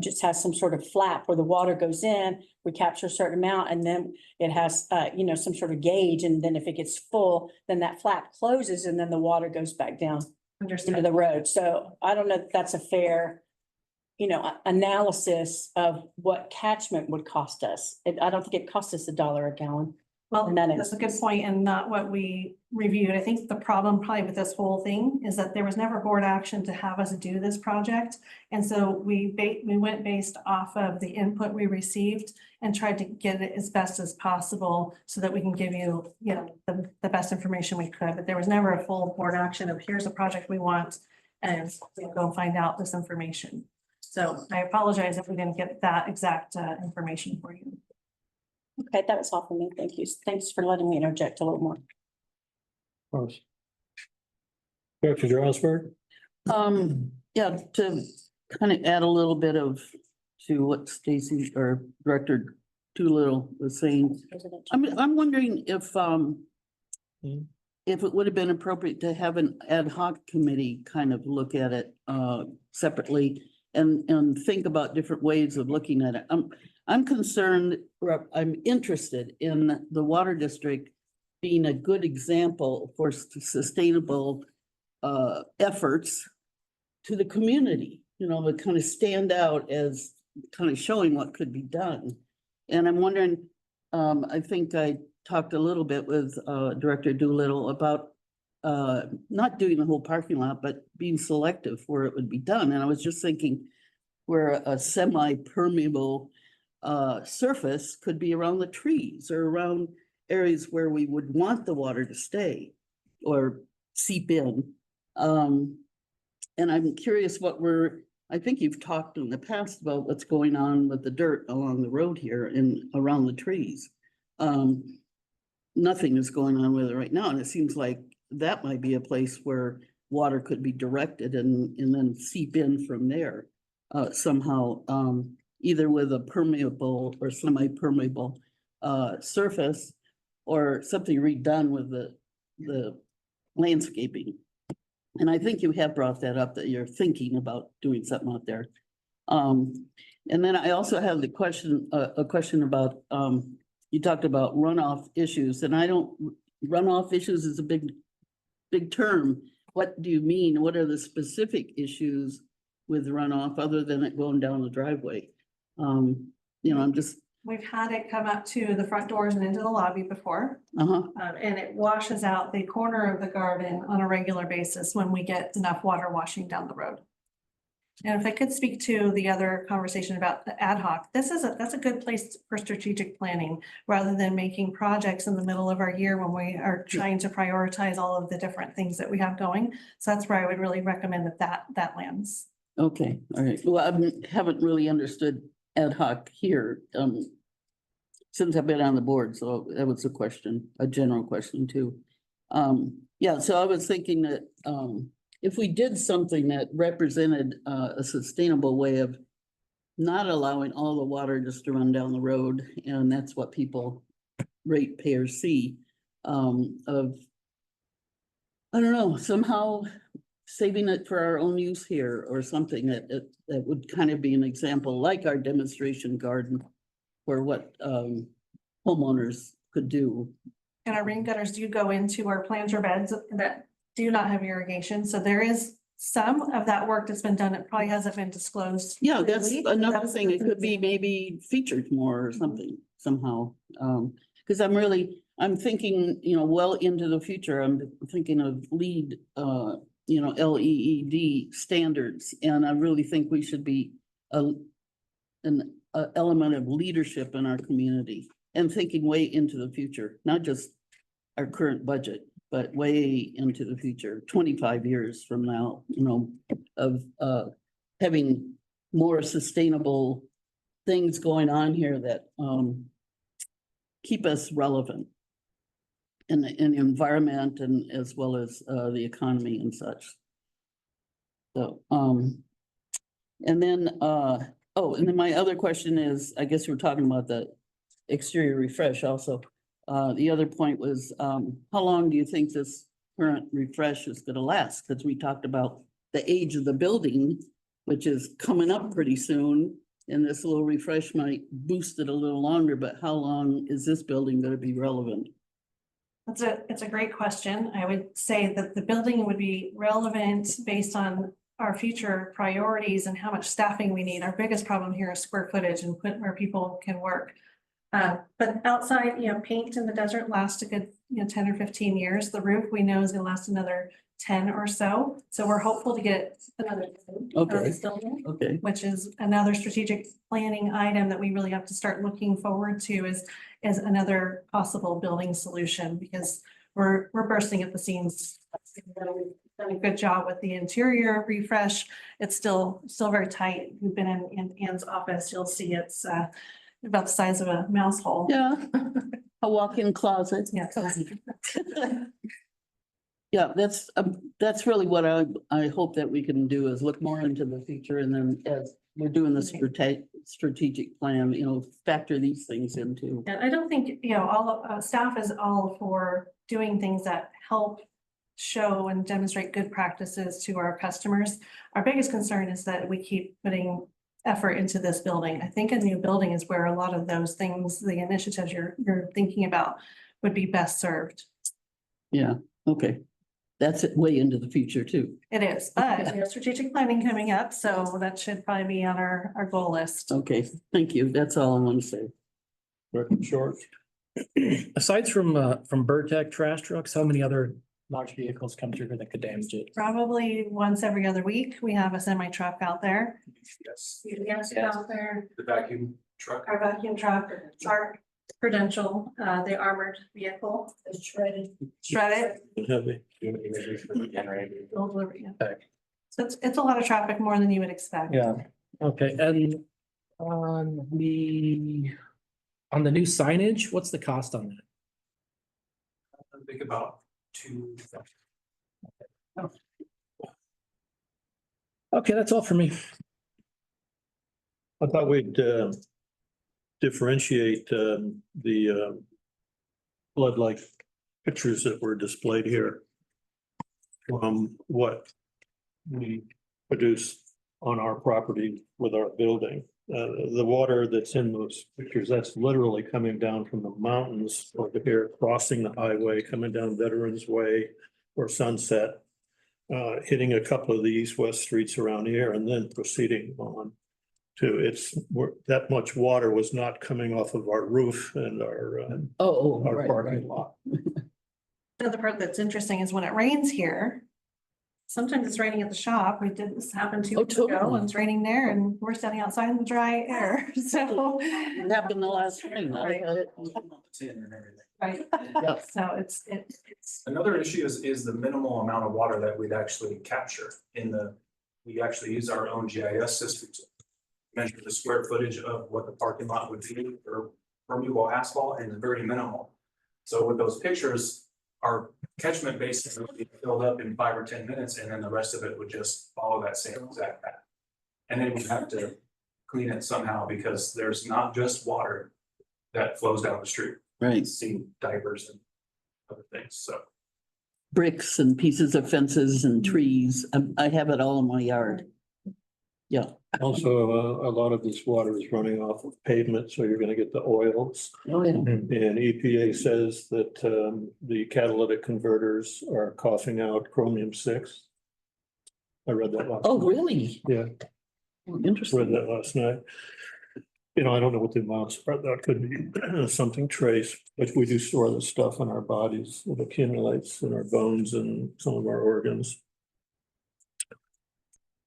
just has some sort of flap where the water goes in, we capture a certain amount, and then it has, some sort of gauge. And then if it gets full, then that flap closes and then the water goes back down into the road. So I don't know if that's a fair, analysis of what catchment would cost us. I don't think it costs us $1 a gallon. Well, And that that's a good point and not what we reviewed. I think the problem probably with this whole thing is that there was never board action to have us do this project. And so we went based off of the input we received and tried to get it as best as possible so that we can give you, the best information we could. But there was never a full board action of here's a project we want and we'll go find out this information. So I apologize if we didn't get that exact information for you. Okay, that was all for me. Thank you. Thanks for letting me interject a little more. Of course. Dr. Jarlsberg? Yeah, to kind of add a little bit to what Stacy or Director Doolittle was saying. I'm wondering if it would have been appropriate to have an ad hoc committee kind of look at it separately and think about different ways of looking at it. I'm concerned, or I'm interested in the water district being a good example for sustainable efforts to the community, to kind of stand out as kind of showing what could be done. And I'm wondering, I think I talked a little bit with Director Doolittle about not doing the whole parking lot, but being selective where it would be done. And I was just thinking where a semi-permeable surface could be around the trees or around areas where we would want the water to stay or seep in. And I'm curious I think you've talked in the past about what's going on with the dirt along the road here and around the trees. Nothing is going on with it right now. And it seems like that might be a place where water could be directed and then seep in from there somehow. Either with a permeable or semi-permeable surface or something redone with the landscaping. And I think you have brought that up, that you're thinking about doing something out there. And then I also have a question about, you talked about runoff issues, and runoff issues is a big term. What do you mean? What are the specific issues with runoff other than it going down the driveway? We've had it come up to the front doors and into the lobby before. And it washes out the corner of the garden on a regular basis when we get enough water washing down the road. And if I could speak to the other conversation about the ad hoc, that's a good place for strategic planning rather than making projects in the middle of our year when we are trying to prioritize all of the different things that we have going. So that's where I would really recommend that lands. Okay, all right. Well, I haven't really understood ad hoc here since I've been on the board, so that was a general question too. Yeah, so I was thinking that if we did something that represented a sustainable way of not allowing all the water just to run down the road, and that's what ratepayers see, of, I don't know, somehow saving it for our own use here or something that would kind of be an example, like our demonstration garden, for what homeowners could do. And our rain gutters do go into our planter beds that do not have irrigation. So there is some of that work that's been done. It probably hasn't been disclosed. Yeah, that's clearly. another thing. It could be maybe featured more or something somehow. Because I'm I'm thinking, well into the future. I'm thinking of LEED, LEED standards. And I really think we should be an element of leadership in our community and thinking way into the future, not just our current budget, but way into the future, 25 years from now, of having more sustainable things going on here that keep us relevant in the environment and as well as the economy and such. So, and then my other question is, I guess we're talking about the exterior refresh also. The other point was, how long do you think this current refresh is gonna last? Because we talked about the age of the building, which is coming up pretty soon. And this little refresh might boost it a little longer, but how long is this building gonna be relevant? It's a great question. I would say that the building would be relevant based on our future priorities and how much staffing we need. Our biggest problem here is square footage and where people can work. But outside, paint in the desert lasts a good, 10 or 15 years. The roof we know is gonna last another 10 or so. So we're hopeful to get another 10 out of this building, Okay, which is another strategic planning item that we really have to start looking forward to is another possible building solution, because we're bursting at the seams. We've done a good job with the interior refresh. It's still very tight. We've been in Ann's office. You'll see it's about the size of a mouse hole. yeah, a walk-in closet. Yeah, cozy. Yeah, that's really what I hope that we can do is look more into the future, and then as we're doing the strategic plan, factor these things into. And I don't think, all staff is all for doing things that help show and demonstrate good practices to our customers. Our biggest concern is that we keep putting effort into this building. I think a new building is where a lot of those things, the initiatives you're thinking about would be best served. Yeah, okay. That's it way into the future too. It is, but we have strategic planning coming up, so that should probably be on our goal list. Okay, thank you. That's all I want to say. Record short. Aside from Birtech trash trucks, how many other large vehicles come through here that could damage it? Probably once every other week, we have a semi truck out there. Yes, Yes, out there. the vacuum truck. Our vacuum truck, our credential, the armored vehicle, is shredded. Heavy. Delivery, yeah. So it's a lot of traffic, more than you would expect. Yeah, okay, and on the new signage, what's the cost on that? I think about 2. Okay, that's all for me. I thought we'd differentiate the flood-like pictures that were displayed here from what we produce on our property with our building. The water that's in those pictures, that's literally coming down from the mountains over here, crossing the highway, coming down Veterans Way or Sunset, hitting a couple of the east-west streets around here and then proceeding on to that much water was not coming off of our roof and our Right, parking lot. The other part that's interesting is when it rains here, sometimes it's raining at the shop. We did this happen 2 weeks ago, totally. and it's raining there and we're standing outside in the dry air, so. It happened the last spring. Right. Right, Yeah. so it's. Another issue is the minimal amount of water that we'd actually capture we actually use our own GIS system to measure the square footage of what the parking lot would be for permeable asphalt, and it's very minimal. So with those pictures, our catchment basin would be filled up in 5 or 10 minutes, and then the rest of it would just follow that same exact path. And then we have to clean it somehow, because there's not just water that flows down the street. Right, See diapers and other things, so. bricks and pieces of fences and trees. I have it all in my yard. Yeah, Also, a lot of this water is running off of pavement, so you're gonna get the oils. oh, yeah. And EPA says that the catalytic converters are coughing out chromium-6. I read that last. Oh, really? Yeah, Interesting. read that last night. I don't know what the amounts are, that could be something trace, but we do store this stuff in our bodies. It accumulates in our bones and some of our organs.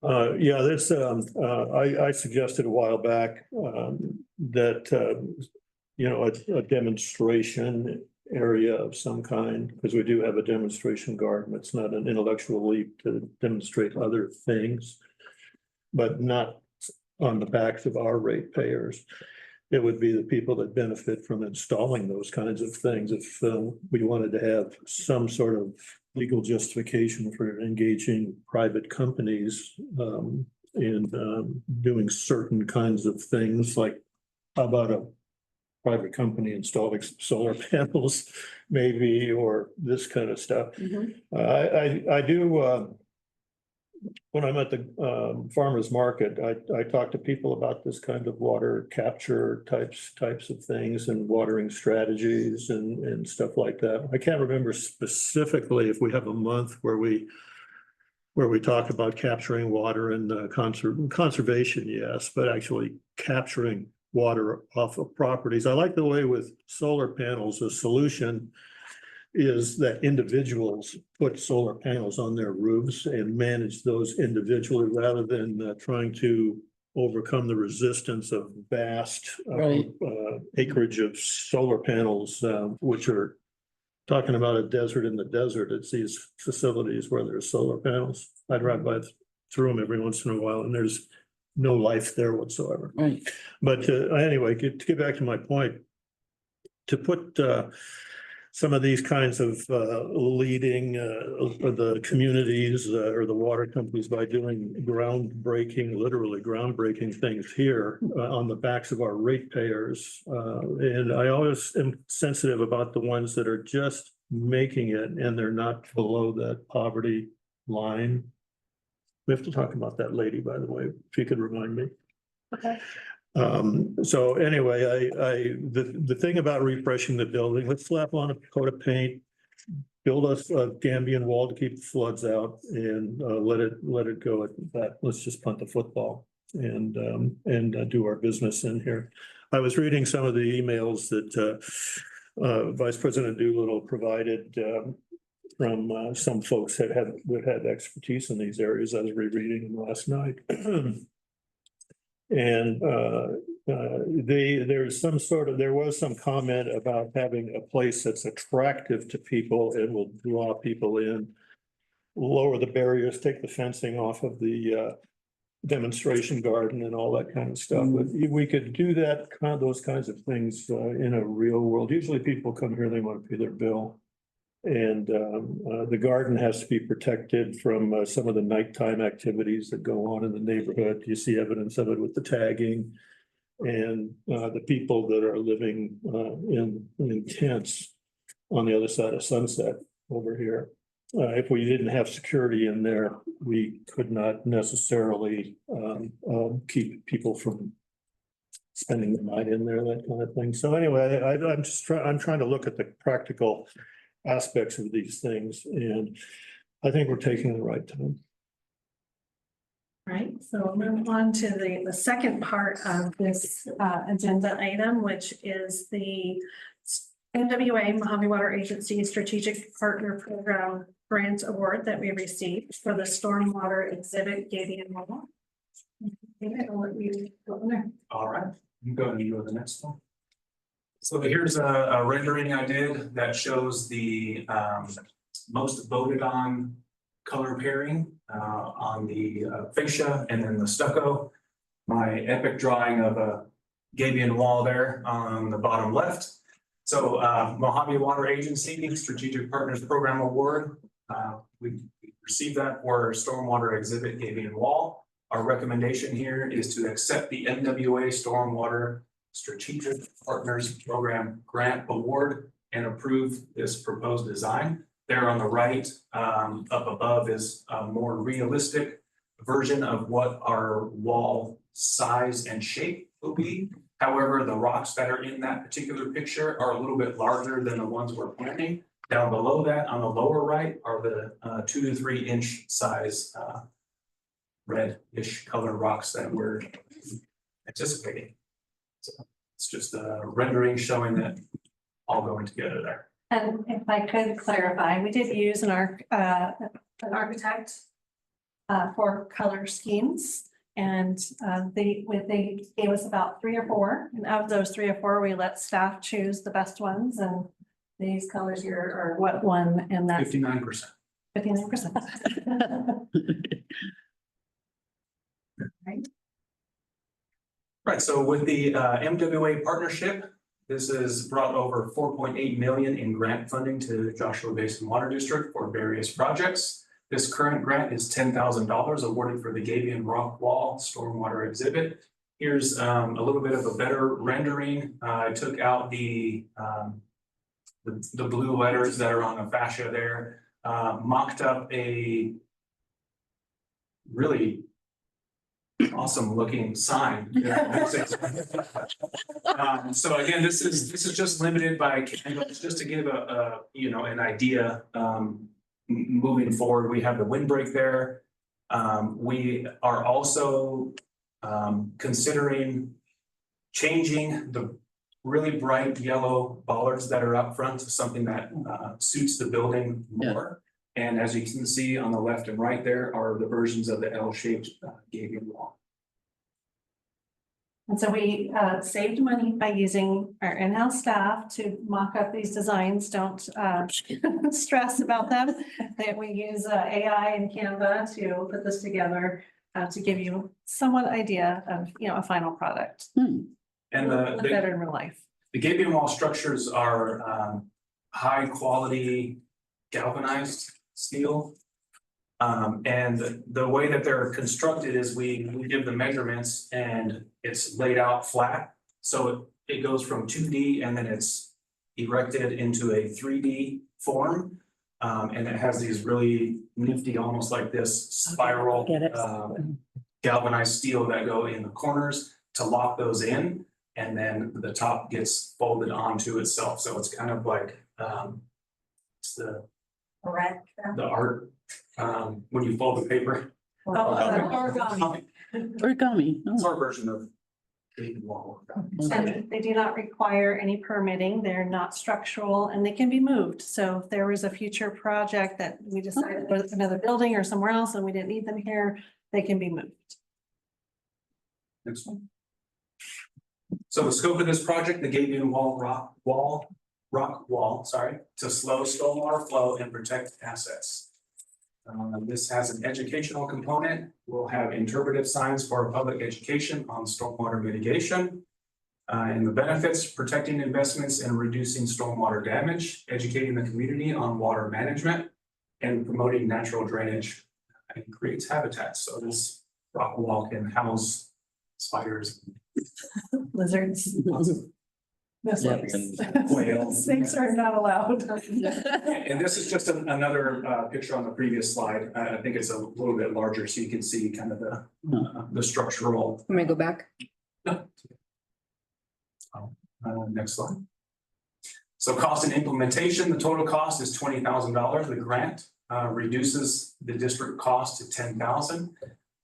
Yeah, this, I suggested a while back, that, a demonstration area of some kind, because we do have a demonstration garden. It's not an intellectual leap to demonstrate other things, but not on the backs of our ratepayers. It would be the people that benefit from installing those kinds of things. If we wanted to have some sort of legal justification for engaging private companies in doing certain kinds of things, like how about a private company installing solar panels, maybe, or this kind of stuff. I do. When I'm at the farmer's market, I talk to people about this kind of water capture types of things and watering strategies and stuff like that. I can't remember specifically if we have a month where we talk about capturing water and conservation, yes, but actually capturing water off of properties. I like the way with solar panels, the solution is that individuals put solar panels on their roofs and manage those individually rather than trying to overcome the resistance of vast acreage of solar panels, which are talking about a desert in the desert. It's these facilities where there's solar panels. I'd drive by through them every once in a while and there's no life there whatsoever. Right. But anyway, to get back to my point, to put some of these kinds of leading the communities or the water companies by doing literally groundbreaking things here on the backs of our ratepayers. And I always am sensitive about the ones that are just making it and they're not below that poverty line. We have to talk about that lady, by the way, if you could remind me. Okay. So anyway, the thing about refreshing the building, let's slap on a coat of paint, build us a Gambian wall to keep the floods out and let it go at that. Let's just punt the football and do our business in here. I was reading some of the emails that Vice President Doolittle provided from some folks that had expertise in these areas. I was rereading them last night. And there was some comment about having a place that's attractive to people and will draw people in, lower the barriers, take the fencing off of the demonstration garden and all that kind of stuff. But we could do that, those kinds of things in a real world. Usually people come here, they want to pay their bill. And the garden has to be protected from some of the nighttime activities that go on in the neighborhood. You see evidence of it with the tagging and the people that are living in tents on the other side of Sunset over here. If we didn't have security in there, we could not necessarily keep people from spending the night in there, that kind of thing. So anyway, I'm trying to look at the practical aspects of these things, and I think we're taking the right time. Right, so we'll move on to the second part of this agenda item, which is the NWA Mojave Water Agency Strategic Partner Program Grant Award that we received for the Stormwater Exhibit Gating and Mobile. I'll let you go in there. All right, you go to the next one. So here's a rendering I did that shows the most voted on color pairing on the fascia and then the stucco. My epic drawing of a Gabion wall there on the bottom left. So Mojave Water Agency Strategic Partners Program Award. We received that for Stormwater Exhibit Gabion Wall. Our recommendation here is to accept the NWA Stormwater Strategic Partners Program Grant Award and approve this proposed design. There on the right, up above is a more realistic version of what our wall size and shape will be. However, the rocks that are in that particular picture are a little bit larger than the ones we're planting. Down below that, on the lower right, are the 2 to 3 inch size red-ish color rocks that we're anticipating. So it's just a rendering showing that all going together there. And if I could clarify, we did use an architect for color schemes. And they gave us about 3 or 4, and of those 3 or 4, we let staff choose the best ones, and these colors here are what won in that 59%. 59%. Right, so with the MWA partnership, this has brought over 4.8 million in grant funding to Joshua Basin Water District for various projects. This current grant is $10,000 awarded for the Gabion Rock Wall Stormwater Exhibit. Here's a little bit of a better rendering. I took out the blue letters that are on the fascia there, mocked up a really awesome looking sign. So again, this is just limited by candles, just to give a an idea. Moving forward, we have the windbreak there. We are also considering changing the really bright yellow bollards that are up front to something that suits the building more. And as you can see on the left and right, there are the versions of the L-shaped Gabion wall. And so we saved money by using our in-house staff to mock up these designs. Don't stress about them. That we use AI and Canva to put this together to give you somewhat idea of a final product. And better in real life. The Gabion wall structures are high quality galvanized steel. And the way that they're constructed is we give the measurements and it's laid out flat. So it goes from 2D and then it's erected into a 3D form. And it has these really nifty, almost like this spiral galvanized steel that go in the corners to lock those in. And then the top gets folded onto itself. So it's kind of like it's the art when you fold the paper. Origami. Origami. It's our version of Gabion wall. And they do not require any permitting. They're not structural and they can be moved. So if there was a future project that we decided there was another building or somewhere else and we didn't need them here, they can be moved. Next one. So the scope of this project, the Gabion rock wall, to slow stormwater flow and protect assets. This has an educational component. We'll have interpretive signs for public education on stormwater mitigation. And the benefits, protecting investments and reducing stormwater damage, educating the community on water management, and promoting natural drainage and creates habitats. So this rock wall can house spiders, Lizards. Whales. Snakes are not allowed. And this is just another picture on the previous slide. I think it's a little bit larger so you can see kind of the structural. Let me go back. Next slide. So cost and implementation, the total cost is $20,000. The grant reduces the district cost to $10,000.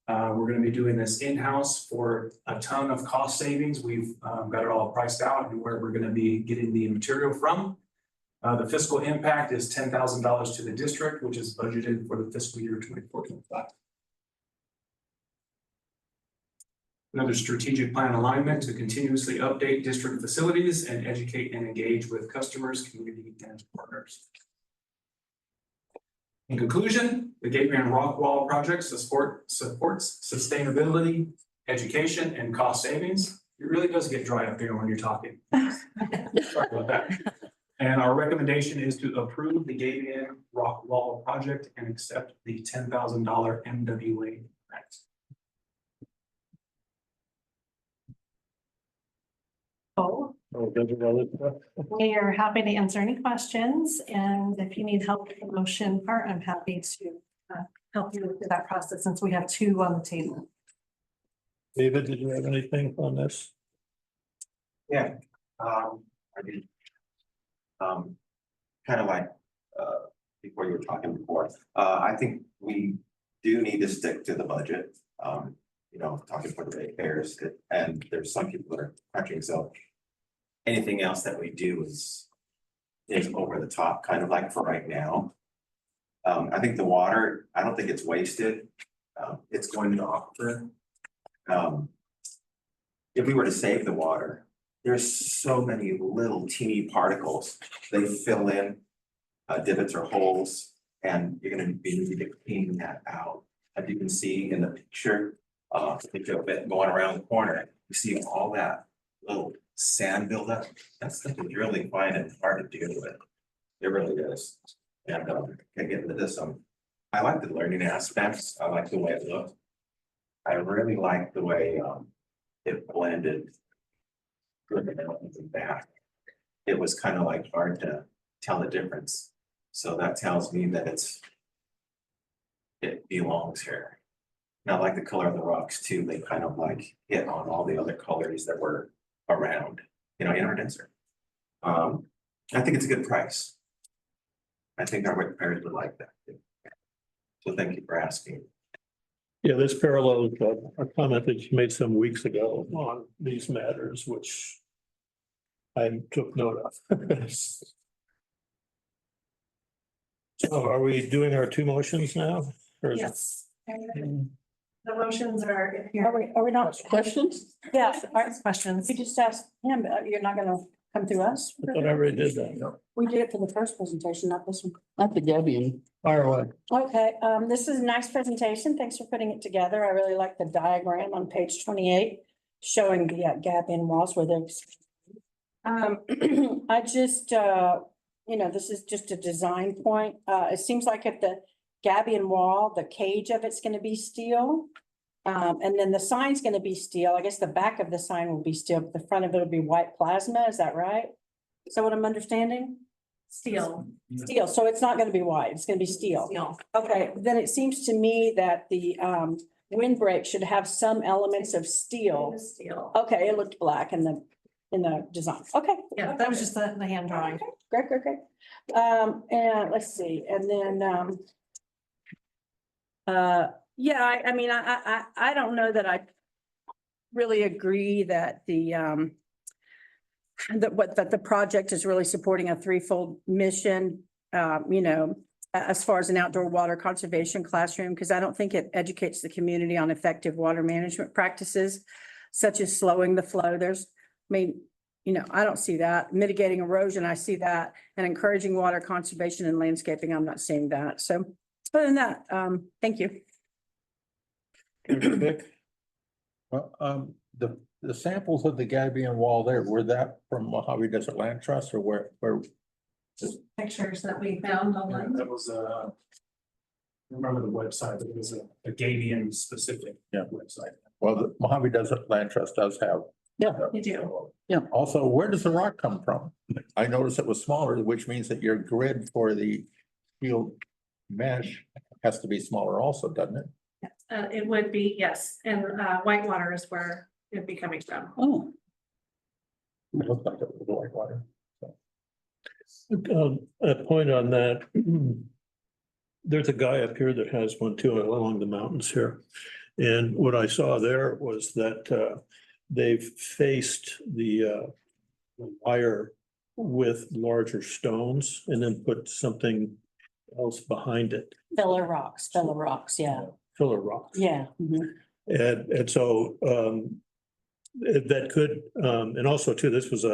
We're going to be doing this in-house for a ton of cost savings. We've got it all priced out and where we're going to be getting the material from. The fiscal impact is $10,000 to the district, which is budgeted for the fiscal year 24-25. Another strategic plan alignment to continuously update district facilities and educate and engage with customers, community, and partners. In conclusion, the Gabion Rock Wall project supports sustainability, education, and cost savings. It really does get dry up here when you're talking. Sorry about that. And our recommendation is to approve the Gabion Rock Wall project and accept the $10,000 MWA grant. We are happy to answer any questions, and if you need help with the motion part, I'm happy to help you with that process since we have 2 on the table. David, did you have anything on this? Yeah, I mean, kind of like, before you were talking before, I think we do need to stick to the budget. you know, talking about the bears, and there's some people that are crunching, so. Anything else that we do is over the top, kind of like for right now. I think the water, I don't think it's wasted. It's going to aquifer. If we were to save the water, there's so many little teeny particles. They fill in divots or holes, and you're gonna be needing to clean that out. As you can see in the picture, think of it going around the corner, you see all that little sand buildup. That's something really fine and hard to deal with. It really is. And can get into this. I like the learning aspects. I like the way it looked. I really like the way it blended good mountains and back. It was kind of like hard to tell the difference. So that tells me that it belongs here. And I like the color of the rocks too. They kind of like hit on all the other colors that were around, you know, in our desert. I think it's a good price. I think our ratepayers would like that. So thank you for asking. Yeah, this parallels a comment that you made some weeks ago on these matters, which I took note of. So are we doing our two motions now? Or is it- Yes. The motions are, if Are we not? Questions? Yeah, questions. we just asked him, but you're not gonna come through us? I thought I already did that. We did it for the first presentation, not this one. Not the Debian. Fire away. Okay, this is a nice presentation. Thanks for putting it together. I really like the diagram on page 28, showing the gap in walls where there's. I just, this is just a design point. It seems like at the gabion wall, the cage of it's gonna be steel. And then the sign's gonna be steel. I guess the back of the sign will be steel, but the front of it will be white plasma. Is that right? Is that what I'm understanding? Steel. Steel, so it's not gonna be white, it's gonna be steel. Steel. Okay, then it seems to me that the windbreak should have some elements of steel. Steel. Okay, it looked black in the design. Okay. Yeah, that was just the hand drawing. Great. And let's see, and then I mean, I don't know that I really agree that that the project is really supporting a threefold mission, as far as an outdoor water conservation classroom, because I don't think it educates the community on effective water management practices, such as slowing the flow. I don't see that. Mitigating erosion, I see that, and encouraging water conservation and landscaping, I'm not seeing that. So other than that, thank you. Vic? Well, the samples of the gabion wall there, were that from Mojave Desert Land Trust or where? Pictures that we found online. That was I remember the website, it was a Gabion specific website. Well, the Mojave Desert Land Trust does have. Yeah. You do. Also, where does the rock come from? I noticed it was smaller, which means that your grid for the field mesh has to be smaller also, doesn't it? It would be, yes, and Whitewater is where it'd be coming from. Oh, It looked like it was white water. A point on that. There's a guy up here that has one too along the mountains here. And what I saw there was that they've faced the wire with larger stones and then put something else behind it, Filler rocks, yeah. filler rocks. Yeah. And so that could, and also too, this was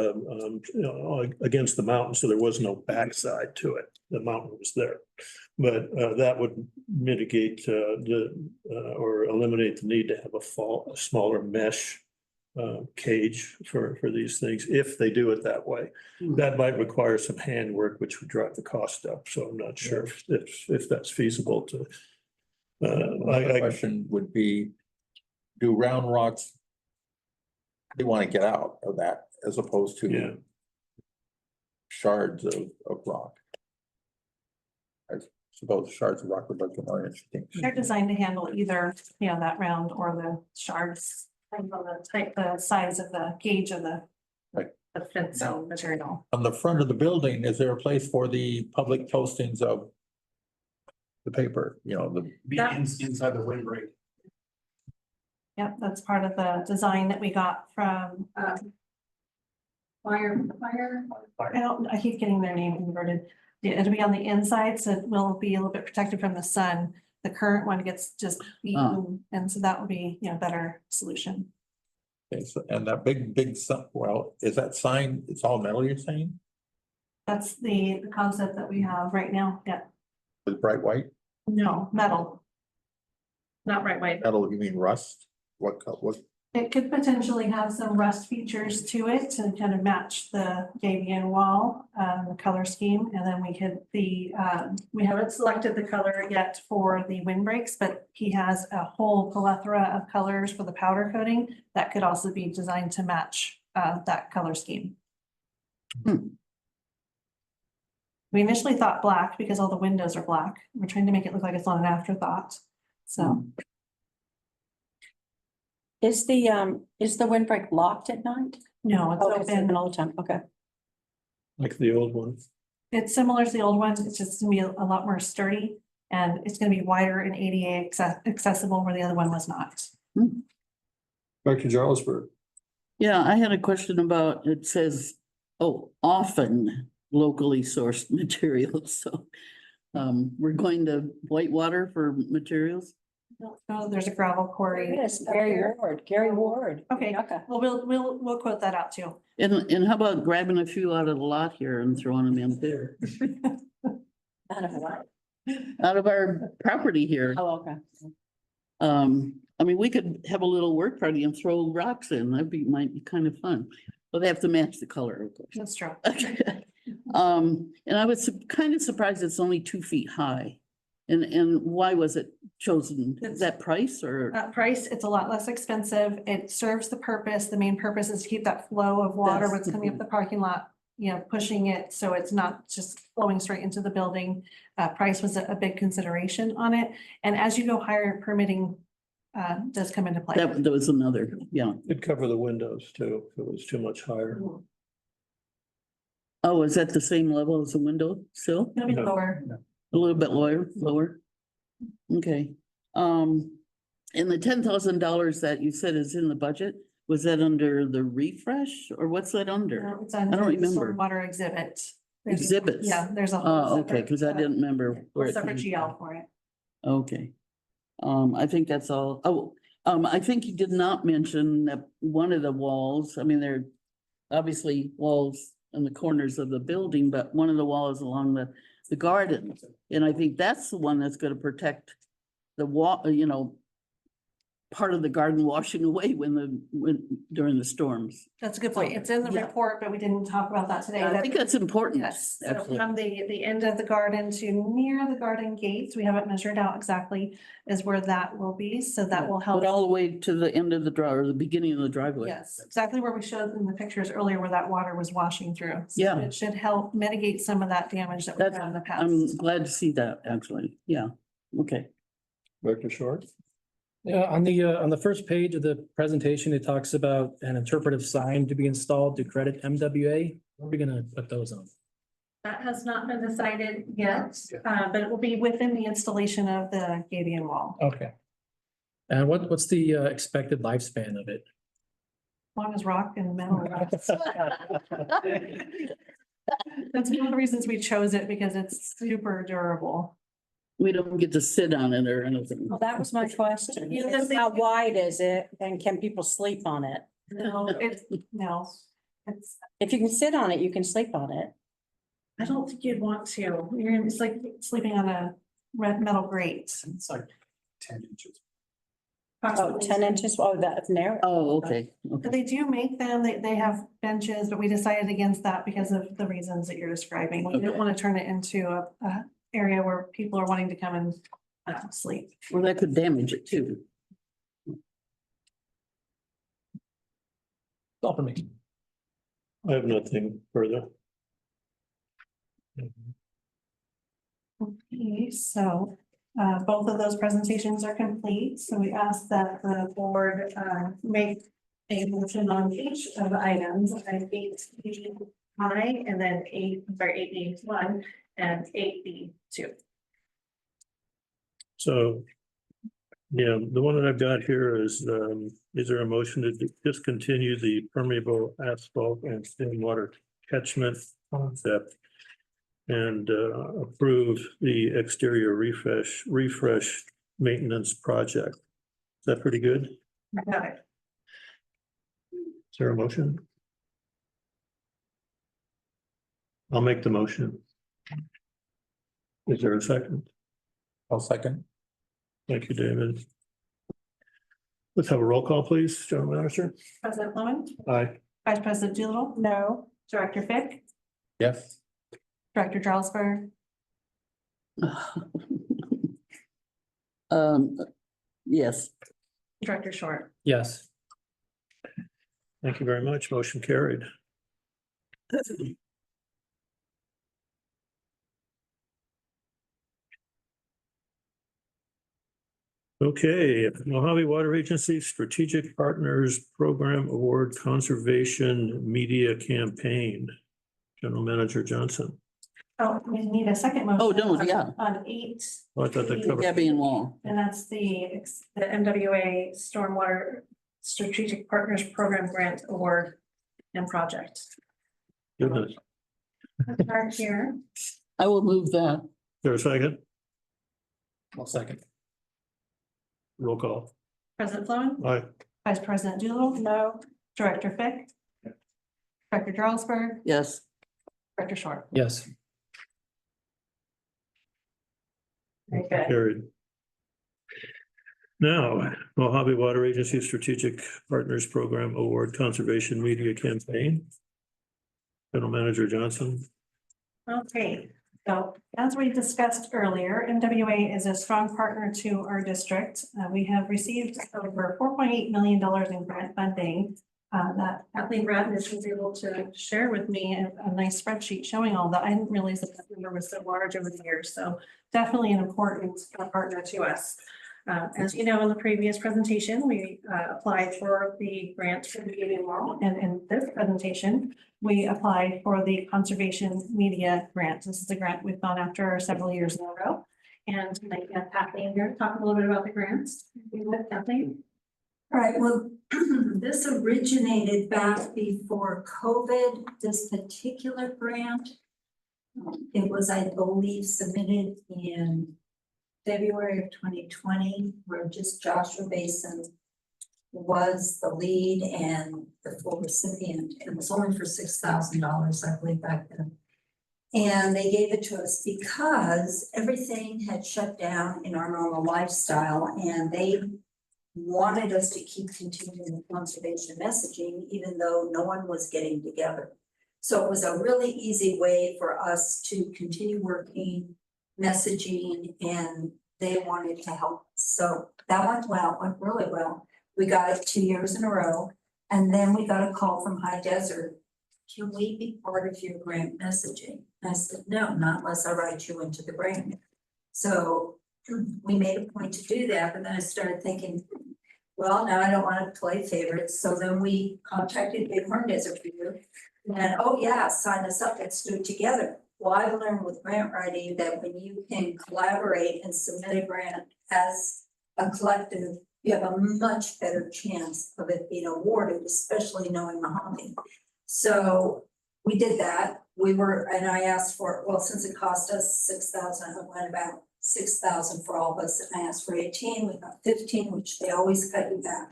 against the mountain, so there was no backside to it. The mountain was there. But that would mitigate or eliminate the need to have a smaller mesh cage for these things, if they do it that way. That might require some handwork, which would drive the cost up. So I'm not sure if that's feasible to. My question would be, do round rocks, they want to get out of that as opposed to shards of rock? I suppose shards of rock would look more interesting. They're designed to handle either, that round or the shards, and the size of the gauge of the fence zone material. On the front of the building, is there a place for the public postings of the paper, Be inside the windbreak. Yep, that's part of the design that we got from, Fire, I keep getting their name inverted. Yeah, it'll be on the inside, so it will be a little bit protected from the sun. The current one gets just eaten, and so that will be, better solution. Okay, so, and that big, well, is that sign, it's all metal, you're saying? That's the concept that we have right now. Yeah, With bright white? no, metal. Not right white. Metal, you mean rust? What, It could potentially have some rust features to it to kind of match the JBN wall, the color scheme. And then we haven't selected the color yet for the windbreaks, but he has a whole plethora of colors for the powder coating that could also be designed to match that color scheme. We initially thought black because all the windows are black. We're trying to make it look like it's not an afterthought. So. Is the windbreak locked at night? No, it's Oh, it's open. open all the time, okay. Like the old one. It's similar to the old one. It's just gonna be a lot more sturdy and it's gonna be wider and ADA accessible where the other one was not. Dr. Jarlsberg. Yeah, I had a question about, it says, often locally sourced materials, so. We're going to Whitewater for materials? No, there's a gravel quarry. Yes, Gary Ward. Okay, well, we'll quote that out too. And how about grabbing a few out of the lot here and throwing them in there? I don't know what. Out of our property here. Oh, okay. I mean, we could have a little work party and throw rocks in. Might be kind of fun. But they have to match the color, of course. That's true. And I was kind of surprised it's only 2 feet high. And why was it chosen? Is that price or? Price, it's a lot less expensive. It serves the purpose. The main purpose is to keep that flow of water, That's what's the coming up the parking lot, pushing it so it's not just flowing straight into the building. Price was a big consideration on it. And as you go higher, permitting does come into play. That was another, yeah. It'd cover the windows too, if it was too much higher. Oh, is that the same level as the window sill? It'll be No. lower. A little bit lower? Okay. And the $10,000 that you said is in the budget, was that under the refresh or what's that under? It's on I don't the remember. stormwater exhibit. Exhibits? Yeah, there's a whole. Oh, okay, because I separate, didn't remember. where it Separate came GL from. for it. Okay. I think that's all. I think you did not mention that one of the walls, I mean, there are obviously walls in the corners of the building, but one of the walls along the garden. And I think that's the one that's gonna protect the wall, part of the garden washing away during the storms. That's a good point. It's in the Yeah. report, but we didn't talk about that today. I think that's important. Yes, so Absolutely. from the end of the garden to near the garden gates, we haven't measured out exactly is where that will be, so that will help. But all the way to the end of the drive, or the beginning of the driveway. Yes, exactly where we showed in the pictures earlier where that water was washing through. So Yeah. it should help mitigate some of that damage that we've That's, had in the I'm past. glad to see that, actually. Yeah, okay. Dr. Short. Yeah, on the first page of the presentation, it talks about an interpretive sign to be installed to credit MWA. Where are we gonna put those on? That has not been decided yet, but it will be within the installation of the Gabion wall. Okay. And what's the expected lifespan of it? Long as rock and metal. That's one of the reasons we chose it because it's super durable. We don't get to sit on it or anything. Well, that was my question. You know, they- How wide is it and can people sleep on it? No, it's, If you can sit on it, you can sleep on it. I don't think you'd want to. It's like sleeping on a red metal grate. It's like 10 inches. Oh, 10 inches, oh, that's narrow. Oh, okay, But okay. they do make them, they have benches, but we decided against that because of the reasons that you're describing. We didn't want to turn it into a area where people are wanting to come and sleep. Well, that could damage it too. All for me. I have nothing further. Okay, so both of those presentations are complete, so we ask that the board make a motion on each of the items, 8B and then 8B1 and 8B2. So Yeah, the one that I've got here is there a motion to discontinue the permeable asphalt and stormwater catchment concept? And approve the exterior refresh maintenance project. Is that pretty good? Got it. Is there a motion? I'll make the motion. Is there a second? I'll second. Thank you, David. Let's have a roll call, please, General Manager. President Fleming, Aye. Vice President Doolittle, No, Director Fick, Yes. Director Jarlsberg, Yes, Director Short. Yes. Thank you very much. Motion carried. Okay, Mojave Water Agency Strategic Partners Program Award Conservation Media Campaign. General Manager Johnson. Oh, we need a second motion. Oh, no, yeah. On 8, Oh, I thought that covered. Gabby and Wall. and that's the MWA Stormwater Strategic Partners Program Grant Award and Project. Goodness. Start here. I will move that. Is there a second? I'll second. Roll call. President Fleming, Aye. Vice President Doolittle, no, Director Fick, Director Jarlsberg, Yes, Director Short. Yes. Very good. Carried. Now, Mojave Water Agency Strategic Partners Program Award Conservation Media Campaign. General Manager Johnson. Okay, so as we discussed earlier, MWA is a strong partner to our district. We have received over $4.8 million in grant funding. That Kathleen Radnish was able to share with me a nice spreadsheet showing all that. I didn't realize that number was so large over the years. So definitely an important partner to us. As you know, in the previous presentation, we applied for the grant for the Gideon Wall, and in this presentation, we applied for the Conservation Media Grant. This is a grant we've gone after several years in a row. And tonight, Kathleen here, talk a little bit about the grants. Kathleen? All right, well, this originated back before COVID, this particular grant. It was, I believe, submitted in February of 2020, where just Joshua Basin was the lead and the full recipient. It was only for $6,000, I believe, back then. And they gave it to us because everything had shut down in our normal lifestyle, and they wanted us to keep continuing the conservation messaging, even though no one was getting together. So it was a really easy way for us to continue working, messaging, and they wanted to help. So that went well, went really well. We got it 2 years in a row. And then we got a call from High Desert. Can we be part of your grant messaging? And I said, no, not unless I write you into the grant. So we made a point to do that, but then I started thinking, well, now I don't want to play favorites. So then we contacted Bighorn Desert Review and, oh yeah, sign us up, let's do it together. Well, I've learned with grant writing that when you can collaborate and submit a grant as a collective, you have a much better chance of it being awarded, especially knowing Mojave. So we did that. And I asked for, well, since it cost us $6,000, I went about $6,000 for all of us, and I asked for 18, we got 15, which they always cut you back.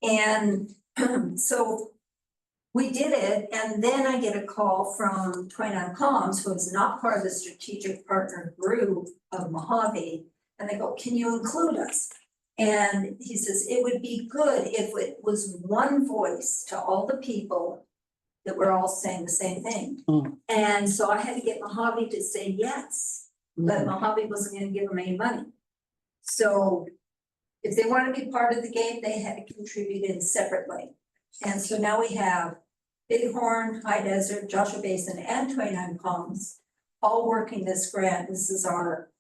And so we did it, and then I get a call from 29 Palms, who is not part of the strategic partner group of Mojave, and they go, can you include us? And he says, it would be good if it was one voice to all the people that were all saying the same thing. And so I had to get Mojave to say yes, but Mojave wasn't gonna give them any money. So if they want to be part of the game, they had to contribute in separately. And so now we have Bighorn, High Desert, Joshua Basin, and 29 Palms all working this grant. This is our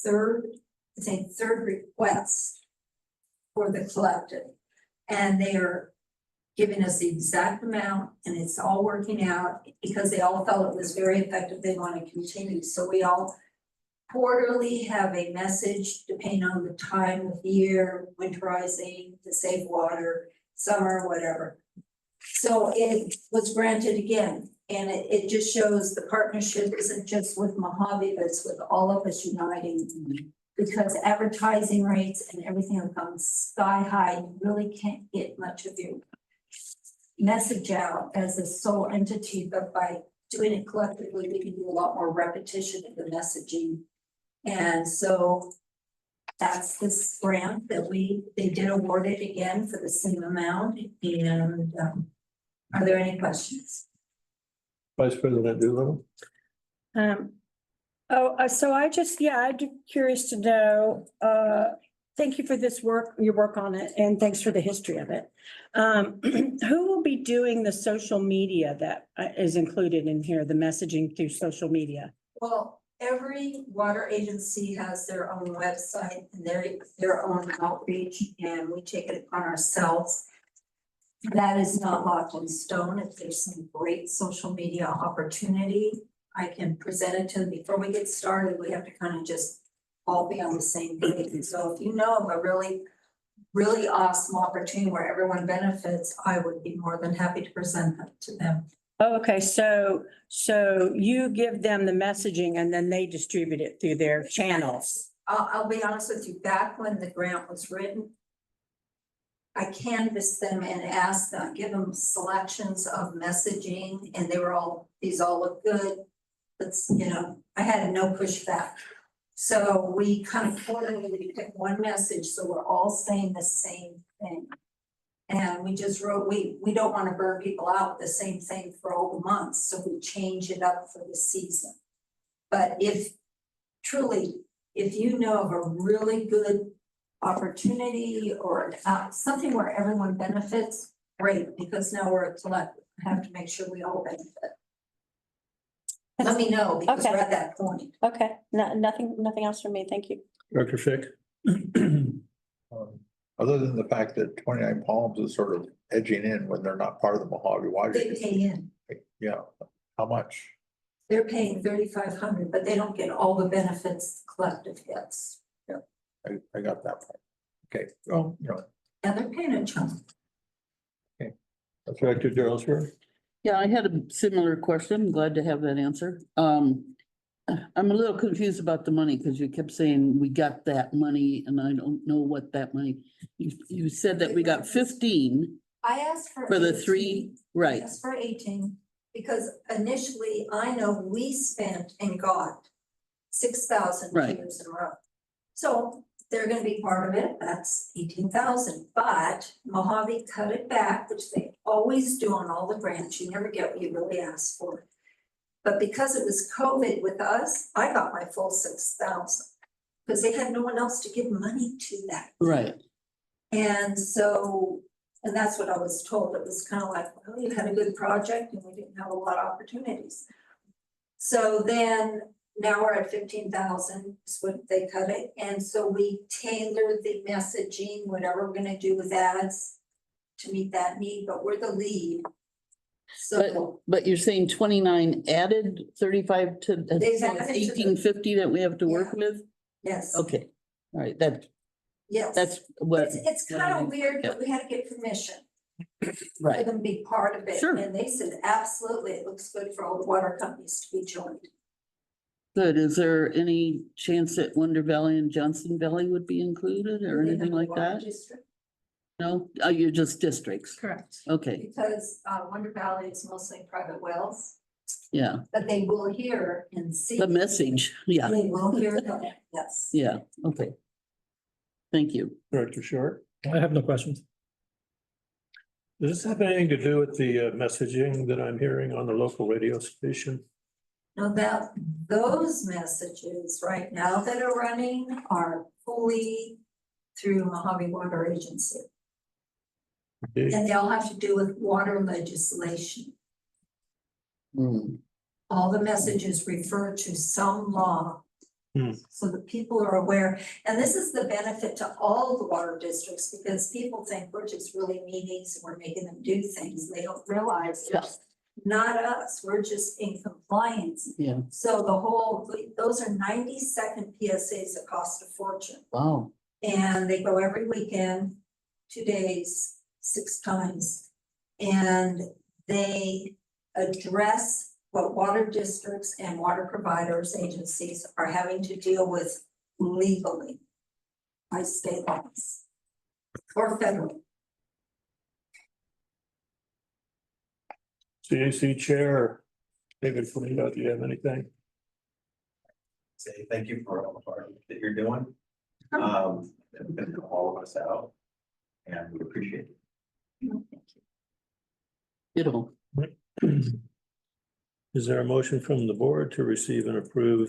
third request for the collective. And they are giving us the exact amount, and it's all working out because they all felt it was very effective. They want to continue. So we all quarterly have a message depending on the time of year, winterizing, to save water, summer, whatever. So it was granted again, and it just shows the partnership isn't just with Mojave, but it's with all of us uniting. Because advertising rates and everything have gone sky high, you really can't get much of your message out as a sole entity, but by doing it collectively, we can do a lot more repetition of the messaging. And so that's this grant that they did award it again for the same amount. And are there any questions? Vice President Doolittle? So I'm curious to know, thank you for this work, your work on it, and thanks for the history of it. Who will be doing the social media that is included in here, the messaging through social media? Well, every water agency has their own website and their own outreach, and we take it upon ourselves. That is not locked in stone. If there's some great social media opportunity, I can present it to them. Before we get started, we have to kind of just all be on the same page. And so if you know of a really, really awesome opportunity where everyone benefits, I would be more than happy to present that to them. Oh, okay, so you give them the messaging and then they distribute it through their channels. I'll be honest with you, back when the grant was written, I canvassed them and asked them, give them selections of messaging, and they were these all look good. That's, I had no pushback. So we kind of quarterly pick one message, so we're all saying the same thing. And we just wrote, we don't want to burn people out with the same thing for all the months, so we change it up for the season. But if you know of a really good opportunity or something where everyone benefits, great, because now we're a collective. I have to make sure we all benefit. Let me know, because we're at that point. Okay, nothing else from me, thank you. Dr. Fick? Other than the fact that 29 Palms is sort of edging in when they're not part of the Mojave Water. They pay in. Yeah, how much? They're paying $3,500, but they don't get all the benefits the collective gets. I got that part. Okay, well, And they're paying a chunk. Director Darrell. Yeah, I had a similar question. I'm glad to have that answer. I'm a little confused about the money because you kept saying we got that money and I don't know what that money. You said that we got 15 I asked for for the 18. three, right? Yes, for 18, because initially I know we spent and got 6,000 Right. years in a row. So they're gonna be part of it, that's 18,000, but Mojave cut it back, which they always do on all the grants, you never get what you really ask for. But because it was COVID with us, I got my full 6,000, because they had no one else to give money to that. Right. And so, and that's what I was told. It was kind of like, well, you had a good project and we didn't have a lot of opportunities. So then now we're at 15,000 is what they cut it. And so we tailored the messaging, whatever we're gonna do with ads to meet that need, but we're the lead. So But you're saying 29 added 35 to They've added to the- 1850 that we have to work with? yes, Okay, all right, yes. that's what. It's kind of weird, but we had to get permission for Right, them to be part of it. Sure. And they said, absolutely, it looks good for all the water companies to be joined. good. Is there any chance that Wonder Valley and Johnson Valley would be included or They have anything a like water that? district. No, oh, you're just districts. Correct. Okay, Because Wonder Valley is mostly private wells, yeah, but they will hear and see. the message, yeah, They will hear them, yes. yeah, okay. Thank you. Director Short? I have no questions. Does this have anything to do with the messaging that I'm hearing on the local radio station? Now that those messages right now that are running are fully through Mojave Water Agency. And they all have to do with water legislation. Hmm. All the messages refer to some law. Hmm. So that people are aware, and this is the benefit to all the water districts, because people think we're just really meetings and we're making them do things. They don't realize Yeah. not us, we're just in compliance. Yeah, So those are 90-second PSAs that cost a fortune. wow. And they go every weekend, 2 days, 6 times. And they address what water districts and water providers agencies are having to deal with legally by state laws or federal. CAC Chair David Flynn, do you have anything? Say thank you for all the hard work that you're doing. It's been all of us out. And we appreciate it. Beautiful. Is there a motion from the board to receive and approve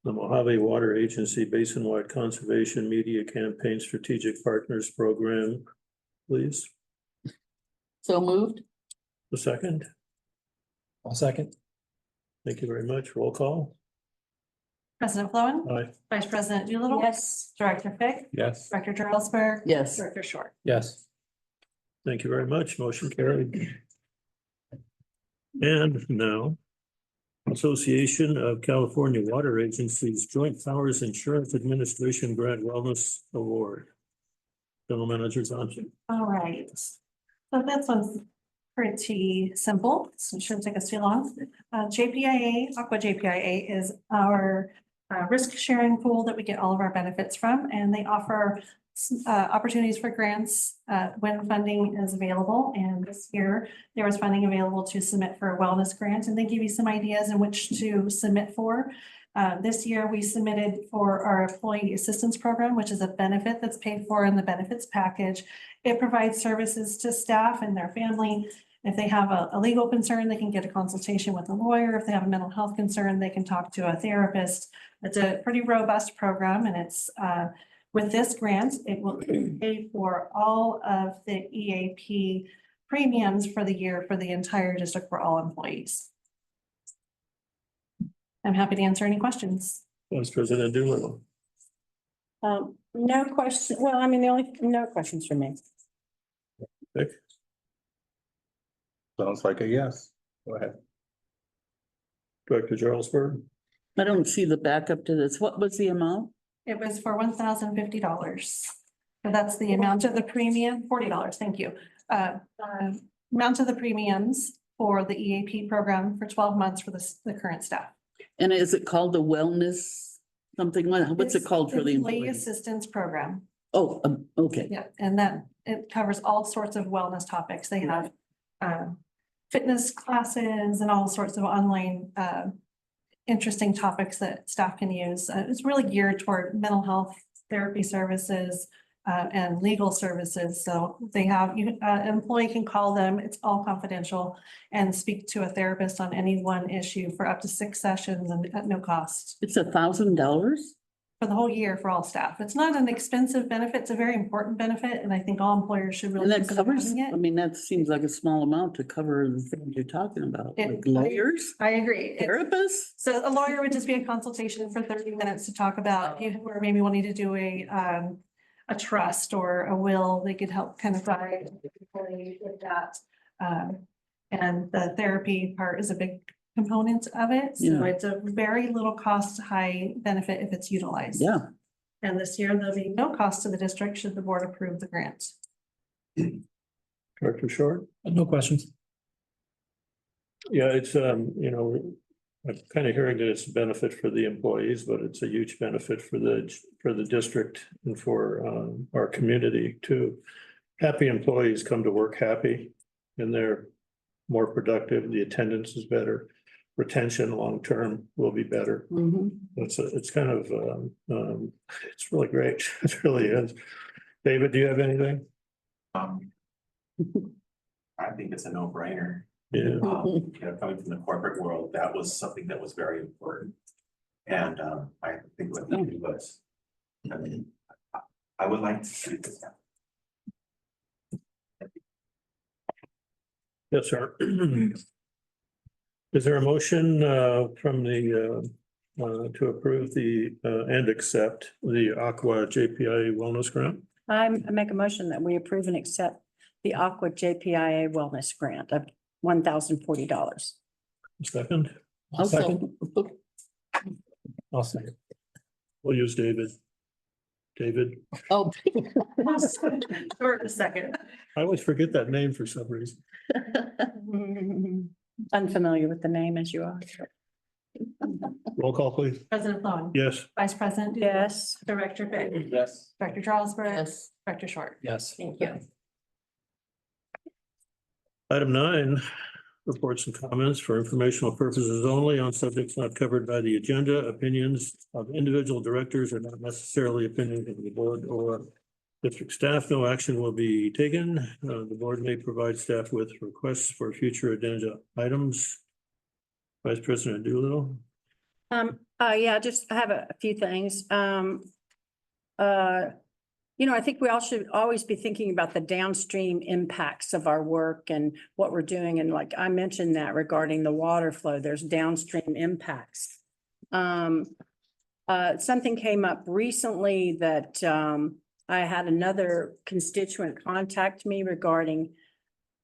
the Mojave Water Agency Basin-wide Conservation Media Campaign Strategic Partners Program, please? So moved? A second? I'll second. Thank you very much. Roll call. President Fluen, Aye. Vice President Doolittle. Yes. Director Fig, Yes. Director Jarlsberg. Yes. Director Short. Yes. Thank you very much. Motion carried. And now, Association of California Water Agencies Joint Powers Insurance Administration Grant Wellness Award. General Manager Johnson. All right. So this one's pretty simple, so it shouldn't take us too long. JPIA, Aqua JPIA is our risk sharing pool that we get all of our benefits from, and they offer opportunities for grants when funding is available. And this year there was funding available to submit for a wellness grant, and they give you some ideas in which to submit for. This year we submitted for our employee assistance program, which is a benefit that's paid for in the benefits package. It provides services to staff and their family. If they have a legal concern, they can get a consultation with a lawyer. If they have a mental health concern, they can talk to a therapist. It's a pretty robust program, and it's with this grant, it will pay for all of the EAP premiums for the year for the entire district for all employees. I'm happy to answer any questions. Vice President Doolittle. No question. Well, I mean, no questions for me. Vic? Sounds like a yes. Go ahead. Director Jarlsberg. I don't see the backup to this. What was the amount? It was for $1,050. So that's the amount of the premium, $40, thank you. Amount of the premiums for the EAP program for 12 months for the current staff. And is it called the wellness, something, what's it called for the Employee employees? assistance program. Oh, okay. Yeah, and that it covers all sorts of wellness topics. They have fitness classes and all sorts of online interesting topics that staff can use. It's really geared toward mental health therapy services and legal services. So they have, an employee can call them, it's all confidential, and speak to a therapist on any one issue for up to 6 sessions and at no cost It's $1,000? for the whole year for all staff. It's not an expensive benefit. It's a very important benefit, and I think all employers should really And that consider covers, having it. I mean, that seems like a small amount to cover the things you're talking about, It- like lawyers, I agree. therapists? So a lawyer would just be a consultation for 30 minutes to talk about, if you were maybe wanting to do a trust or a will. They could help kind of guide employees with that. And the therapy part is a big component of it. So Yeah. it's a very little cost, high benefit if it's utilized. Yeah, And this year there'll be no cost to the district should the board approve the grant. Director Short. No questions. Yeah, it's, I'm kind of hearing that it's a benefit for the employees, but it's a huge benefit for the district and for our community too. Happy employees come to work happy and they're more productive. The attendance is better. Retention long-term will be better. mhm. It's kind of, it's really great. It really is. David, do you have anything? I think it's a no-brainer. Yeah. Coming from the corporate world, that was something that was very important. And I think what we do was, I mean, I would like to see this happen. Yes, sir. Is there a motion from the to approve the and accept the Aqua JPIA Wellness Grant? I make a motion that we approve and accept the Aqua JPIA Wellness Grant. $1,040. Second, Also, I'll second. we'll use David. David, oh, For a second. I always forget that name for some reason. Unfamiliar with the name as you are. Roll call, please. President Sloan. Yes. Vice President. Duval, Yes. Director Big. Yes. Director Charlesburg. yes. Director Short. Yes. Thank you. Item 9, reports and comments for informational purposes only on subjects not covered by the agenda. Opinions of individual directors are not necessarily opinions of the board or district staff. No action will be taken. The board may provide staff with requests for future agenda items. Vice President Doolittle. Yeah, just I have a few things. I think we all should always be thinking about the downstream impacts of our work and what we're doing. And like I mentioned that regarding the water flow, there's downstream impacts. Something came up recently that I had another constituent contact me regarding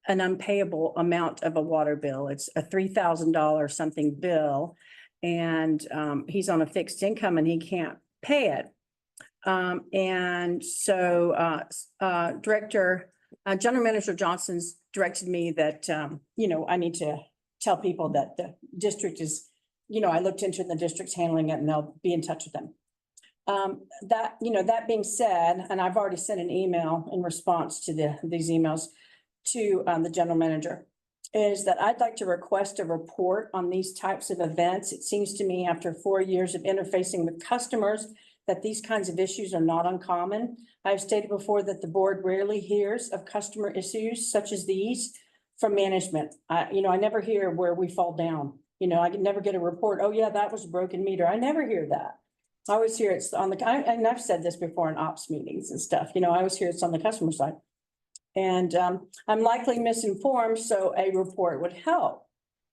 an unpayable amount of a water bill. It's a $3,000 something bill. And he's on a fixed income and he can't pay it. And so General Manager Johnson's directed me that, I need to tell people that the district is, I looked into it and the district's handling it and they'll be in touch with them. That being said, and I've already sent an email in response to these emails to the general manager, is that I'd like to request a report on these types of events. It seems to me after 4 years of interfacing with customers that these kinds of issues are not uncommon. I've stated before that the board rarely hears of customer issues such as these from management. I never hear where we fall down. I never get a report, oh yeah, that was a broken meter. I never hear that. I always hear it's on and I've said this before in ops meetings and stuff, I always hear it's on the customer side. And I'm likely misinformed, so a report would help.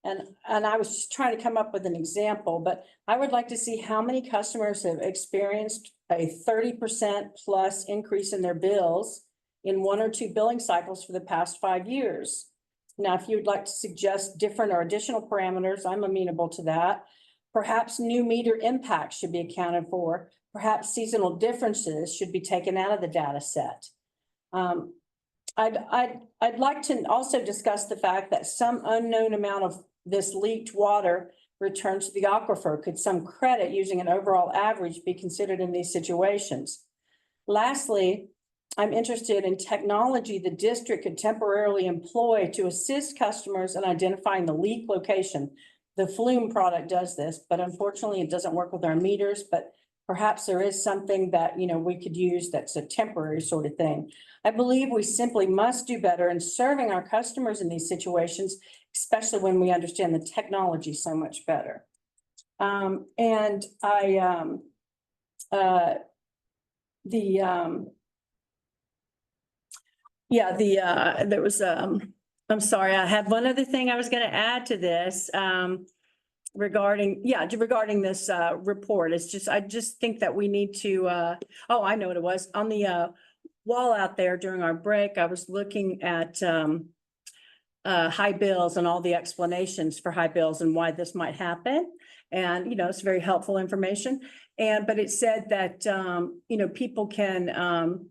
And I was just trying to come up with an example, but I would like to see how many customers have experienced a 30% plus increase in their bills in 1 or 2 billing cycles for the past 5 years. Now, if you would like to suggest different or additional parameters, I'm amenable to that. Perhaps new meter impacts should be accounted for. Perhaps seasonal differences should be taken out of the data set. I'd like to also discuss the fact that some unknown amount of this leaked water returns to the aquifer. Could some credit using an overall average be considered in these situations? Lastly, I'm interested in technology the district could temporarily employ to assist customers in identifying the leak location. The Flume product does this, but unfortunately it doesn't work with our meters, but perhaps there is something that, we could use that's a temporary sort of thing. I believe we simply must do better in serving our customers in these situations, especially when we understand the technology so much better. There was, I'm sorry, I had one other thing I was going to add to this. Regarding this report. I just think that we need to, I know what it was. On the wall out there during our break, I was looking at high bills and all the explanations for high bills and why this might happen. And, it's very helpful information. But it said that, people can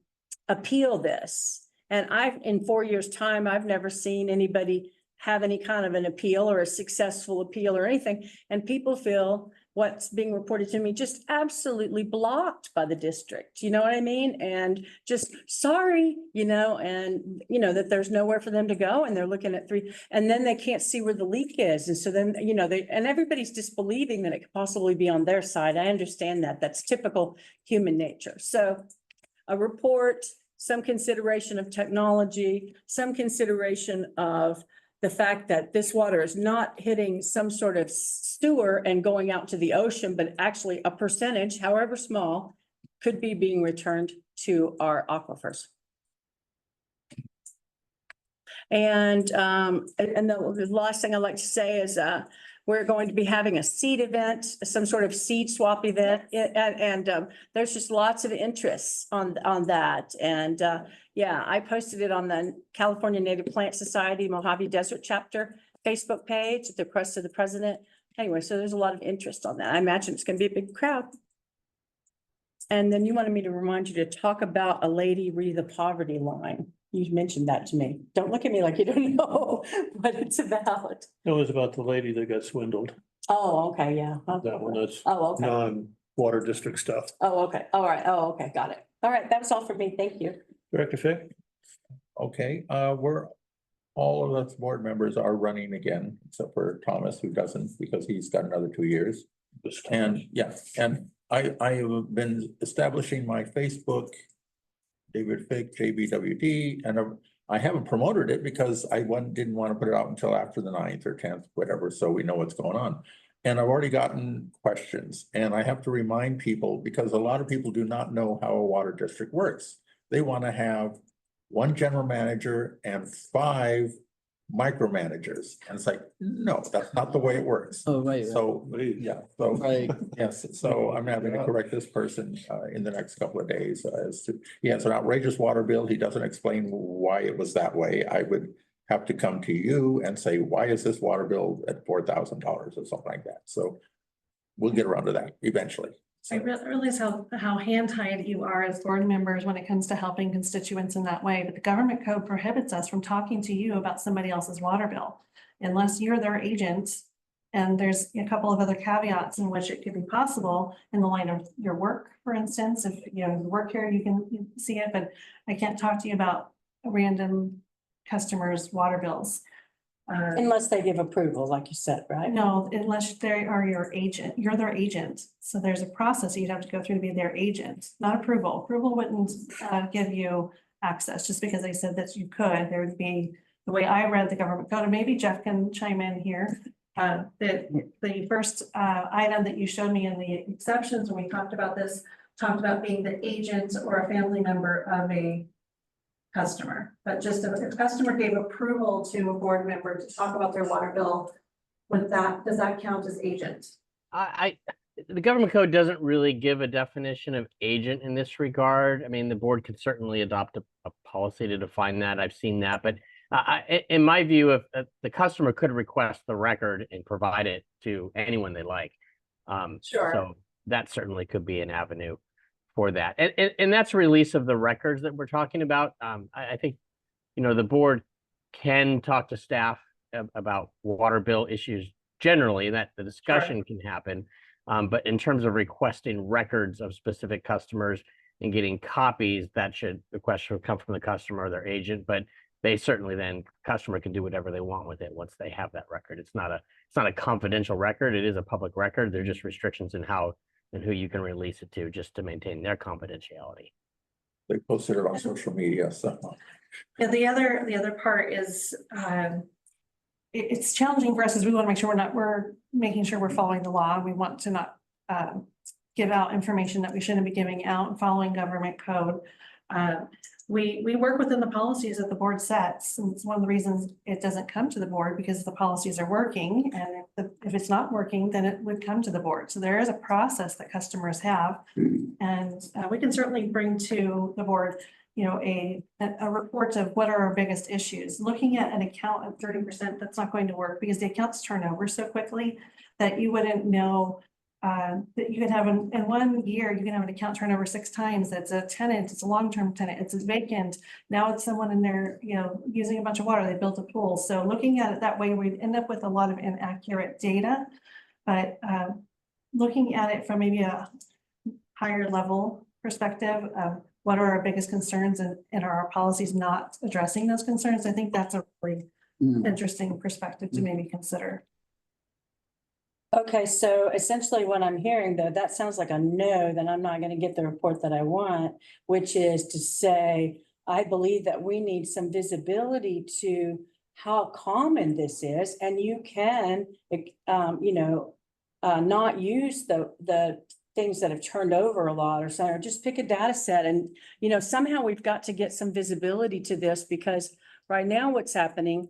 appeal this. And in 4 years' time, I've never seen anybody have any kind of an appeal or a successful appeal or anything. And people feel what's being reported to me just absolutely blocked by the district. You know what I mean? And just sorry, and that there's nowhere for them to go and they're looking at 3 and then they can't see where the leak is. And so then, and everybody's disbelieving that it could possibly be on their side. I understand that. That's typical human nature. So a report, some consideration of technology, some consideration of the fact that this water is not hitting some sort of sewer and going out to the ocean, but actually a percentage, however small, could be being returned to our aquifers. And the last thing I'd like to say is we're going to be having a seed event, some sort of seed swap event. And there's just lots of interest on that. And I posted it on the California Native Plant Society Mojave Desert chapter Facebook page at the request of the president. Anyway, so there's a lot of interest on that. I imagine it's gonna be a big crowd. And then you wanted me to remind you to talk about a lady re the poverty line. You mentioned that to me. Don't look at me like you don't know what it's about. It was about the lady that got swindled. Oh, okay, yeah. That one, that's Oh, okay. non-water district stuff. Oh, okay. All right. Oh, okay. Got it. All right. That was all for me. Thank you. Director Fick? Okay, all of us board members are running again, except for Thomas, who doesn't, because he's got another 2 years. And yeah, and I have been establishing my Facebook, David Fick, JBWD, and I haven't promoted it because didn't want to put it out until after the 9th or 10th, whatever, so we know what's going on. And I've already gotten questions, and I have to remind people, because a lot of people do not know how a water district works. They want to have one general manager and 5 micromanagers. And it's like, no, that's not the way it works. Oh, right. So, yeah, so, Right. yes, so I'm having to correct this person in the next couple of days. He has an outrageous water bill. He doesn't explain why it was that way. I would have to come to you and say, why is this water bill at $4,000 or something like that? So we'll get around to that eventually. I realize how hand-tied you are as board members when it comes to helping constituents in that way, but the government code prohibits us from talking to you about somebody else's water bill unless you're their agent. And there's a couple of other caveats in which it could be possible in the line of your work, for instance, if you work here, you can see it, but I can't talk to you about random customers' water bills. Unless they give approval, like you said, right? No, unless they are your agent, you're their agent. So there's a process you'd have to go through to be their agent, not approval. Approval wouldn't give you access just because they said that you could. There would be, the way I read the government code, and maybe Jeff can chime in here. That the first item that you showed me in the exceptions, when we talked about this, talked about being the agent or a family member of a customer, but just if a customer gave approval to a board member to talk about their water bill, does that count as agent? The government code doesn't really give a definition of agent in this regard. I mean, the board could certainly adopt a policy to define that. I've seen that, but in my view, if the customer could request the record and provide it to anyone they like. Sure. So that certainly could be an avenue for that. And that's release of the records that we're talking about. I think, the board can talk to staff about water bill issues generally, that the discussion can happen. But in terms of requesting records of specific customers and getting copies, the question would come from the customer or their agent, but they certainly then, customer can do whatever they want with it once they have that record. It's not a confidential record. It is a public record. There are just restrictions in how and who you can release it to, just to maintain their confidentiality. They posted it on social media, so. Yeah, the other part is, it's challenging for us because we want to make sure we're making sure we're following the law. We want to not give out information that we shouldn't be giving out and following government code. We work within the policies that the board sets, and it's one of the reasons it doesn't come to the board, because the policies are working, and if it's not working, then it would come to the board. So there is a process that customers have, and we can certainly bring to the board, a report of what are our biggest issues. Looking at an account at 30%, that's not going to work because the accounts turn over so quickly that you wouldn't know. That you could have in 1 year, you can have an account turnover 6 times. That's a tenant, it's a long-term tenant, it's vacant. Now it's someone in there, using a bunch of water, they built a pool. So looking at it that way, we'd end up with a lot of inaccurate data. But looking at it from maybe a higher level perspective of what are our biggest concerns and are our policies not addressing those concerns, I think that's a really interesting perspective to maybe consider. Okay, so essentially what I'm hearing, though, that sounds like a no, then I'm not going to get the report that I want, which is to say, I believe that we need some visibility to how common this is, and you can, not use the things that have turned over a lot or something, or just pick a data set and, somehow we've got to get some visibility to this, because right now what's happening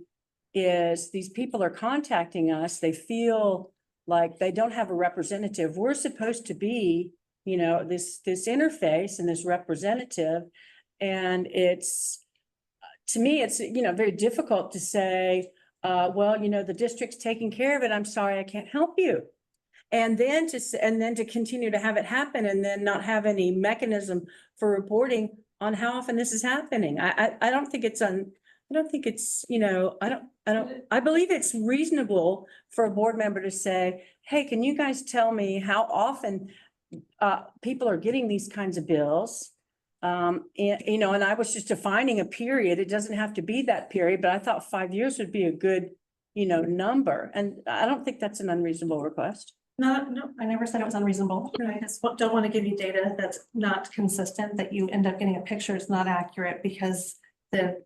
is these people are contacting us, they feel like they don't have a representative. We're supposed to be, this interface and this representative. And to me, it's, very difficult to say, well, you know, the district's taking care of it. I'm sorry, I can't help you. And then to continue to have it happen and then not have any mechanism for reporting on how often this is happening. I don't think it's I don't think it's, you know, I believe it's reasonable for a board member to say, hey, can you guys tell me how often people are getting these kinds of bills? And, you know, and I was just defining a period. It doesn't have to be that period, but I thought 5 years would be a good, you know, number. And I don't think that's an unreasonable request. No, I never said it was unreasonable. I just don't want to give you data that's not consistent, that you end up getting a picture that's not accurate because the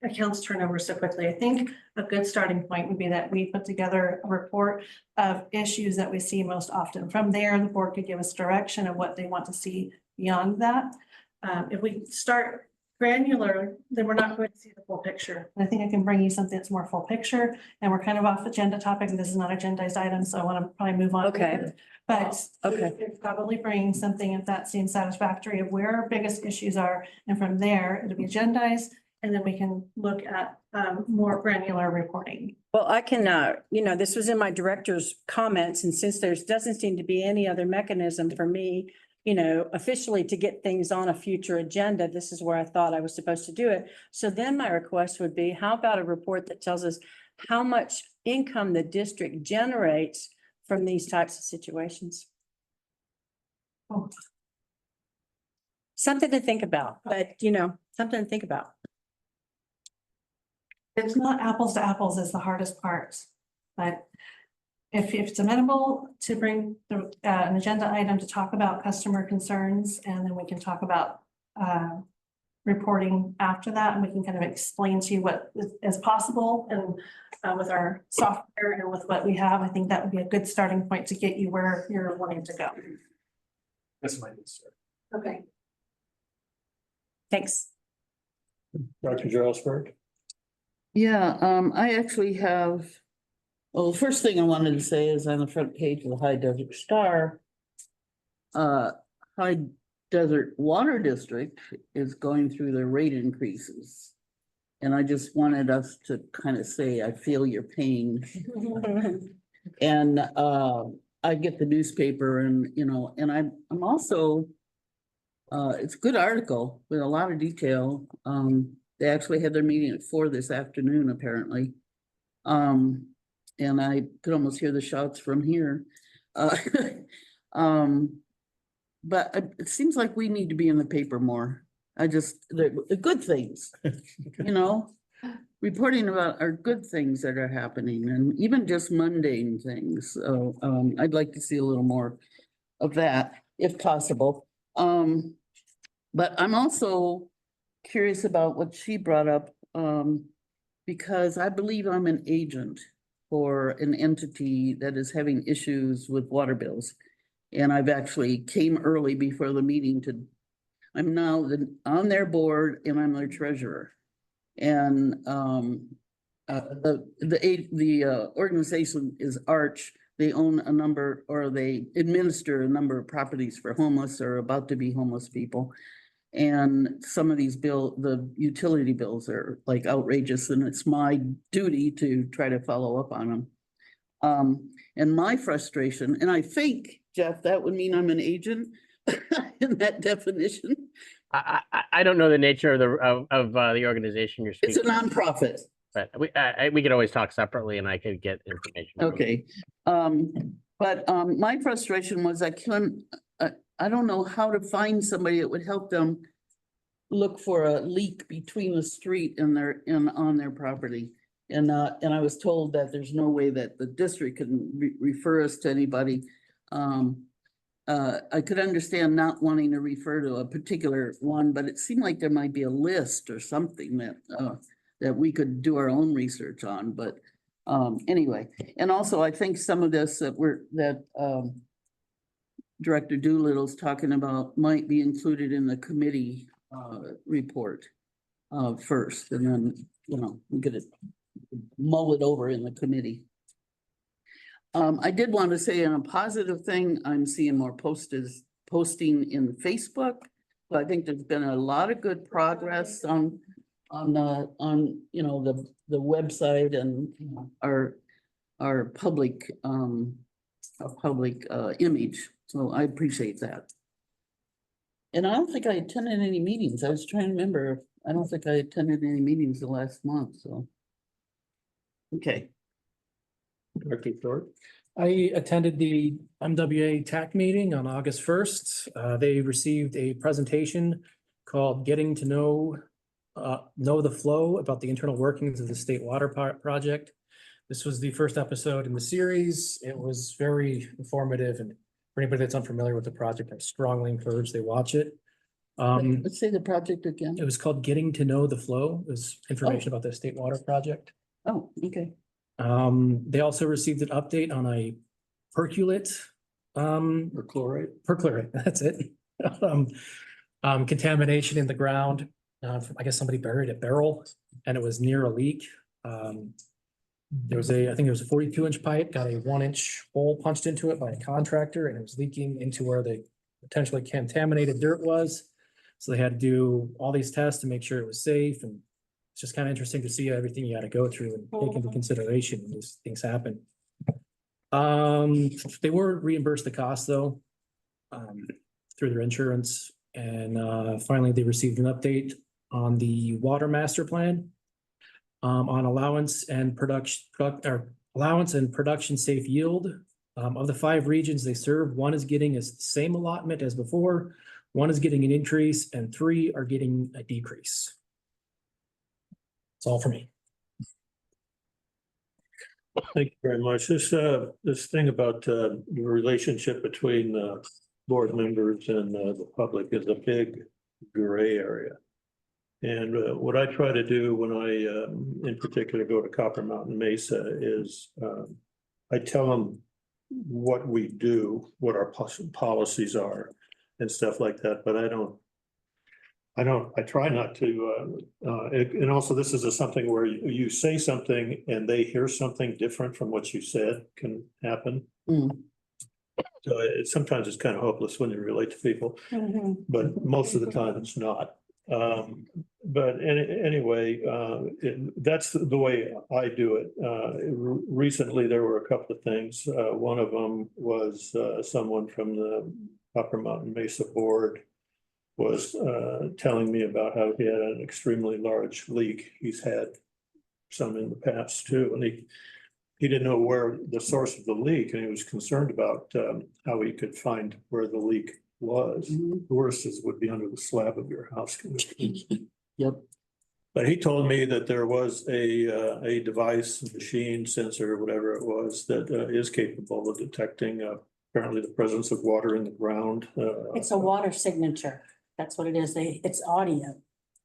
accounts turn over so quickly. I think a good starting point would be that we put together a report of issues that we see most often. From there, the board could give us direction of what they want to see beyond that. If we start granular, then we're not going to see the full picture. And I think I can bring you something that's more full picture, and we're kind of off agenda topic, and this is not agendized item, so I want to probably move on. Okay. But Okay. it probably bring something if that seems satisfactory of where our biggest issues are, and from there it'll be agendized, and then we can look at more granular reporting. Well, I can, you know, this was in my director's comments, and since there doesn't seem to be any other mechanism for me, you know, officially to get things on a future agenda, this is where I thought I was supposed to do it. So then my request would be, how about a report that tells us how much income the district generates from these types of situations? Oh. Something to think about, but you know, something to think about. It's not apples to apples is the hardest part, but if it's amenable to bring an agenda item to talk about customer concerns, and then we can talk about reporting after that, and we can kind of explain to you what is possible and with our software and with what we have, I think that would be a good starting point to get you where you're wanting to go. This might be, sir. Okay. Thanks. Dr. Jarlsberg? Yeah, I actually have, well, the first thing I wanted to say is on the front page of the High Desert Star, High Desert Water District is going through their rate increases. And I just wanted us to kind of say, I feel your pain. And I get the newspaper and, you know, and I'm also, it's a good article with a lot of detail. They actually had their meeting at 4 this afternoon, apparently. And I could almost hear the shouts from here. But it seems like we need to be in the paper more. The good things, you know, reporting about our good things that are happening and even just mundane things. So I'd like to see a little more of that if possible. But I'm also curious about what she brought up because I believe I'm an agent for an entity that is having issues with water bills. And I've actually came early before the meeting I'm now on their board and I'm their treasurer. And the organization is Arch. They own a number, or they administer a number of properties for homeless or about to be homeless people. And some of these the utility bills are like outrageous, and it's my duty to try to follow up on them. And my frustration, and I think, Jeff, that would mean I'm an agent in that definition. I don't know the nature of the organization you're speaking. It's a nonprofit. But we could always talk separately and I could get information. Okay. But my frustration was I don't know how to find somebody that would help them look for a leak between the street and on their property. And I was told that there's no way that the district can refer us to anybody. I could understand not wanting to refer to a particular one, but it seemed like there might be a list or something that we could do our own research on. But anyway, and also I think some of this that Director Doolittle's talking about might be included in the committee report first, and then, you know, we get it, mull it over in the committee. I did want to say, on a positive thing, I'm seeing more posting in Facebook. So I think there's been a lot of good progress on on, you know, the website and you know, our public, image. So I appreciate that. And I don't think I attended any meetings. I was trying to remember. I don't think I attended any meetings the last month, so. Okay, Director Thorpe? I attended the MWA TAC meeting on August 1st. They received a presentation called Getting to Know the Flow about the internal workings of the state water project. This was the first episode in the series. It was very informative, and for anybody that's unfamiliar with the project, I strongly encourage they watch it. let's say the project again. It was called Getting to Know the Flow. It was information about the state water project. Oh, okay. They also received an update on a percolate, perchlorate, that's it. Contamination in the ground. I guess somebody buried a barrel and it was near a leak. There was I think there was a 42-inch pipe, got a 1-inch hole punched into it by a contractor, and it was leaking into where the potentially contaminated dirt was. So they had to do all these tests to make sure it was safe, and it's just kind of interesting to see everything you got to go through and take into consideration when these things happen. They were reimbursed the cost though, through their insurance. And finally, they received an update on the water master plan, on allowance and production safe yield. Of the 5 regions they serve, 1 is getting the same allotment as before, 1 is getting an increase, and 3 are getting a decrease. That's all for me. Thank you very much. This thing about the relationship between board members and the public is a big gray area. And what I try to do when I, in particular, go to Copper Mountain Mesa is I tell them what we do, what our policies are and stuff like that, but I try not to, and also this is something where you say something and they hear something different from what you said can happen. So sometimes it's kind of hopeless when you relate to people, but most of the time it's not. But anyway, that's the way I do it. Recently, there were a couple of things. One of them was someone from the Upper Mountain Mesa Board was telling me about how he had an extremely large leak. He's had some in the past too, and he didn't know where the source of the leak, and he was concerned about how he could find where the leak was. The worst is would be under the slab of your house. Yep. But he told me that there was a device, machine, sensor, whatever it was, that is capable of detecting apparently the presence of water in the ground. It's a water signature. That's what it is. It's audio,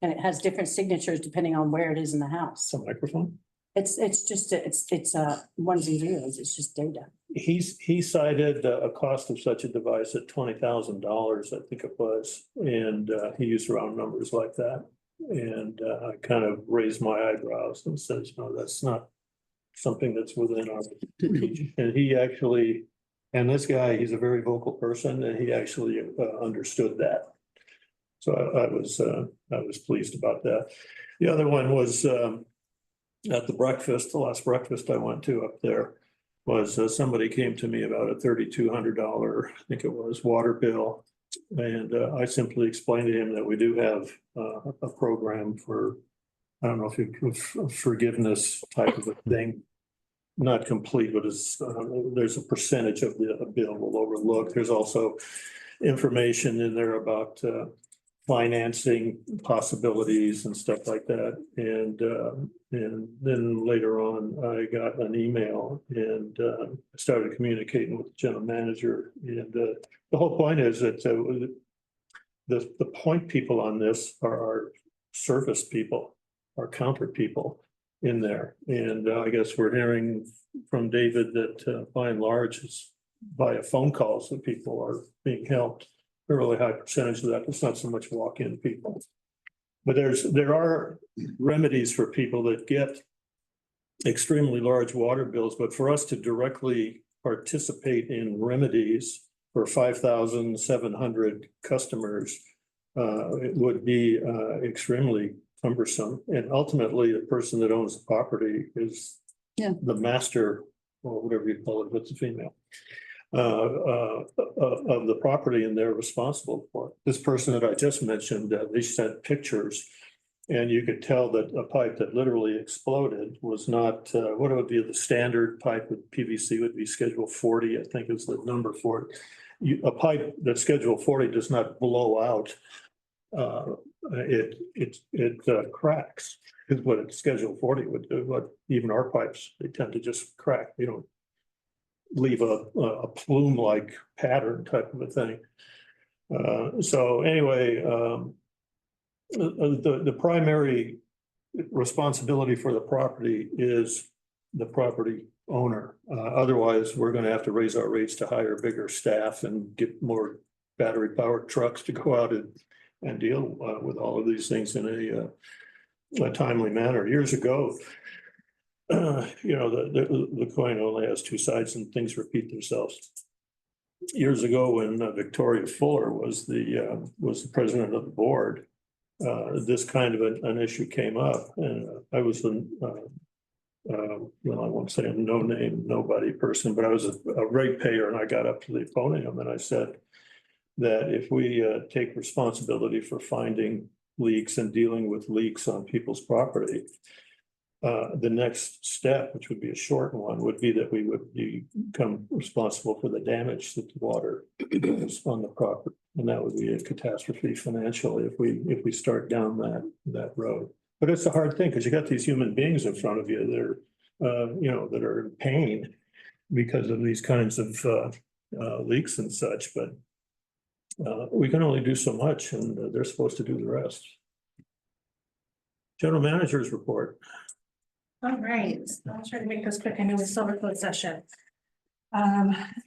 and it has different signatures depending on where it is in the house. It's a microphone. It's just, it's ones and zeros. It's just data. He cited a cost of such a device at $20,000, I think it was, and he used round numbers like that. And I kind of raised my eyebrows and said, no, that's not something that's within our reach. And he actually, and this guy, he's a very vocal person, and he actually understood that. So I was pleased about that. The other one was at the breakfast, the last breakfast I went to up there, was somebody came to me about a $3,200, I think it was, water bill. And I simply explained to him that we do have a program for, I don't know if you forgiveness type of a thing. Not complete, but it's, there's a percentage of the bill we'll overlook. There's also information in there about financing possibilities and stuff like that. And then later on, I got an email and started communicating with the general manager. And the whole point is that the point people on this are our service people, our counter people in there. And I guess we're hearing from David that by and large, it's via phone calls that people are being helped. A really high percentage of that. It's not so much walk-in people. But there are remedies for people that get extremely large water bills, but for us to directly participate in remedies for 5,700 customers, it would be extremely cumbersome. And ultimately, the person that owns the property is Yeah. the master, or whatever you call it, if it's a female, of the property, and they're responsible for it. This person that I just mentioned, they sent pictures, and you could tell that a pipe that literally exploded was not, what would be the standard pipe with PVC would be Schedule 40, I think is the number for it. A pipe that's Schedule 40 does not blow out. It cracks, is what it's Schedule 40 would do. But even our pipes, they tend to just crack. They don't leave a plume-like pattern type of a thing. So anyway, the primary responsibility for the property is the property owner. Otherwise, we're going to have to raise our rates to hire bigger staff and get more battery-powered trucks to go out and deal with all of these things in a timely manner. Years ago, the coin only has two sides and things repeat themselves. Years ago, when Victoria Fuller was the president of the board, this kind of an issue came up, and I was I won't say a no-name, nobody person, but I was a ratepayer, and I got up to the podium and I said that if we take responsibility for finding leaks and dealing with leaks on people's property, the next step, which would be a short one, would be that we would become responsible for the damage that the water does on the property. And that would be a catastrophe financially if we start down that road. But it's a hard thing because you got these human beings in front of you that are, that are in pain because of these kinds of leaks and such. But we can only do so much, and they're supposed to do the rest. General Manager's report. All right, I'll try to make this quick. I know we still have a closed session.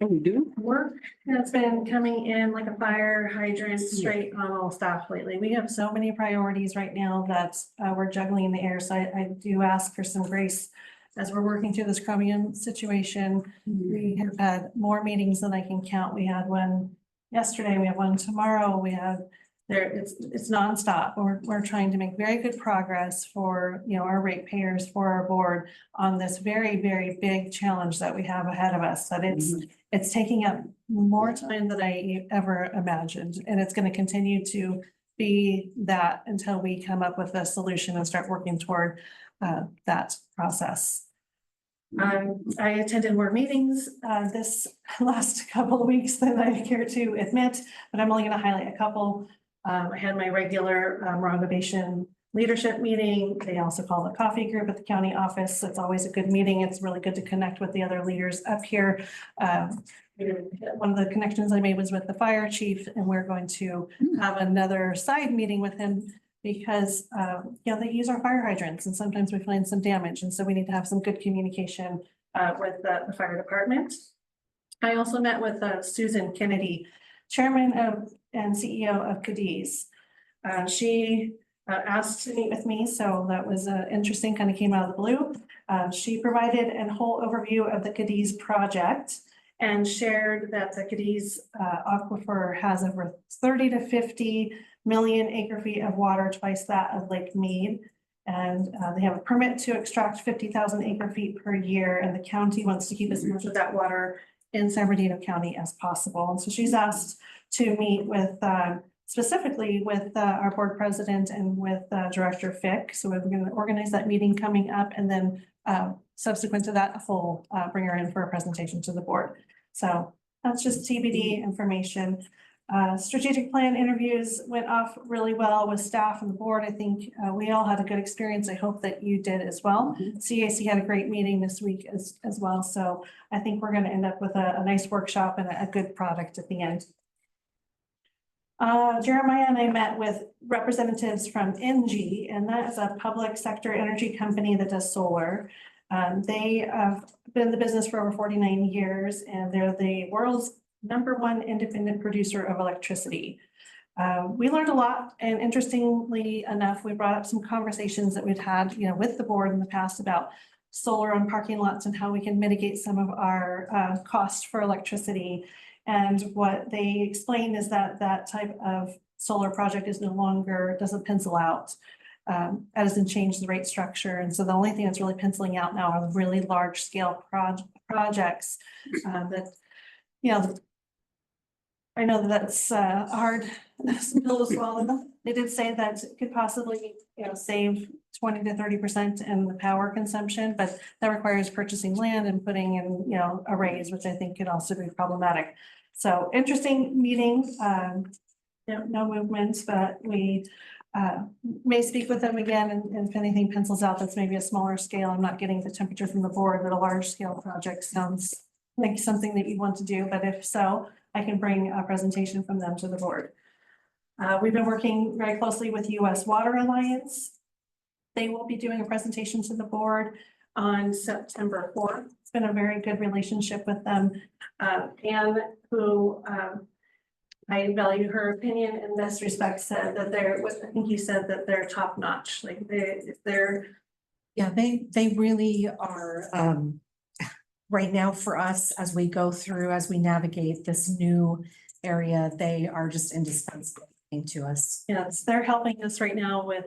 We do? Work has been coming in like a fire hydrant straight on all staff lately. We have so many priorities right now that we're juggling in the air. So I do ask for some grace as we're working through this Chromium situation. We have had more meetings than I can count. We had one yesterday, we have one tomorrow, we have it's nonstop. We're trying to make very good progress for, our ratepayers, for our board on this very, very big challenge that we have ahead of us. That it's taking up more time than I ever imagined. And it's going to continue to be that until we come up with a solution and start working toward that process. I attended more meetings this last couple of weeks than I care to admit, but I'm only going to highlight a couple. I had my regular Morongo Basin leadership meeting. They also call the coffee group at the county office. So it's always a good meeting. It's really good to connect with the other leaders up here. One of the connections I made was with the fire chief, and we're going to have another side meeting with him because, they use our fire hydrants and sometimes we find some damage. And so we need to have some good communication with the fire department. I also met with Susan Kennedy, chairman and CEO of Cadiz. She asked to meet with me, so that was interesting, kind of came out of the blue. She provided a whole overview of the Cadiz project and shared that the Cadiz aquifer has over 30 to 50 million acre feet of water, twice that of Lake Mead. And they have a permit to extract 50,000 acre feet per year, and the county wants to keep as much of that water in San Bernardino County as possible. And so she's asked to meet with specifically with our board president and with Director Fick. So we're going to organize that meeting coming up, and then subsequent to that, full bring her in for a presentation to the board. So that's just TBD information. Strategic plan interviews went off really well with staff and the board. I think we all had a good experience. I hope that you did as well. CAC had a great meeting this week as well. So I think we're going to end up with a nice workshop and a good product at the end. Jeremiah and I met with representatives from NG, and that is a public sector energy company that does solar. They have been in the business for over 49 years, and they're the world's #1 independent producer of electricity. We learned a lot, and interestingly enough, we brought up some conversations that we've had, with the board in the past about solar on parking lots and how we can mitigate some of our costs for electricity. And what they explain is that that type of solar project is no longer, doesn't pencil out. Edison changed the rate structure. And so the only thing that's really penciling out now are the really large scale projects that, you know, I know that that's a hard pill to swallow. They did say that it could possibly, you know, save 20 to 30% in the power consumption, but that requires purchasing land and putting in, you know, arrays, which I think could also be problematic. So interesting meeting, no movements, but we may speak with them again, and if anything pencils out, that's maybe a smaller scale. I'm not getting the temperature from the board, but a large scale project sounds like something that you want to do, but if so, I can bring a presentation from them to the board. We've been working very closely with US Water Alliance. They will be doing a presentation to the board on September 4th. It's been a very good relationship with them. Anne, who I value her opinion in this respect, said that I think you said that they're top notch. Like they're. Yeah, they really are, right now for us, as we go through, as we navigate this new area, they are just indispensable to us. Yes, they're helping us right now with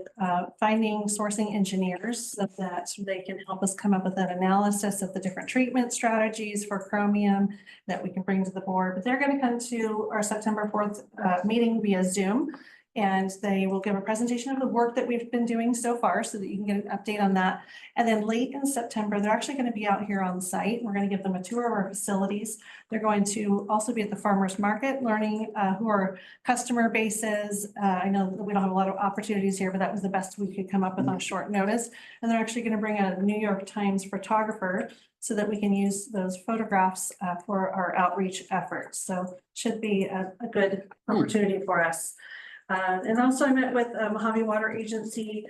finding sourcing engineers so that they can help us come up with an analysis of the different treatment strategies for chromium that we can bring to the board. But they're going to come to our September 4th meeting via Zoom, and they will give a presentation of the work that we've been doing so far so that you can get an update on that. And then late in September, they're actually going to be out here on site. We're going to give them a tour of our facilities. They're going to also be at the farmers market, learning who our customer base is. I know that we don't have a lot of opportunities here, but that was the best we could come up with on short notice. And they're actually going to bring a New York Times photographer so that we can use those photographs for our outreach efforts. So should be a good opportunity for us. And also I met with Mojave Water Agency.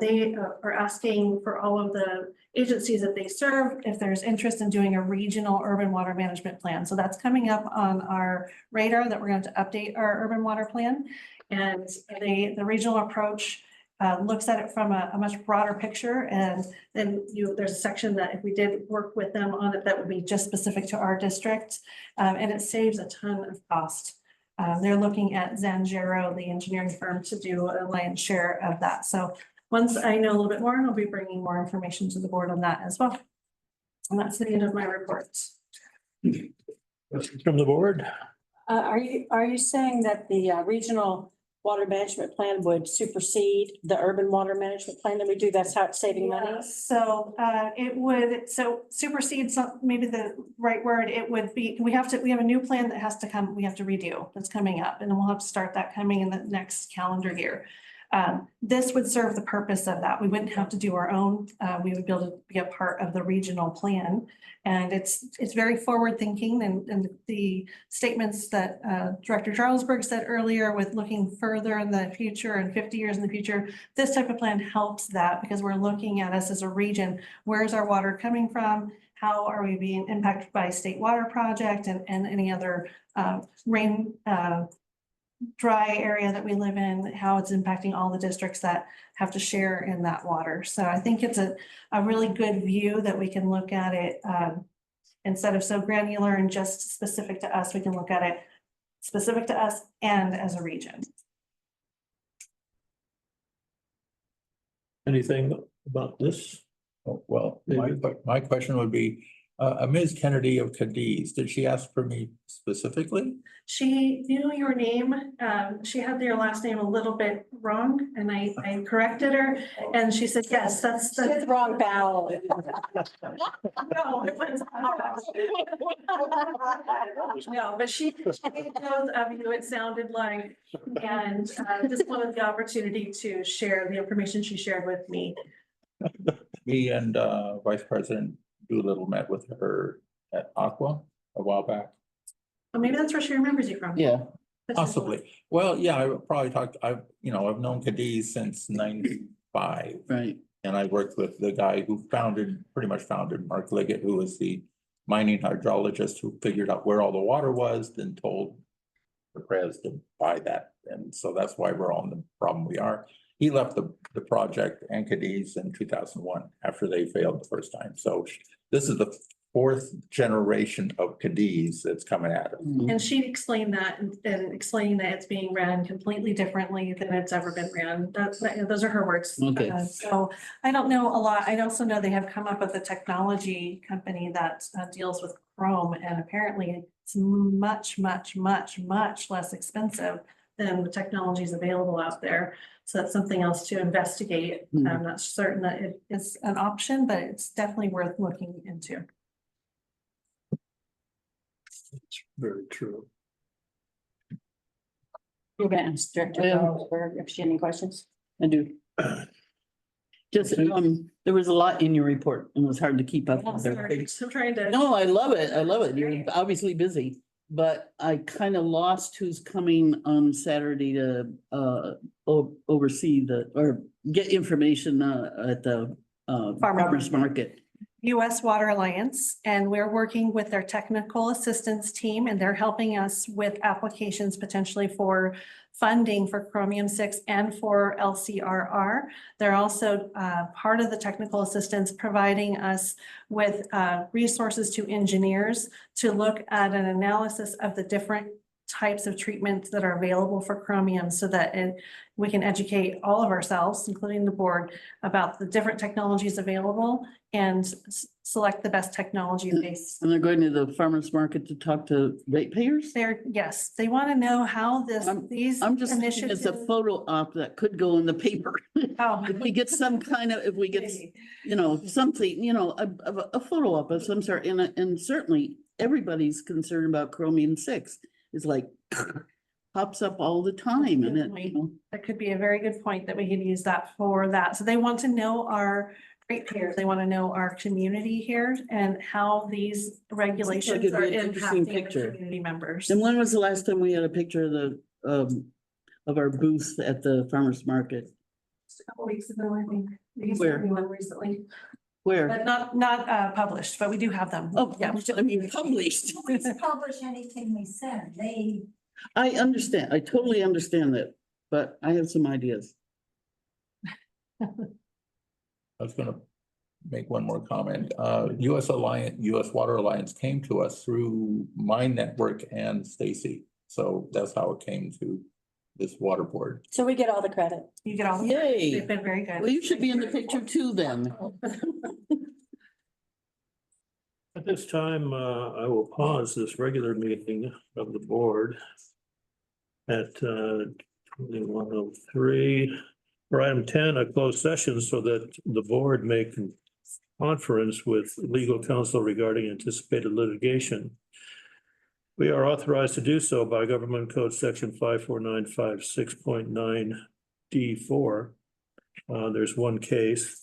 They are asking for all of the agencies that they serve if there's interest in doing a regional urban water management plan. So that's coming up on our radar that we're going to update our urban water plan. And the regional approach looks at it from a much broader picture. And then there's a section that if we did work with them on it, that would be just specific to our district. And it saves a ton of cost. They're looking at Zanjero, the engineering firm, to do a lion's share of that. So once I know a little bit more, I'll be bringing more information to the board on that as well. And that's the end of my report. Questions from the board? Are you saying that the regional water management plan would supersede the urban water management plan that we do? That's how it's saving money? So it would, so supersede, maybe the right word, it would be, we have a new plan that has to come, we have to redo, that's coming up, and then we'll have to start that coming in the next calendar year. This would serve the purpose of that. We wouldn't have to do our own. We would be able to be a part of the regional plan. And it's very forward thinking, and the statements that Director Charlesberg said earlier with looking further in the future and 50 years in the future, this type of plan helps that because we're looking at us as a region. Where's our water coming from? How are we being impacted by state water project and any other rain dry area that we live in, how it's impacting all the districts that have to share in that water. So I think it's a really good view that we can look at it instead of so granular and just specific to us, we can look at it specific to us and as a region. Anything about this? Oh, well, my question would be, Ms. Kennedy of Cadiz, did she ask for me specifically? She knew your name. She had your last name a little bit wrong, and I corrected her, and she said, yes, that's The wrong vowel. No, it was. No, but she knows of you, it sounded like, and just wanted the opportunity to share the information she shared with me. Me and Vice President Doolittle met with her at Aqua a while back. Well, maybe that's where she remembers you from. Yeah, possibly. Well, yeah, I probably I've known Cadiz since '95. Right. And I worked with the guy who pretty much founded Mark Liggett, who was the mining hydrologist who figured out where all the water was, then told the press to buy that. And so that's why we're on the problem we are. He left the project and Cadiz in 2001 after they failed the first time. So this is the fourth generation of Cadiz that's coming at us. And she explained that and explaining that it's being ran completely differently than it's ever been ran. Those are her words. Okay. So I don't know a lot. I also know they have come up with a technology company that deals with Chrome, and apparently it's much, much, much, much less expensive than the technologies available out there. So that's something else to investigate. I'm not certain that it is an option, but it's definitely worth looking into. It's very true. You're gonna ask Director Carlsberg if she had any questions? I do. Just, there was a lot in your report and it was hard to keep up. with everything. I'm trying to. No, I love it. I love it. You're obviously busy, but I kind of lost who's coming on Saturday to oversee or get information at the farmers market. US Water Alliance, and we're working with their technical assistance team, and they're helping us with applications potentially for funding for Chromium-6 and for LCRR. They're also part of the technical assistance, providing us with resources to engineers to look at an analysis of the different types of treatments that are available for chromium, so that we can educate all of ourselves, including the board, about the different technologies available and select the best technology based. And they're going to the farmers market to talk to ratepayers? Yes, they want to know how these I'm just thinking initiatives. it's a photo op that could go in the paper. Oh. If we get some kind of, if we get, something, a photo op of some sort, and certainly everybody's concerned about Chromium-6. It's like pops up all the time and That could be a very good point that we could use that for that. So they want to know our ratepayers. They want to know our community here and how these regulations it'd are be an interesting impacting the picture. community members. And when was the last time we had a picture of the, of our booth at the farmer's market? Just a couple weeks ago, I think. We used Where? to do one recently, Where? but not published, but we do have them. Oh, Yeah. I mean, published. We publish anything we send. I understand. I totally understand that, but I have some ideas. I was gonna make one more comment. US Water Alliance came to us through my network and Stacy. So that's how it came to this water board. So we get all the credit. You get all. Yay. They've been very good. Well, you should be in the picture too then. At this time, I will pause this regular meeting of the board at 21:03 for item 10, a closed session, so that the board may conference with legal counsel regarding anticipated litigation. We are authorized to do so by Government Code Section 54956.9D4. There's one case.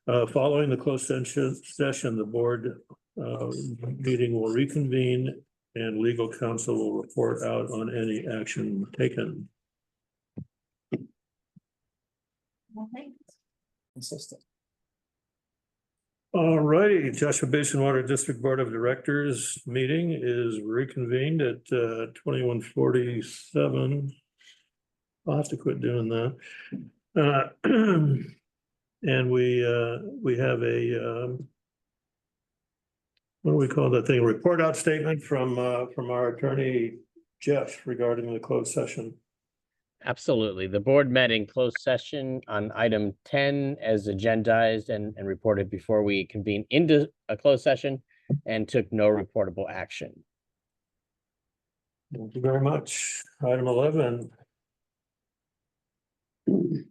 Following the closed session, the board meeting will reconvene and legal counsel will report out on any action taken. Consistent. All righty, Joshua Basin Water District Board of Directors meeting is reconvened at 21:47. I'll have to quit doing that. And we have a what do we call that thing? A report out statement from our attorney, Jeff, regarding the closed session. Absolutely. The board met in closed session on item 10 as agendized and reported before we convened into a closed session and took no reportable action. Thank you very much. Item 11. Do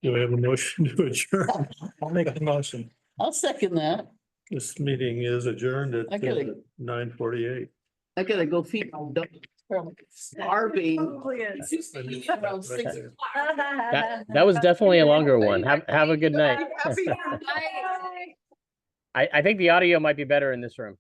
we have a motion to adjourn? I'll make the motion. I'll second that. This meeting is adjourned at I gotta- 9:48. I gotta go feed my dog. Starving. That was definitely a longer one. Have a good night. I think the audio might be better in this room.